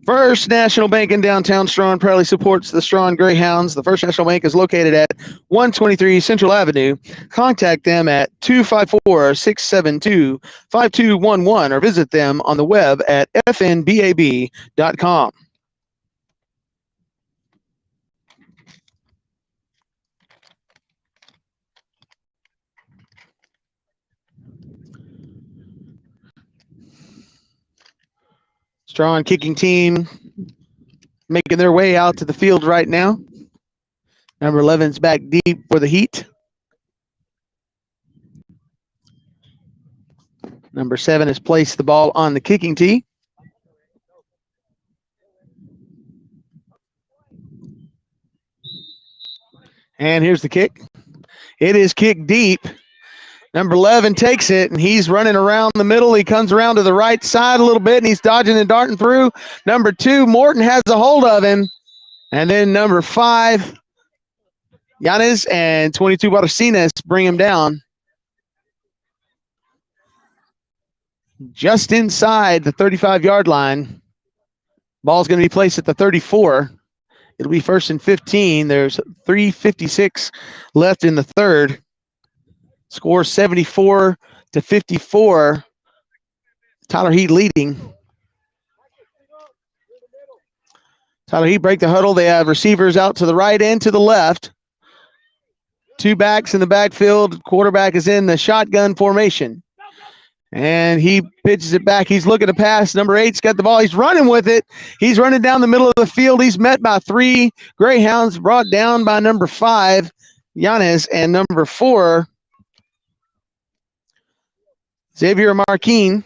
Speaker 1: First National Bank in downtown Strawn proudly supports the Strawn Greyhounds. The First National Bank is located at 123 Central Avenue. Contact them at 254-672-5211 or visit them on the web at fnbab.com. Strawn kicking team making their way out to the field right now. Number 11's back deep for the Heat. Number 7 has placed the ball on the kicking tee. And here's the kick. It is kicked deep. Number 11 takes it, and he's running around the middle. He comes around to the right side a little bit, and he's dodging and darting through. Number 2, Morton has a hold of him. And then number 5, Yanis and 22, Barcinas bring him down. Just inside the 35-yard line. Ball's going to be placed at the 34. It'll be 1st and 15. There's 3:56 left in the third. Score 74-54. Tyler Heat leading. Tyler Heat break the huddle. They have receivers out to the right and to the left. 2 backs in the backfield. Quarterback is in the shotgun formation. And he pitches it back. He's looking to pass. Number 8's got the ball. He's running with it. He's running down the middle of the field. He's met by 3 Greyhounds, brought down by number 5, Yanis, and number 4, Xavier Marquin.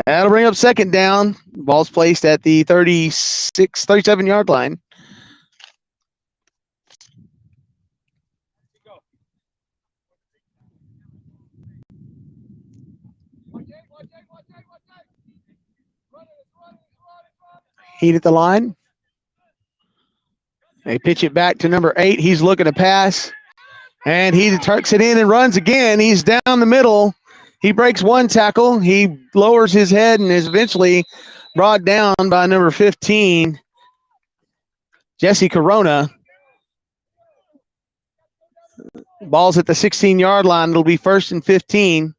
Speaker 1: That'll bring up second down. Ball's placed at the 37-yard line. Heat at the line. They pitch it back to number 8. He's looking to pass. And he tucks it in and runs again. He's down the middle. He breaks 1 tackle. He lowers his head and is eventually brought down by number 15, Jesse Corona. Ball's at the 16-yard line. It'll be 1st and 15.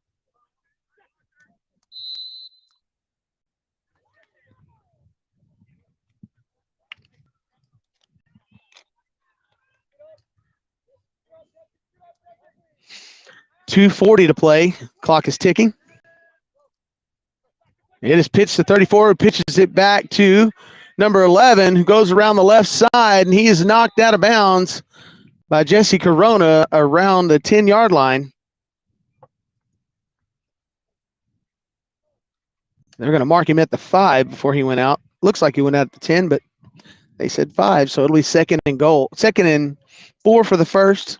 Speaker 1: .240 to play. Clock is ticking. It is pitched to 34, who pitches it back to number 11, who goes around the left side, and he is knocked out of bounds by Jesse Corona around the 10-yard line. They're going to mark him at the 5 before he went out. Looks like he went out at the 10, but they said 5, so it'll be 2nd and goal. 2nd and 4 for the first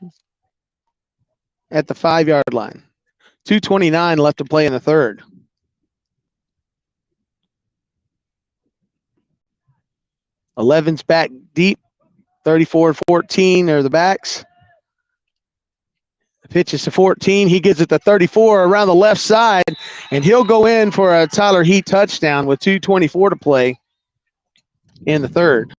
Speaker 1: at the 5-yard line. 2:29 left to play in the third. Eleven's back deep. 34-14 are the backs. The pitch is to 14. He gives it to 34 around the left side, and he'll go in for a Tyler Heat touchdown with 2:24 to play in the third.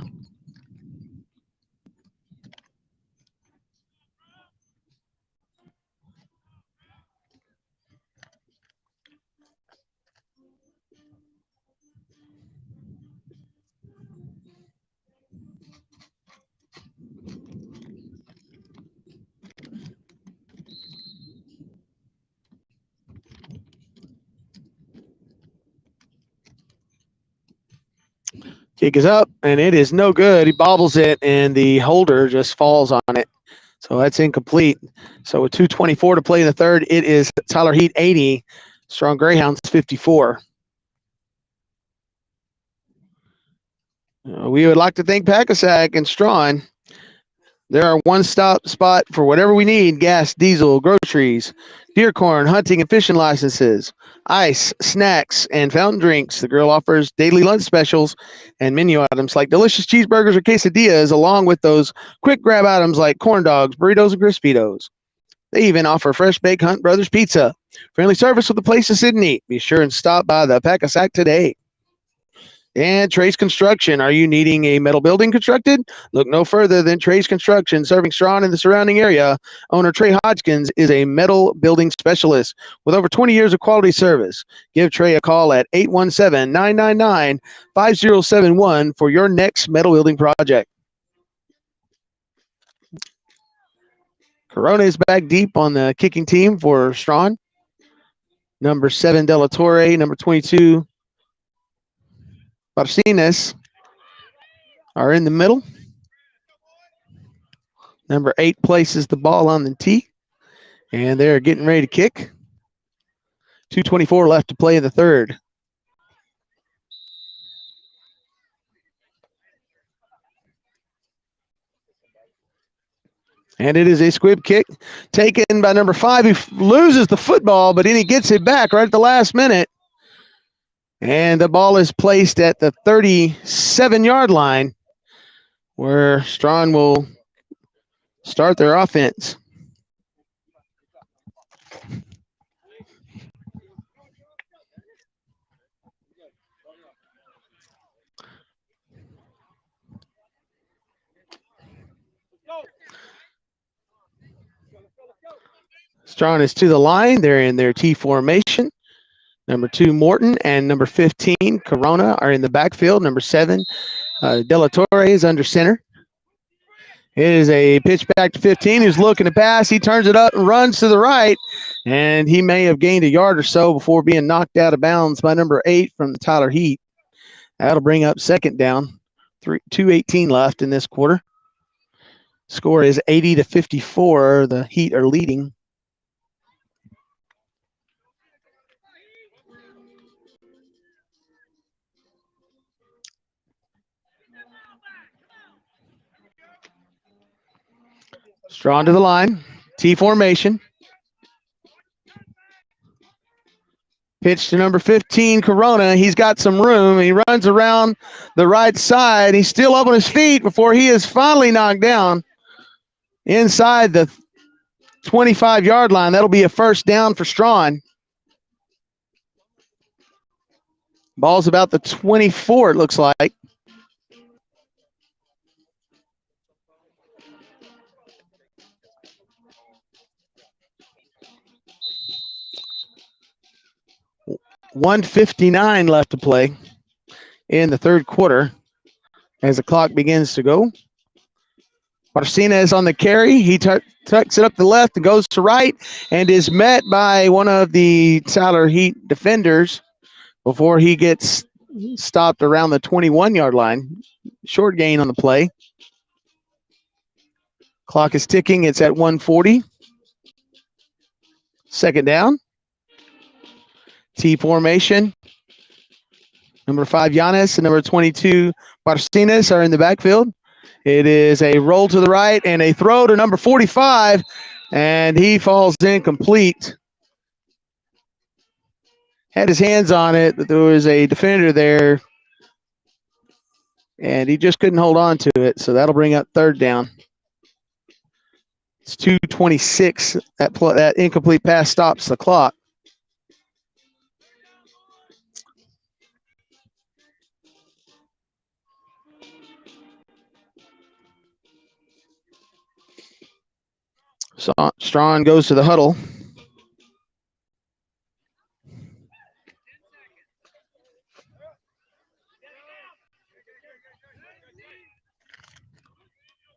Speaker 1: Kick is up, and it is no good. He bobbles it, and the holder just falls on it. So that's incomplete. So with 2:24 to play in the third, it is Tyler Heat 80, Strawn Greyhounds 54. We would like to thank Packasack and Strawn. They're our one-stop spot for whatever we need: gas, diesel, groceries, deer corn, hunting and fishing licenses, ice, snacks, and fountain drinks. The girl offers daily lunch specials and menu items like delicious cheeseburgers or quesadillas, along with those quick grab items like corn dogs, burritos, and Crispitos. They even offer fresh baked Hunt Brothers pizza. Friendly service with a place to sit and eat. Be sure and stop by the Packasack today. And Trace Construction. Are you needing a metal building constructed? Look no further than Trace Construction, serving Strawn in the surrounding area. Owner Trey Hodgkins is a metal building specialist with over 20 years of quality service. Give Trey a call at 817-999-5071 for your next metal building project. Corona is back deep on the kicking team for Strawn. Number 7, De La Torre. Number 22, Martinez are in the middle. Number 8 places the ball on the tee, and they're getting ready to kick. 2:24 left to play in the third. And it is a squib kick taken by number 5. He loses the football, but then he gets it back right at the last minute. And the ball is placed at the 37-yard line, where Strawn will start their offense. Strawn is to the line. They're in their T formation. Number 2, Morton, and number 15, Corona, are in the backfield. Number 7, De La Torre is under center. It is a pitch back to 15. He's looking to pass. He turns it up and runs to the right, and he may have gained a yard or so before being knocked out of bounds by number 8 from the Tyler Heat. That'll bring up second down. 2:18 left in this quarter. Score is 80-54. The Heat are leading. Strawn to the line. T formation. Pitch to number 15, Corona. He's got some room. He runs around the right side. He's still up on his feet before he is finally knocked down inside the 25-yard line. That'll be a first down for Strawn. Ball's about the 24, it looks like. $1:59 left to play in the third quarter as the clock begins to go. Martinez on the carry. He tucks it up the left and goes to right and is met by one of the Tyler Heat defenders before he gets stopped around the 21-yard line. Short gain on the play. Clock is ticking. It's at 1:40. Second down. T formation. Number 5, Giannis, and number 22, Martinez are in the backfield. It is a roll to the right and a throw to number 45, and he falls incomplete. Had his hands on it, but there was a defender there, and he just couldn't hold on to it, so that'll bring up third down. It's 2:26. That incomplete pass stops the clock. So Strawn goes to the huddle.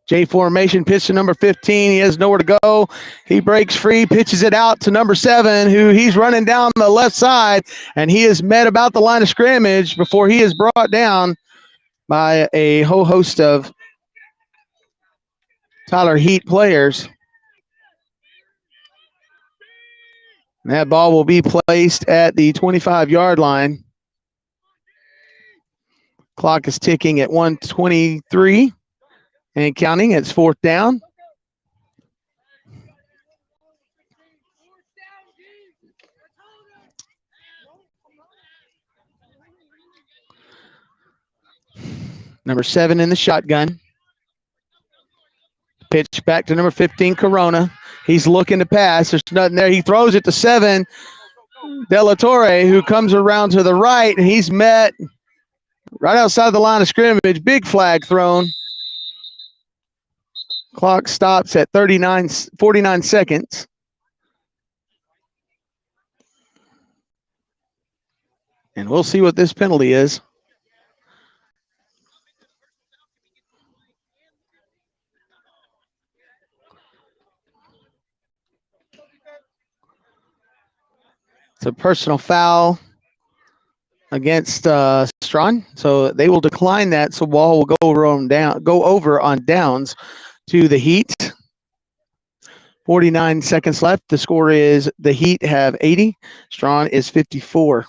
Speaker 1: J formation, pitch to number 15. He has nowhere to go. He breaks free, pitches it out to number 7, who he's running down the left side, and he is met about the line of scrimmage before he is brought down by a whole host of Tyler Heat players. And that ball will be placed at the 25-yard line. Clock is ticking at 1:23 and counting. It's fourth down. Number 7 in the shotgun. Pitch back to number 15, Corona. He's looking to pass. There's nothing there. He throws it to 7, De La Torre, who comes around to the right, and he's met right outside the line of scrimmage. Big flag thrown. Clock stops at 49 seconds. And we'll see what this penalty is. It's a personal foul against Strawn, so they will decline that. So ball will go over on downs to the Heat. 49 seconds left. The score is the Heat have 80. Strawn is 54.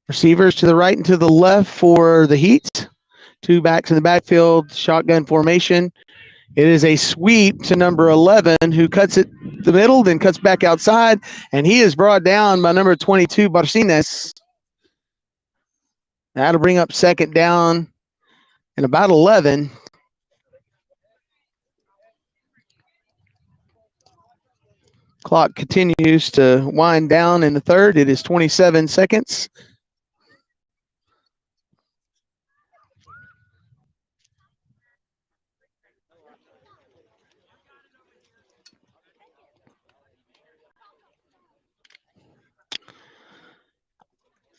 Speaker 1: Receivers to the right and to the left for the Heat. 2 backs in the backfield, shotgun formation. It is a sweep to number 11, who cuts it the middle, then cuts back outside, and he is brought down by number 22, Barcines. That'll bring up second down and about 11. Clock continues to wind down in the third. It is 27 seconds.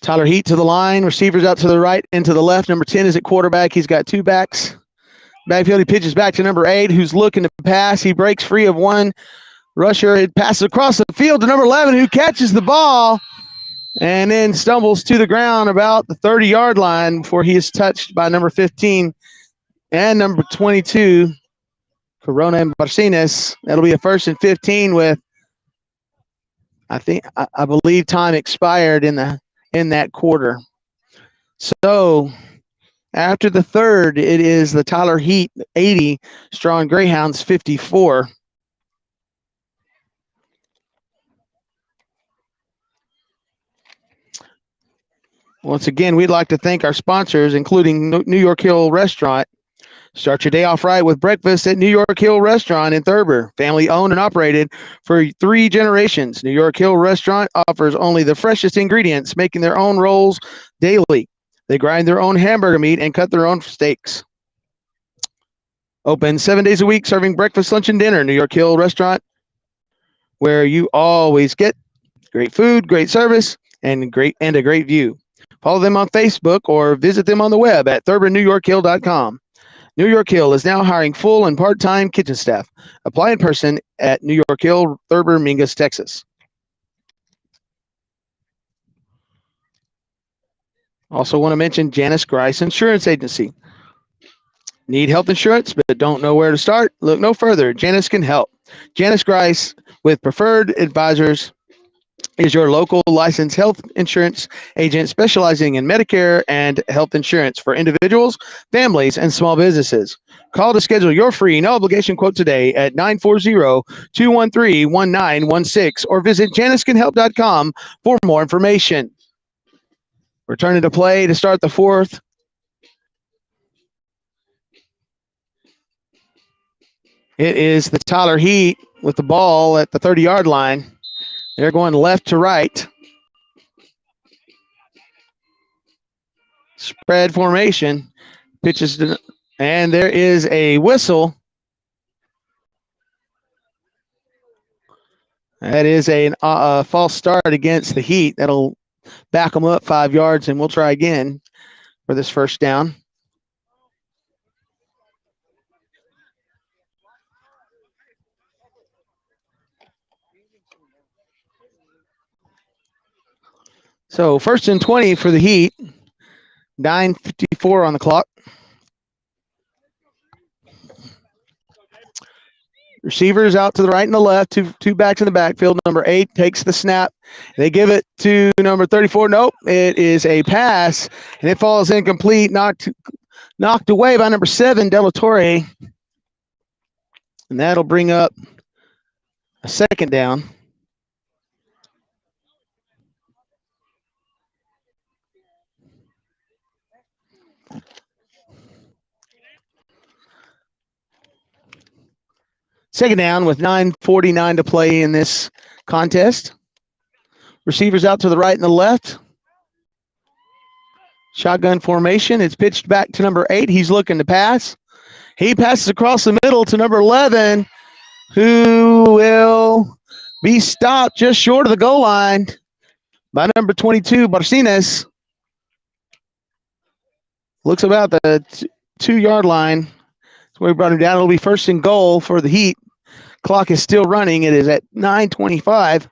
Speaker 1: Tyler Heat to the line. Receivers out to the right and to the left. Number 10 is at quarterback. He's got 2 backs. Backfield, he pitches back to number 8, who's looking to pass. He breaks free of one rusher. It passes across the field to number 11, who catches the ball and then stumbles to the ground about the 30-yard line before he is touched by number 15 and number 22, Corona and Barcines. That'll be a 1st and 15 with, I believe time expired in that quarter. So after the third, it is the Tyler Heat 80, Strawn Greyhounds 54. Once again, we'd like to thank our sponsors, including New York Hill Restaurant. Start your day off right with breakfast at New York Hill Restaurant in Thurber. Family owned and operated for 3 generations. New York Hill Restaurant offers only the freshest ingredients, making their own rolls daily. They grind their own hamburger meat and cut their own steaks. Open 7 days a week, serving breakfast, lunch, and dinner. New York Hill Restaurant, where you always get great food, great service, and a great view. Follow them on Facebook or visit them on the web at ThurberNewYorkHill.com. New York Hill is now hiring full and part-time kitchen staff. Apply in person at New York Hill, Thurber, Mingus, Texas. Also want to mention Janice Grice Insurance Agency. Need health insurance but don't know where to start? Look no further. Janice can help. Janice Grice with Preferred Advisors is your local licensed health insurance agent specializing in Medicare and health insurance for individuals, families, and small businesses. Call to schedule your free no-obligation quote today at 940-213-1916 or visit JaniceCanHelp.com for more information. Returning to play to start the fourth. It is the Tyler Heat with the ball at the 30-yard line. They're going left to right. Spread formation. Pitches to And there is a whistle. That is a false start against the Heat. That'll back them up 5 yards, and we'll try again for this first down. So 1st and 20 for the Heat. 9:54 on the clock. Receivers out to the right and the left. Two backs in the backfield. Number 8 takes the snap. They give it to number 34. Nope, it is a pass, and it falls incomplete. Knocked away by number 7, Delatorre. And that'll bring up a second down. Second down with 9:49 to play in this contest. Receivers out to the right and the left. Shotgun formation. It's pitched back to number 8. He's looking to pass. He passes across the middle to number 11, who will be stopped just short of the goal line by number 22, Barcines. Looks about the 2-yard line. That's where we brought him down. It'll be 1st and goal for the Heat. Clock is still running. It is at 9:25.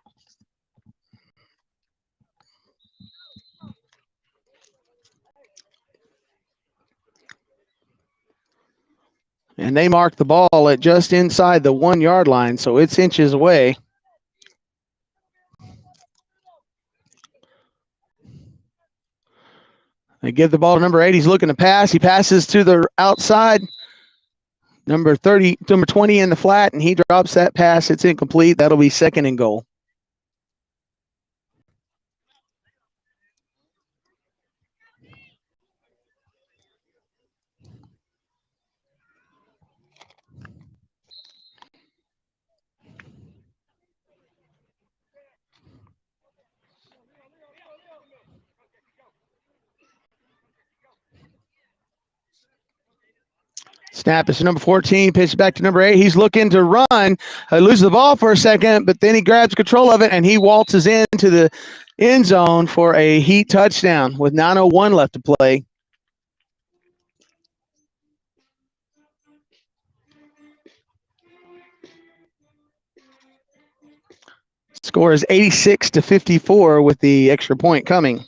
Speaker 1: And they mark the ball at just inside the 1-yard line, so it's inches away. They give the ball to number 8. He's looking to pass. He passes to the outside. Number 20 in the flat, and he drops that pass. It's incomplete. That'll be 2nd and goal. Snap is to number 14, pitch back to number 8. He's looking to run, loses the ball for a second, but then he grabs control of it, and he waltzes into the end zone for a Heat touchdown with 9:01 left to play. Score is 86-54 with the extra point coming.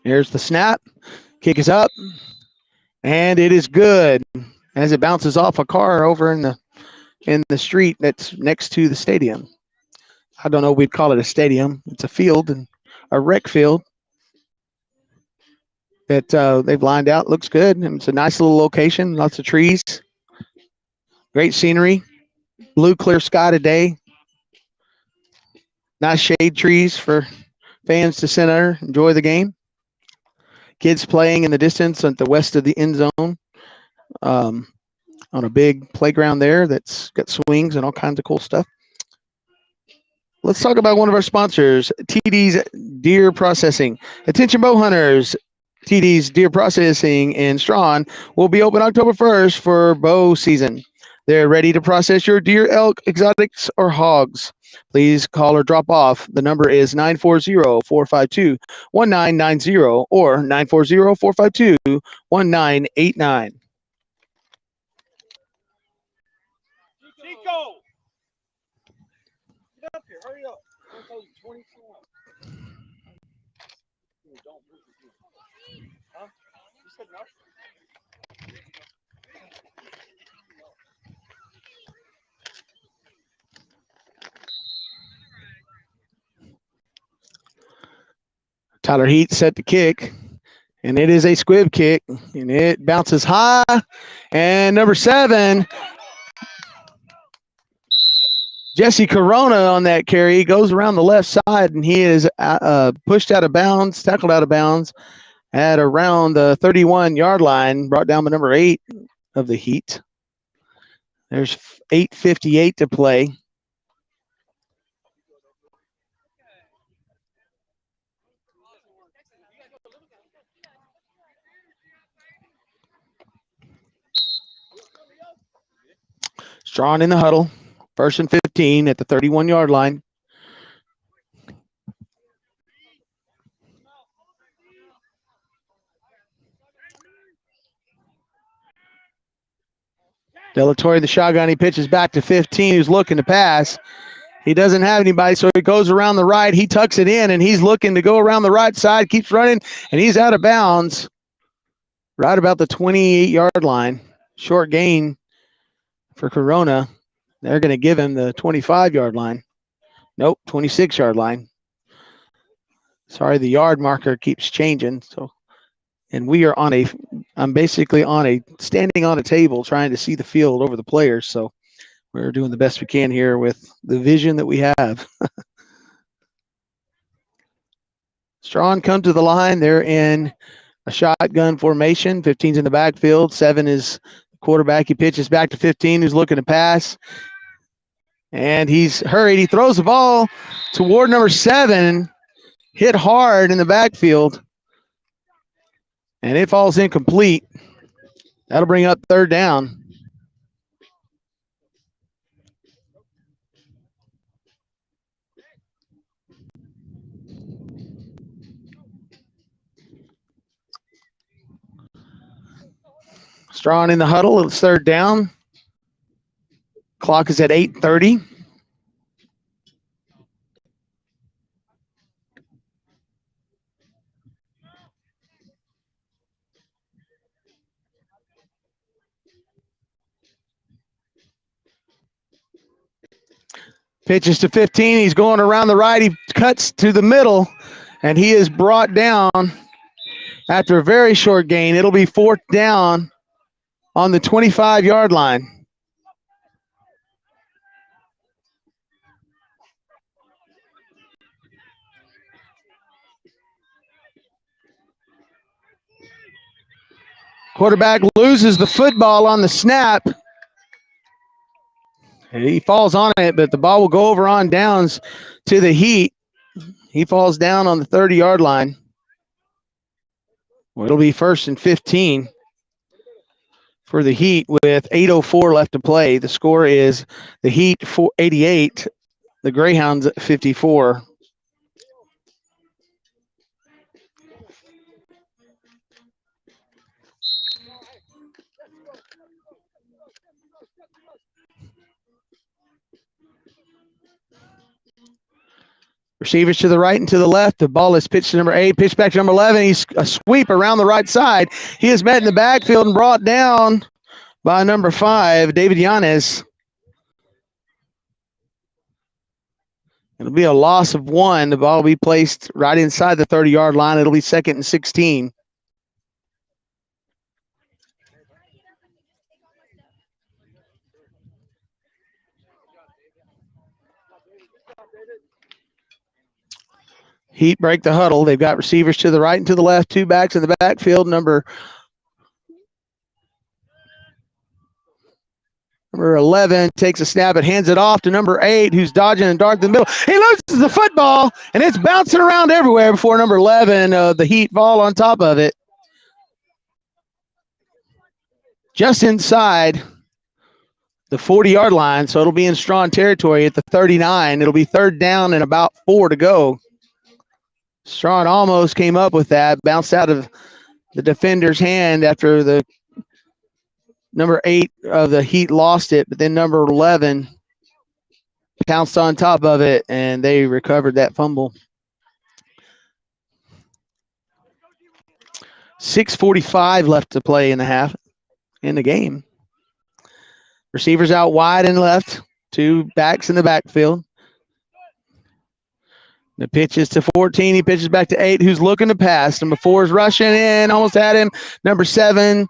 Speaker 1: Here's the snap. Kick is up, and it is good as it bounces off a car over in the street that's next to the stadium. I don't know if we'd call it a stadium. It's a field, and a rec field that they've lined out. Looks good. And it's a nice little location. Lots of trees. Great scenery. Blue, clear sky today. Nice shade trees for fans to sit under, enjoy the game. Kids playing in the distance at the west of the end zone on a big playground there that's got swings and all kinds of cool stuff. Let's talk about one of our sponsors, TD's Deer Processing. Attention bow hunters, TD's Deer Processing in Strawn will be open October 1st for bow season. They're ready to process your deer, elk, exotics, or hogs. Please call or drop off. The number is 940-452-1990 or 940-452-1989. Chico! Get up here, hurry up. I told you 24. Don't move it. Huh? You said no? Tyler Heat set the kick, and it is a squib kick, and it bounces high. And number 7, Jesse Corona on that carry, goes around the left side, and he is pushed out of bounds, tackled out of bounds at around the 31-yard line, brought down by number 8 of the Heat. There's 8:58 to play. Strawn in the huddle. 1st and 15 at the 31-yard line. Delatorre, the shotgun, he pitches back to 15, who's looking to pass. He doesn't have anybody, so he goes around the right. He tucks it in, and he's looking to go around the right side, keeps running, and he's out of bounds right about the 28-yard line. Short gain for Corona. They're going to give him the 25-yard line. Nope, 26-yard line. Sorry, the yard marker keeps changing. So, and we are I'm basically standing on a table trying to see the field over the players. So we're doing the best we can here with the vision that we have. Strawn come to the line. They're in a shotgun formation. 15's in the backfield. 7 is quarterback. He pitches back to 15, who's looking to pass. And he's hurried. He throws the ball toward number 7, hit hard in the backfield. And it falls incomplete. That'll bring up 3rd down. Strawn in the huddle. It's 3rd down. Clock is at 8:30. Pitches to 15. He's going around the right. He cuts to the middle, and he is brought down after a very short gain. It'll be 4th down on the 25-yard line. Quarterback loses the football on the snap. He falls on it, but the ball will go over on downs to the Heat. He falls down on the 30-yard line. Well, it'll be 1st and 15 for the Heat with 8:04 left to play. The score is the Heat 88, the Greyhounds 54. Receivers to the right and to the left. The ball is pitched to number 8, pitched back to number 11. He's a sweep around the right side. He is met in the backfield and brought down by number 5, David Yanez. It'll be a loss of 1. The ball will be placed right inside the 30-yard line. It'll be 2nd and 16. Heat break the huddle. They've got receivers to the right and to the left, 2 backs in the backfield. Number 11 takes a snap and hands it off to number 8, who's dodging and darting in the middle. He loses the football, and it's bouncing around everywhere before number 11, the Heat fall on top of it. Just inside the 40-yard line, so it'll be in Strawn territory at the 39. It'll be 3rd down and about 4 to go. Strawn almost came up with that, bounced out of the defender's hand after the number 8 of the Heat lost it, but then number 11 pounced on top of it, and they recovered that fumble. 6:45 left to play in the game. Receivers out wide and left, 2 backs in the backfield. The pitch is to 14. He pitches back to 8, who's looking to pass. Number 4 is rushing in, almost had him. Number 7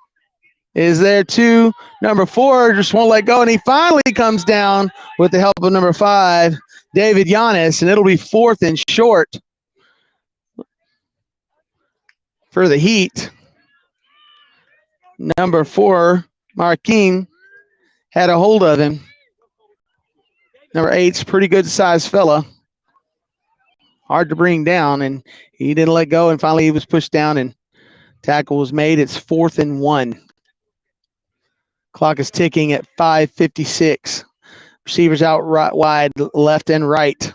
Speaker 1: is there too. Number 4 just won't let go, and he finally comes down with the help of number 5, David Yanez, and it'll be 4th and short for the Heat. Number 4, Marquin, had a hold of him. Number 8's a pretty good sized fella. Hard to bring down, and he didn't let go, and finally he was pushed down, and tackle was made. It's 4th and 1. Clock is ticking at 5:56. Receivers out right, wide, left and right.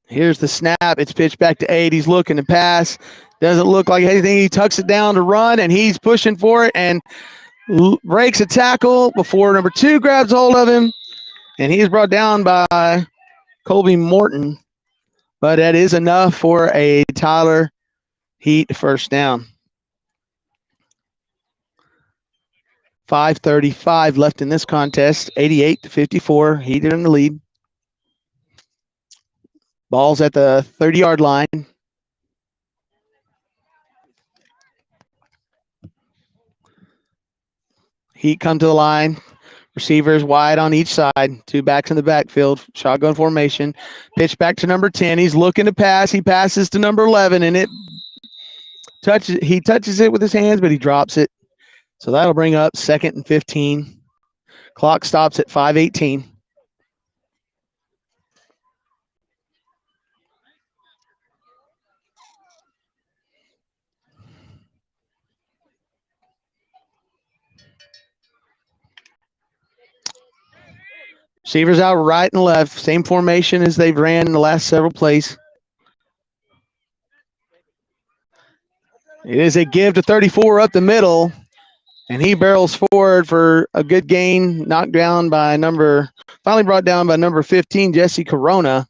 Speaker 1: Here's the snap. It's pitched back to 8. He's looking to pass. Doesn't look like anything. He tucks it down to run, and he's pushing for it and breaks a tackle before number 2 grabs hold of him, and he's brought down by Colby Morton. But that is enough for a Tyler Heat first down. 5:35 left in this contest. 88-54. Heat in the lead. Ball's at the 30-yard line. Heat come to the line. Receivers wide on each side. 2 backs in the backfield. Shotgun formation. Pitch back to number 10. He's looking to pass. He passes to number 11, and he touches it with his hands, but he drops it. So that'll bring up 2nd and 15. Clock stops at 5:18. Receivers out right and left. Same formation as they've ran in the last several plays. It is a give to 34 up the middle, and he barrels forward for a good gain. Finally brought down by number 15, Jesse Corona.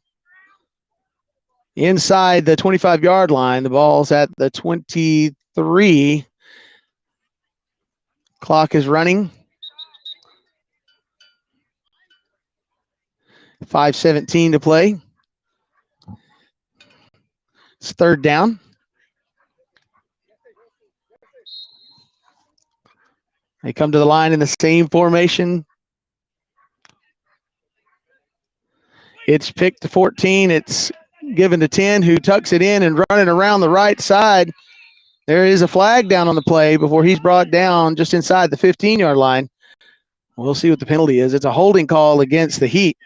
Speaker 1: Inside the 25-yard line. The ball's at the 23. Clock is running. 5:17 to play. It's 3rd down. They come to the line in the same formation. It's picked to 14. It's given to 10, who tucks it in and running around the right side. There is a flag down on the play before he's brought down just inside the 15-yard line. We'll see what the penalty is. It's a holding call against the Heat.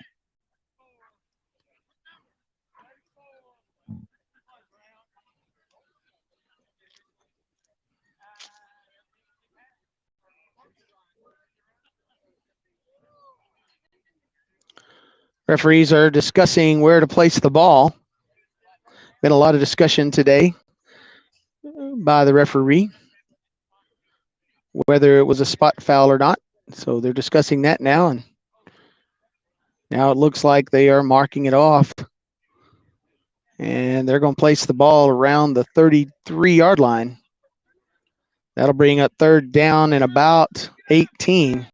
Speaker 1: Referees are discussing where to place the ball. Been a lot of discussion today by the referee, whether it was a spot foul or not. So they're discussing that now, and now it looks like they are marking it off. And they're going to place the ball around the 33-yard line. That'll bring up 3rd down and about 18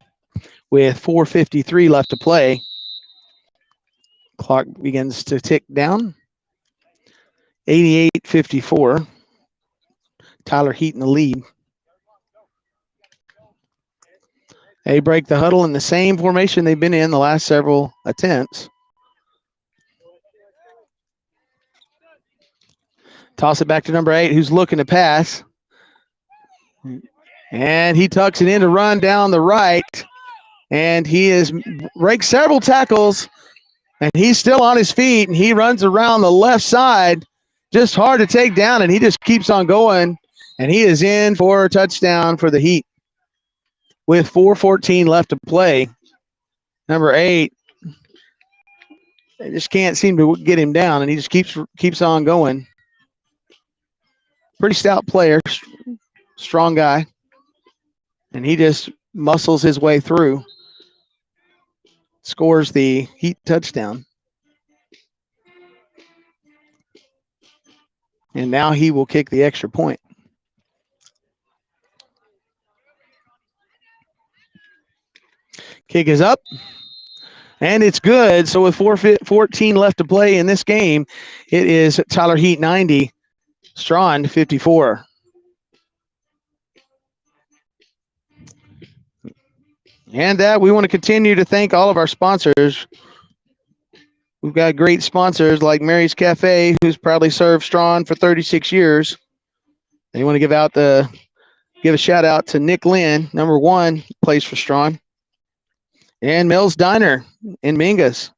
Speaker 1: with 4:53 left to play. Clock begins to tick down. 88-54. Tyler Heat in the lead. They break the huddle in the same formation they've been in the last several attempts. Toss it back to number 8, who's looking to pass. And he tucks it in to run down the right. And he has raked several tackles. And he's still on his feet, and he runs around the left side. Just hard to take down, and he just keeps on going. And he is in for a touchdown for the Heat with 4:14 left to play. Number 8, they just can't seem to get him down, and he just keeps on going. Pretty stout player, strong guy, and he just muscles his way through. Scores the Heat touchdown. And now he will kick the extra point. Kick is up, and it's good. So with 4:14 left to play in this game, it is Tyler Heat 90, Strawn 54. And we want to continue to thank all of our sponsors. We've got great sponsors like Mary's Cafe, who's proudly served Strawn for 36 years. They want to give out the give a shout out to Nick Lynn, number 1, plays for Strawn, and Mel's Diner in Mingus.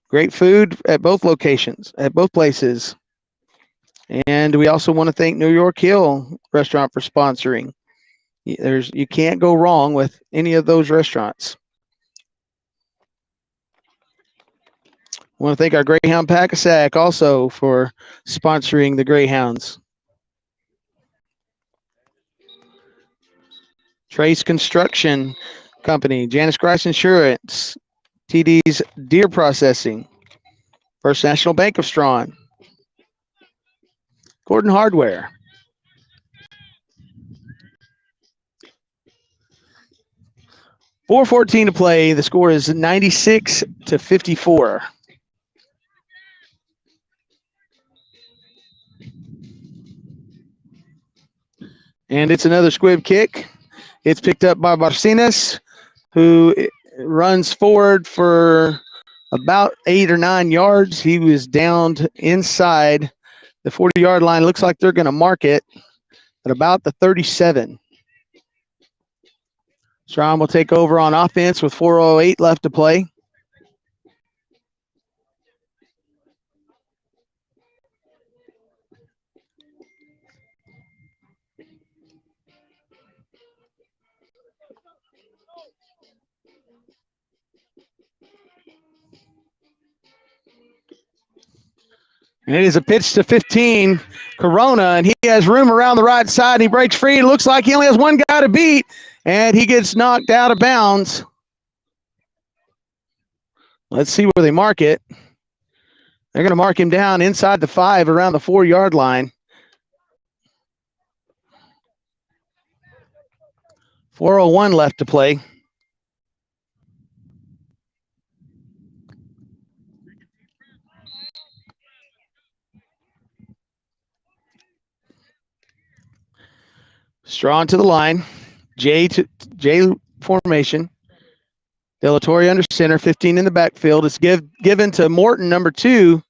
Speaker 1: Great food at both locations, at both places. And we also want to thank New York Hill Restaurant for sponsoring. You can't go wrong with any of those restaurants. I want to thank our Greyhound Pack-a-Sack also for sponsoring the Greyhounds. Trace Construction Company, Janice Grice Insurance, TD's Deer Processing, First National Bank of Strawn, Gordon Hardware. .414 to play. The score is 96-54. And it's another squib kick. It's picked up by Barcinas, who runs forward for about 8 or 9 yards. He was downed inside the 40-yard line. Looks like they're going to mark it at about the 37. Strawn will take over on offense with 4:08 left to play. And it is a pitch to 15, Corona, and he has room around the right side. And he breaks free. It looks like he only has one guy to beat, and he gets knocked out of bounds. Let's see where they mark it. They're going to mark him down inside the 5 around the 4-yard line. 4:01 left to play. Strawn to the line. J formation. De La Torre under center, 15 in the backfield. It's given to Morton, number 2.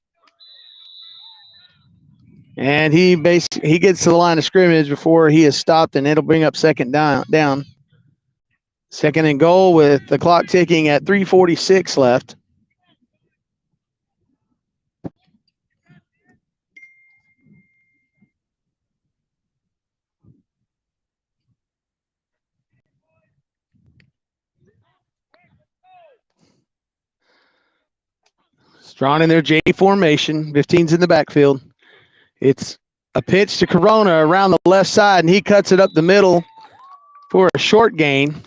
Speaker 1: And he gets to the line of scrimmage before he is stopped, and it'll bring up second down. Second and goal with the clock ticking at 3:46 left. Strawn in their J formation, 15's in the backfield. It's a pitch to Corona around the left side, and he cuts it up the middle for a short gain.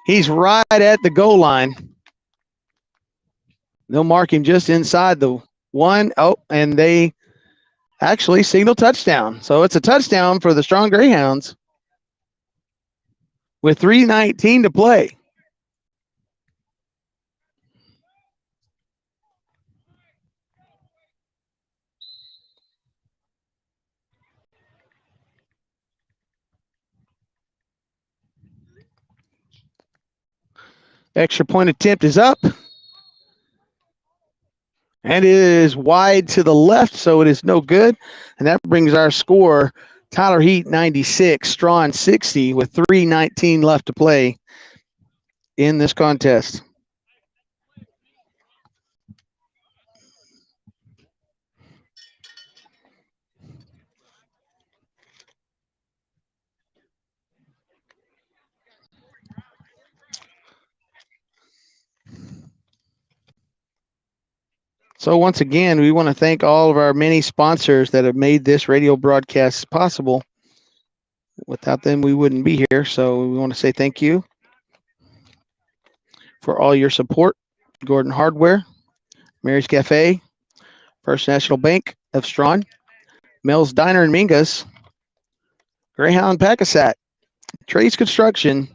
Speaker 1: He's right at the goal line. They'll mark him just inside the 1. Oh, and they actually signal touchdown. So it's a touchdown for the Strawn Greyhounds with 3:19 to play. Extra point attempt is up. And it is wide to the left, so it is no good. And that brings our score, Tyler Heat 96, Strawn 60, with 3:19 left to play in this contest. So once again, we want to thank all of our many sponsors that have made this radio broadcast possible. Without them, we wouldn't be here. So we want to say thank you for all your support. Gordon Hardware, Mary's Cafe, First National Bank of Strawn, Mel's Diner and Mingus, Greyhound Pack-a-Sack, Trace Construction,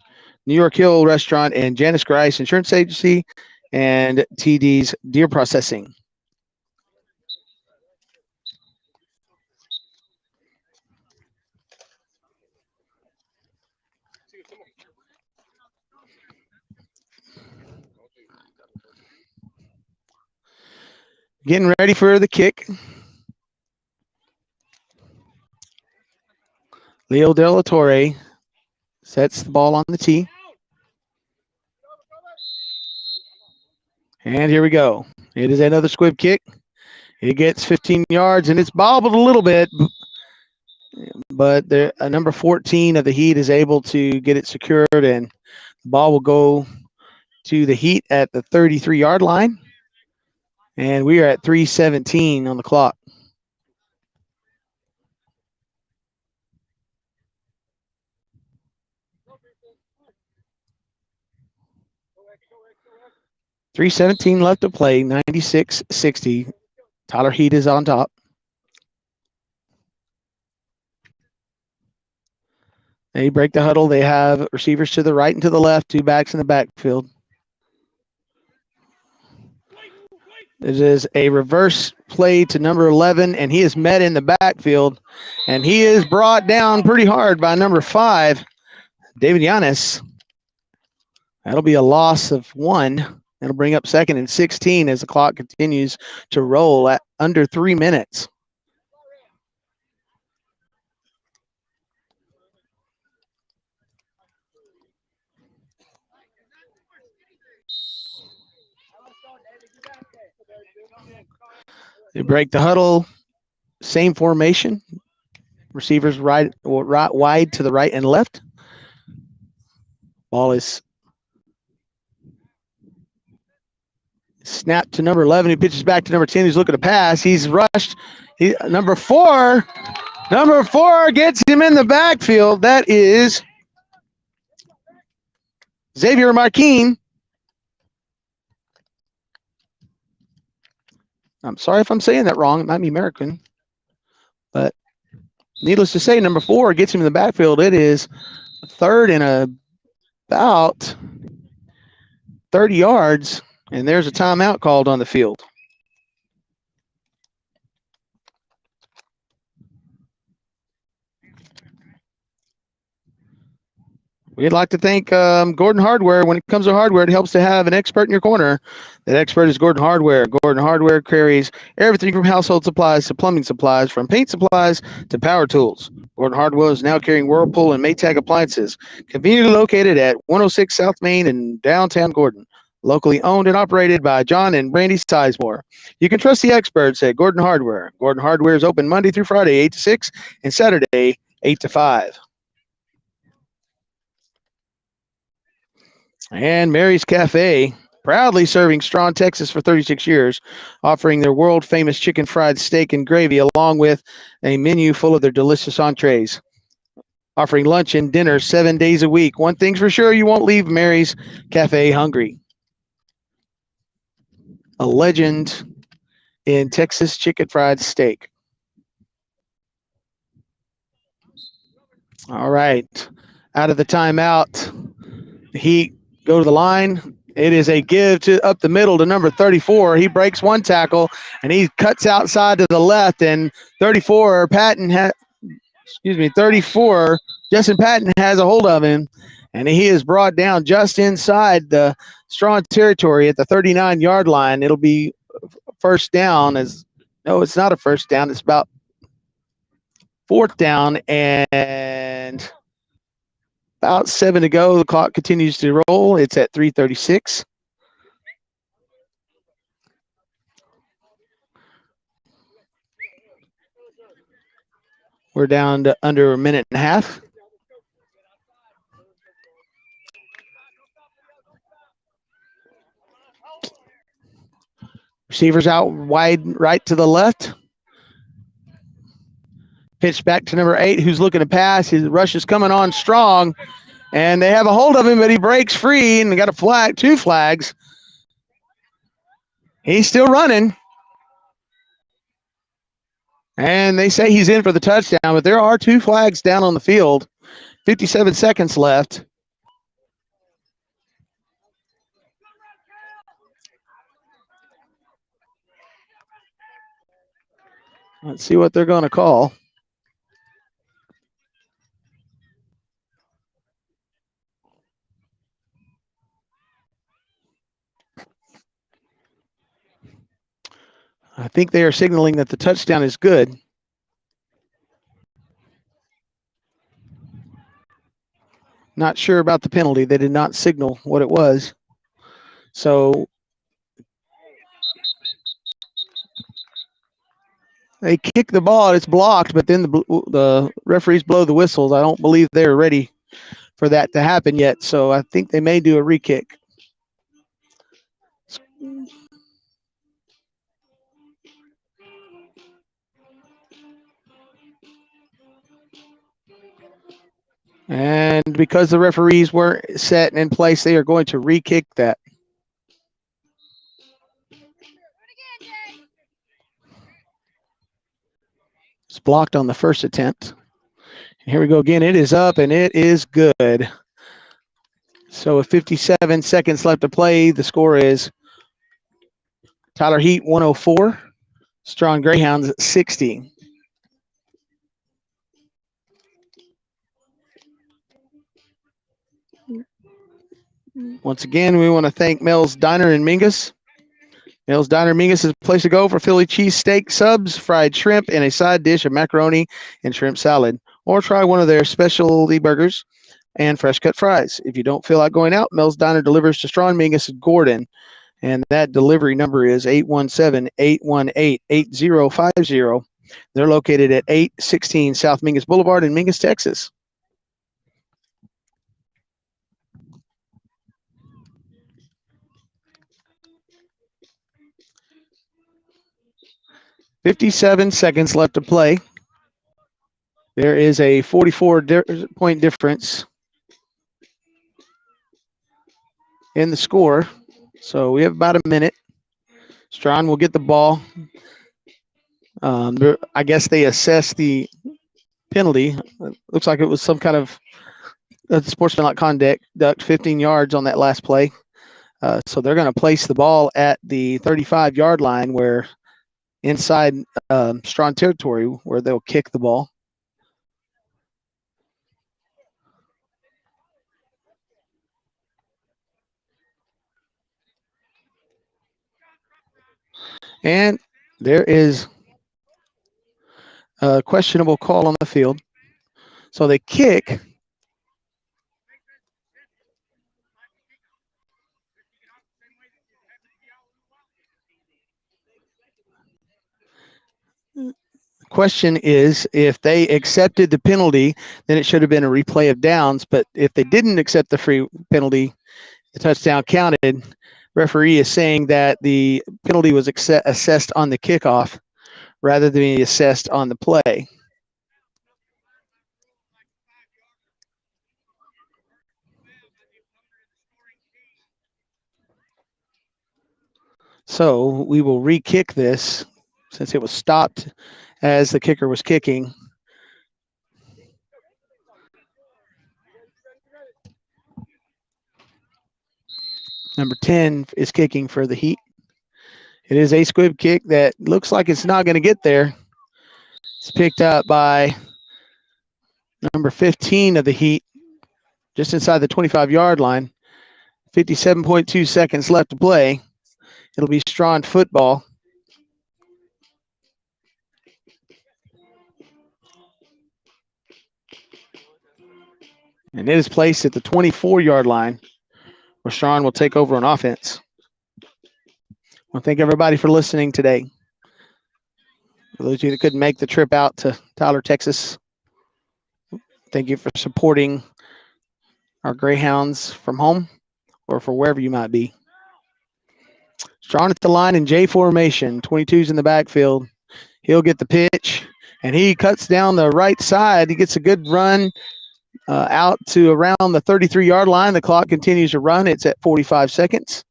Speaker 1: New York Hill Restaurant, and Janice Grice Insurance Agency, and TD's Deer Processing. Getting ready for the kick. Leo De La Torre sets the ball on the tee. And here we go. It is another squib kick. It gets 15 yards, and it's bobbled a little bit, but number 14 of the Heat is able to get it secured, and the ball will go to the Heat at the 33-yard line. And we are at 3:17 on the clock. .317 left to play, 96-60. Tyler Heat is on top. They break the huddle. They have receivers to the right and to the left, two backs in the backfield. This is a reverse play to number 11, and he is met in the backfield, and he is brought down pretty hard by number 5, David Yanis. That'll be a loss of 1. It'll bring up 2nd and 16 as the clock continues to roll at under 3 minutes. They break the huddle, same formation. Receivers right wide to the right and left. Ball is snapped to number 11. He pitches back to number 10. He's looking to pass. He's rushed. Number 4 gets him in the backfield. That is Xavier Marquin. I'm sorry if I'm saying that wrong. It might be American. But needless to say, number 4 gets him in the backfield. It is 3rd and about 30 yards, and there's a timeout called on the field. We'd like to thank Gordon Hardware. When it comes to hardware, it helps to have an expert in your corner. That expert is Gordon Hardware. Gordon Hardware carries everything from household supplies to plumbing supplies, from paint supplies to power tools. Gordon Hardware is now carrying Whirlpool and Maytag appliances, conveniently located at 106 South Main in downtown Gordon. Locally owned and operated by John and Brandy Sizemore. You can trust the experts at Gordon Hardware. Gordon Hardware is open Monday through Friday, 8 to 6, and Saturday, 8 to 5. And Mary's Cafe, proudly serving Strawn, Texas for 36 years, offering their world-famous chicken fried steak and gravy along with a menu full of their delicious entrees. Offering lunch and dinner 7 days a week. One thing's for sure, you won't leave Mary's Cafe hungry. A legend in Texas chicken fried steak. All right, out of the timeout, the Heat go to the line. It is a give to up the middle to number 34. He breaks one tackle, and he cuts outside to the left, and 34, Justin Patton has a hold of him, and he is brought down just inside the Strawn territory at the 39-yard line. It'll be first down. No, it's not a first down. It's about 4th down, and about 7 to go. The clock continues to roll. It's at 3:36. We're down to under a minute and a half. Receivers out wide right to the left. Pitch back to number 8, who's looking to pass. His rush is coming on strong, and they have a hold of him, but he breaks free, and they got a flag, 2 flags. He's still running. And they say he's in for the touchdown, but there are 2 flags down on the field. 57 seconds left. Let's see what they're going to call. I think they are signaling that the touchdown is good. Not sure about the penalty. They did not signal what it was. So they kick the ball. It's blocked, but then the referees blow the whistles. I don't believe they're ready for that to happen yet. So I think they may do a re-kick. And because the referees weren't set in place, they are going to re-kick that. It's blocked on the first attempt. And here we go again. It is up, and it is good. So with 57 seconds left to play, the score is Tyler Heat 104, Strawn Greyhounds 60. Once again, we want to thank Mel's Diner in Mingus. Mel's Diner Mingus is a place to go for Philly cheesesteak subs, fried shrimp, and a side dish of macaroni and shrimp salad. Or try one of their specialty burgers and fresh cut fries. If you don't feel like going out, Mel's Diner delivers to Strawn, Mingus, and Gordon. And that delivery number is 817-818-8050. They're located at 816 South Mingus Boulevard in Mingus, Texas. $57 seconds left to play. There is a 44-point difference in the score. So we have about a minute. Strawn will get the ball. I guess they assessed the penalty. It looks like it was some kind of sportsmanlike conduct, 15 yards on that last play. So they're going to place the ball at the 35-yard line, where inside Strawn territory, where they'll kick the ball. And there is a questionable call on the field. So they kick. Question is, if they accepted the penalty, then it should have been a replay of downs. But if they didn't accept the free penalty, the touchdown counted. Referee is saying that the penalty was assessed on the kickoff rather than being assessed on the play. So we will re-kick this since it was stopped as the kicker was kicking. Number 10 is kicking for the Heat. It is a squib kick that looks like it's not going to get there. It's picked up by number 15 of the Heat, just inside the 25-yard line. 57.2 seconds left to play. It'll be Strawn football. And it is placed at the 24-yard line, where Strawn will take over on offense. I want to thank everybody for listening today. For those of you that couldn't make the trip out to Tyler, Texas, thank you for supporting our Greyhounds from home or for wherever you might be. Strawn at the line in J formation. 22's in the backfield. He'll get the pitch, and he cuts down the right side. He gets a good run out to around the 33-yard line. The clock continues to run. It's at 45 seconds.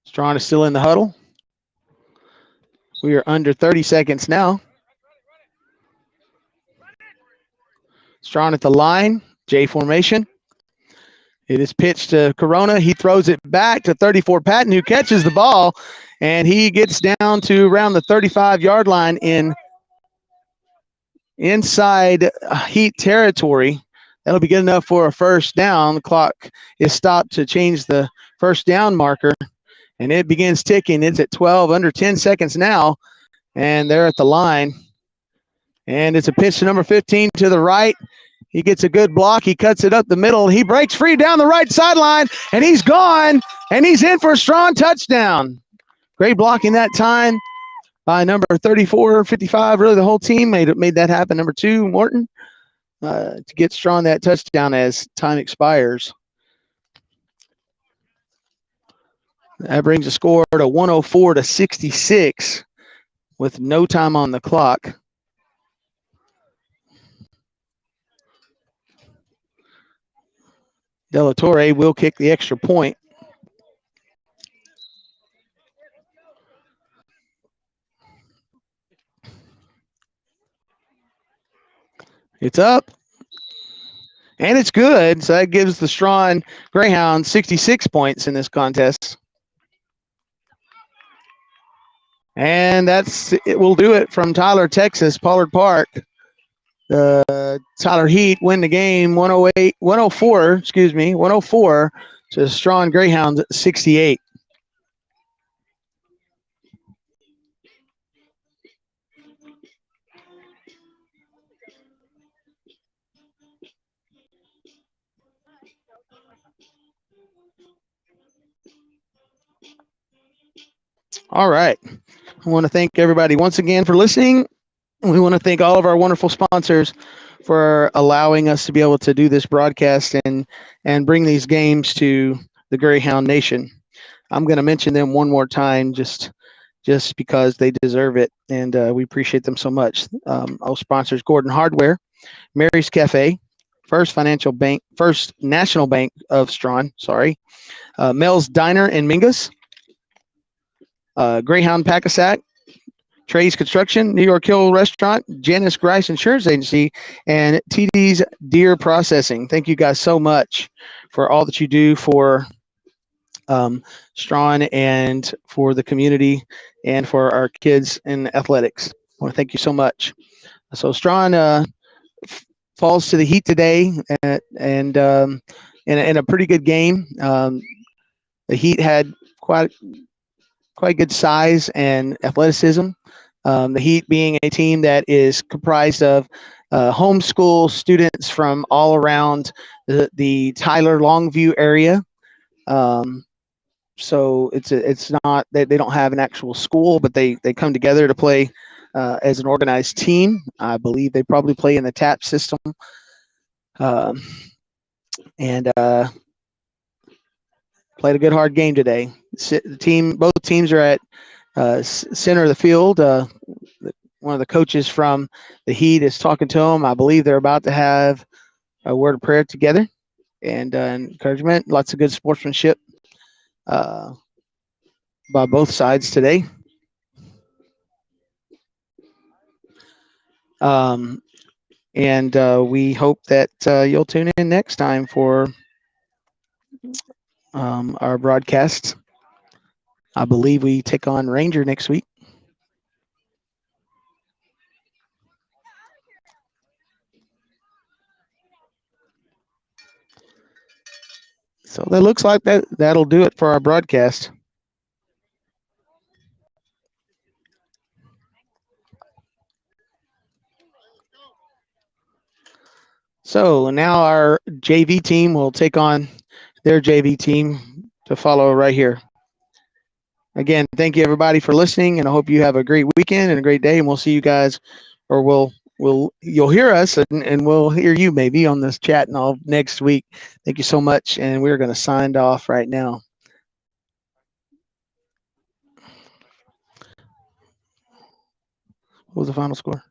Speaker 1: Strawn is still in the huddle. We are under 30 seconds now. Strawn at the line, J formation. It is pitched to Corona. He throws it back to 34 Patton, who catches the ball, and he gets down to around the 35-yard line inside Heat territory. That'll be good enough for a first down. The clock is stopped to change the first down marker. and it begins ticking. It's at 12, under 10 seconds now, and they're at the line. And it's a pitch to number 15 to the right. He gets a good block. He cuts it up the middle. He breaks free down the right sideline, and he's gone, and he's in for a Strawn touchdown. Great blocking that time by number 34, 55. Really, the whole team made that happen. Number 2, Morton, to get Strawn that touchdown as time expires. That brings the score to 104-66 with no time on the clock. De La Torre will kick the extra point. It's up, and it's good. So that gives the Strawn Greyhounds 66 points in this contest. And it will do it from Tyler, Texas, Pollard Park. The Tyler Heat win the game 104 to the Strawn Greyhounds 68. All right. I want to thank everybody once again for listening. We want to thank all of our wonderful sponsors for allowing us to be able to do this broadcast and bring these games to the Greyhound Nation. I'm going to mention them one more time just because they deserve it, and we appreciate them so much. Our sponsors: Gordon Hardware, Mary's Cafe, First National Bank of Strawn, Mel's Diner and Mingus, Greyhound Packasack, Trey's Construction, New York Hill Restaurant, Janice Grice Insurance Agency, and TD's Deer Processing. Thank you guys so much for all that you do for Strawn and for the community and for our kids in athletics. I want to thank you so much. So Strawn falls to the Heat today, and in a pretty good game. The Heat had quite good size and athleticism. The Heat being a team that is comprised of homeschool students from all around the Tyler Longview area. So it's not that they don't have an actual school, but they come together to play as an organized team. I believe they probably play in the TAP system. And played a good hard game today. Both teams are at center of the field. One of the coaches from the Heat is talking to them. I believe they're about to have a word of prayer together and encouragement. Lots of good sportsmanship by both sides today. And we hope that you'll tune in next time for our broadcast. I believe we take on Ranger next week. So that looks like that'll do it for our broadcast. So now our JV team will take on their JV team to follow right here. Again, thank you everybody for listening, and I hope you have a great weekend and a great day. And we'll see you guys, or you'll hear us, and we'll hear you maybe on this chat and all next week. Thank you so much, and we're going to sign off right now. What was the final score?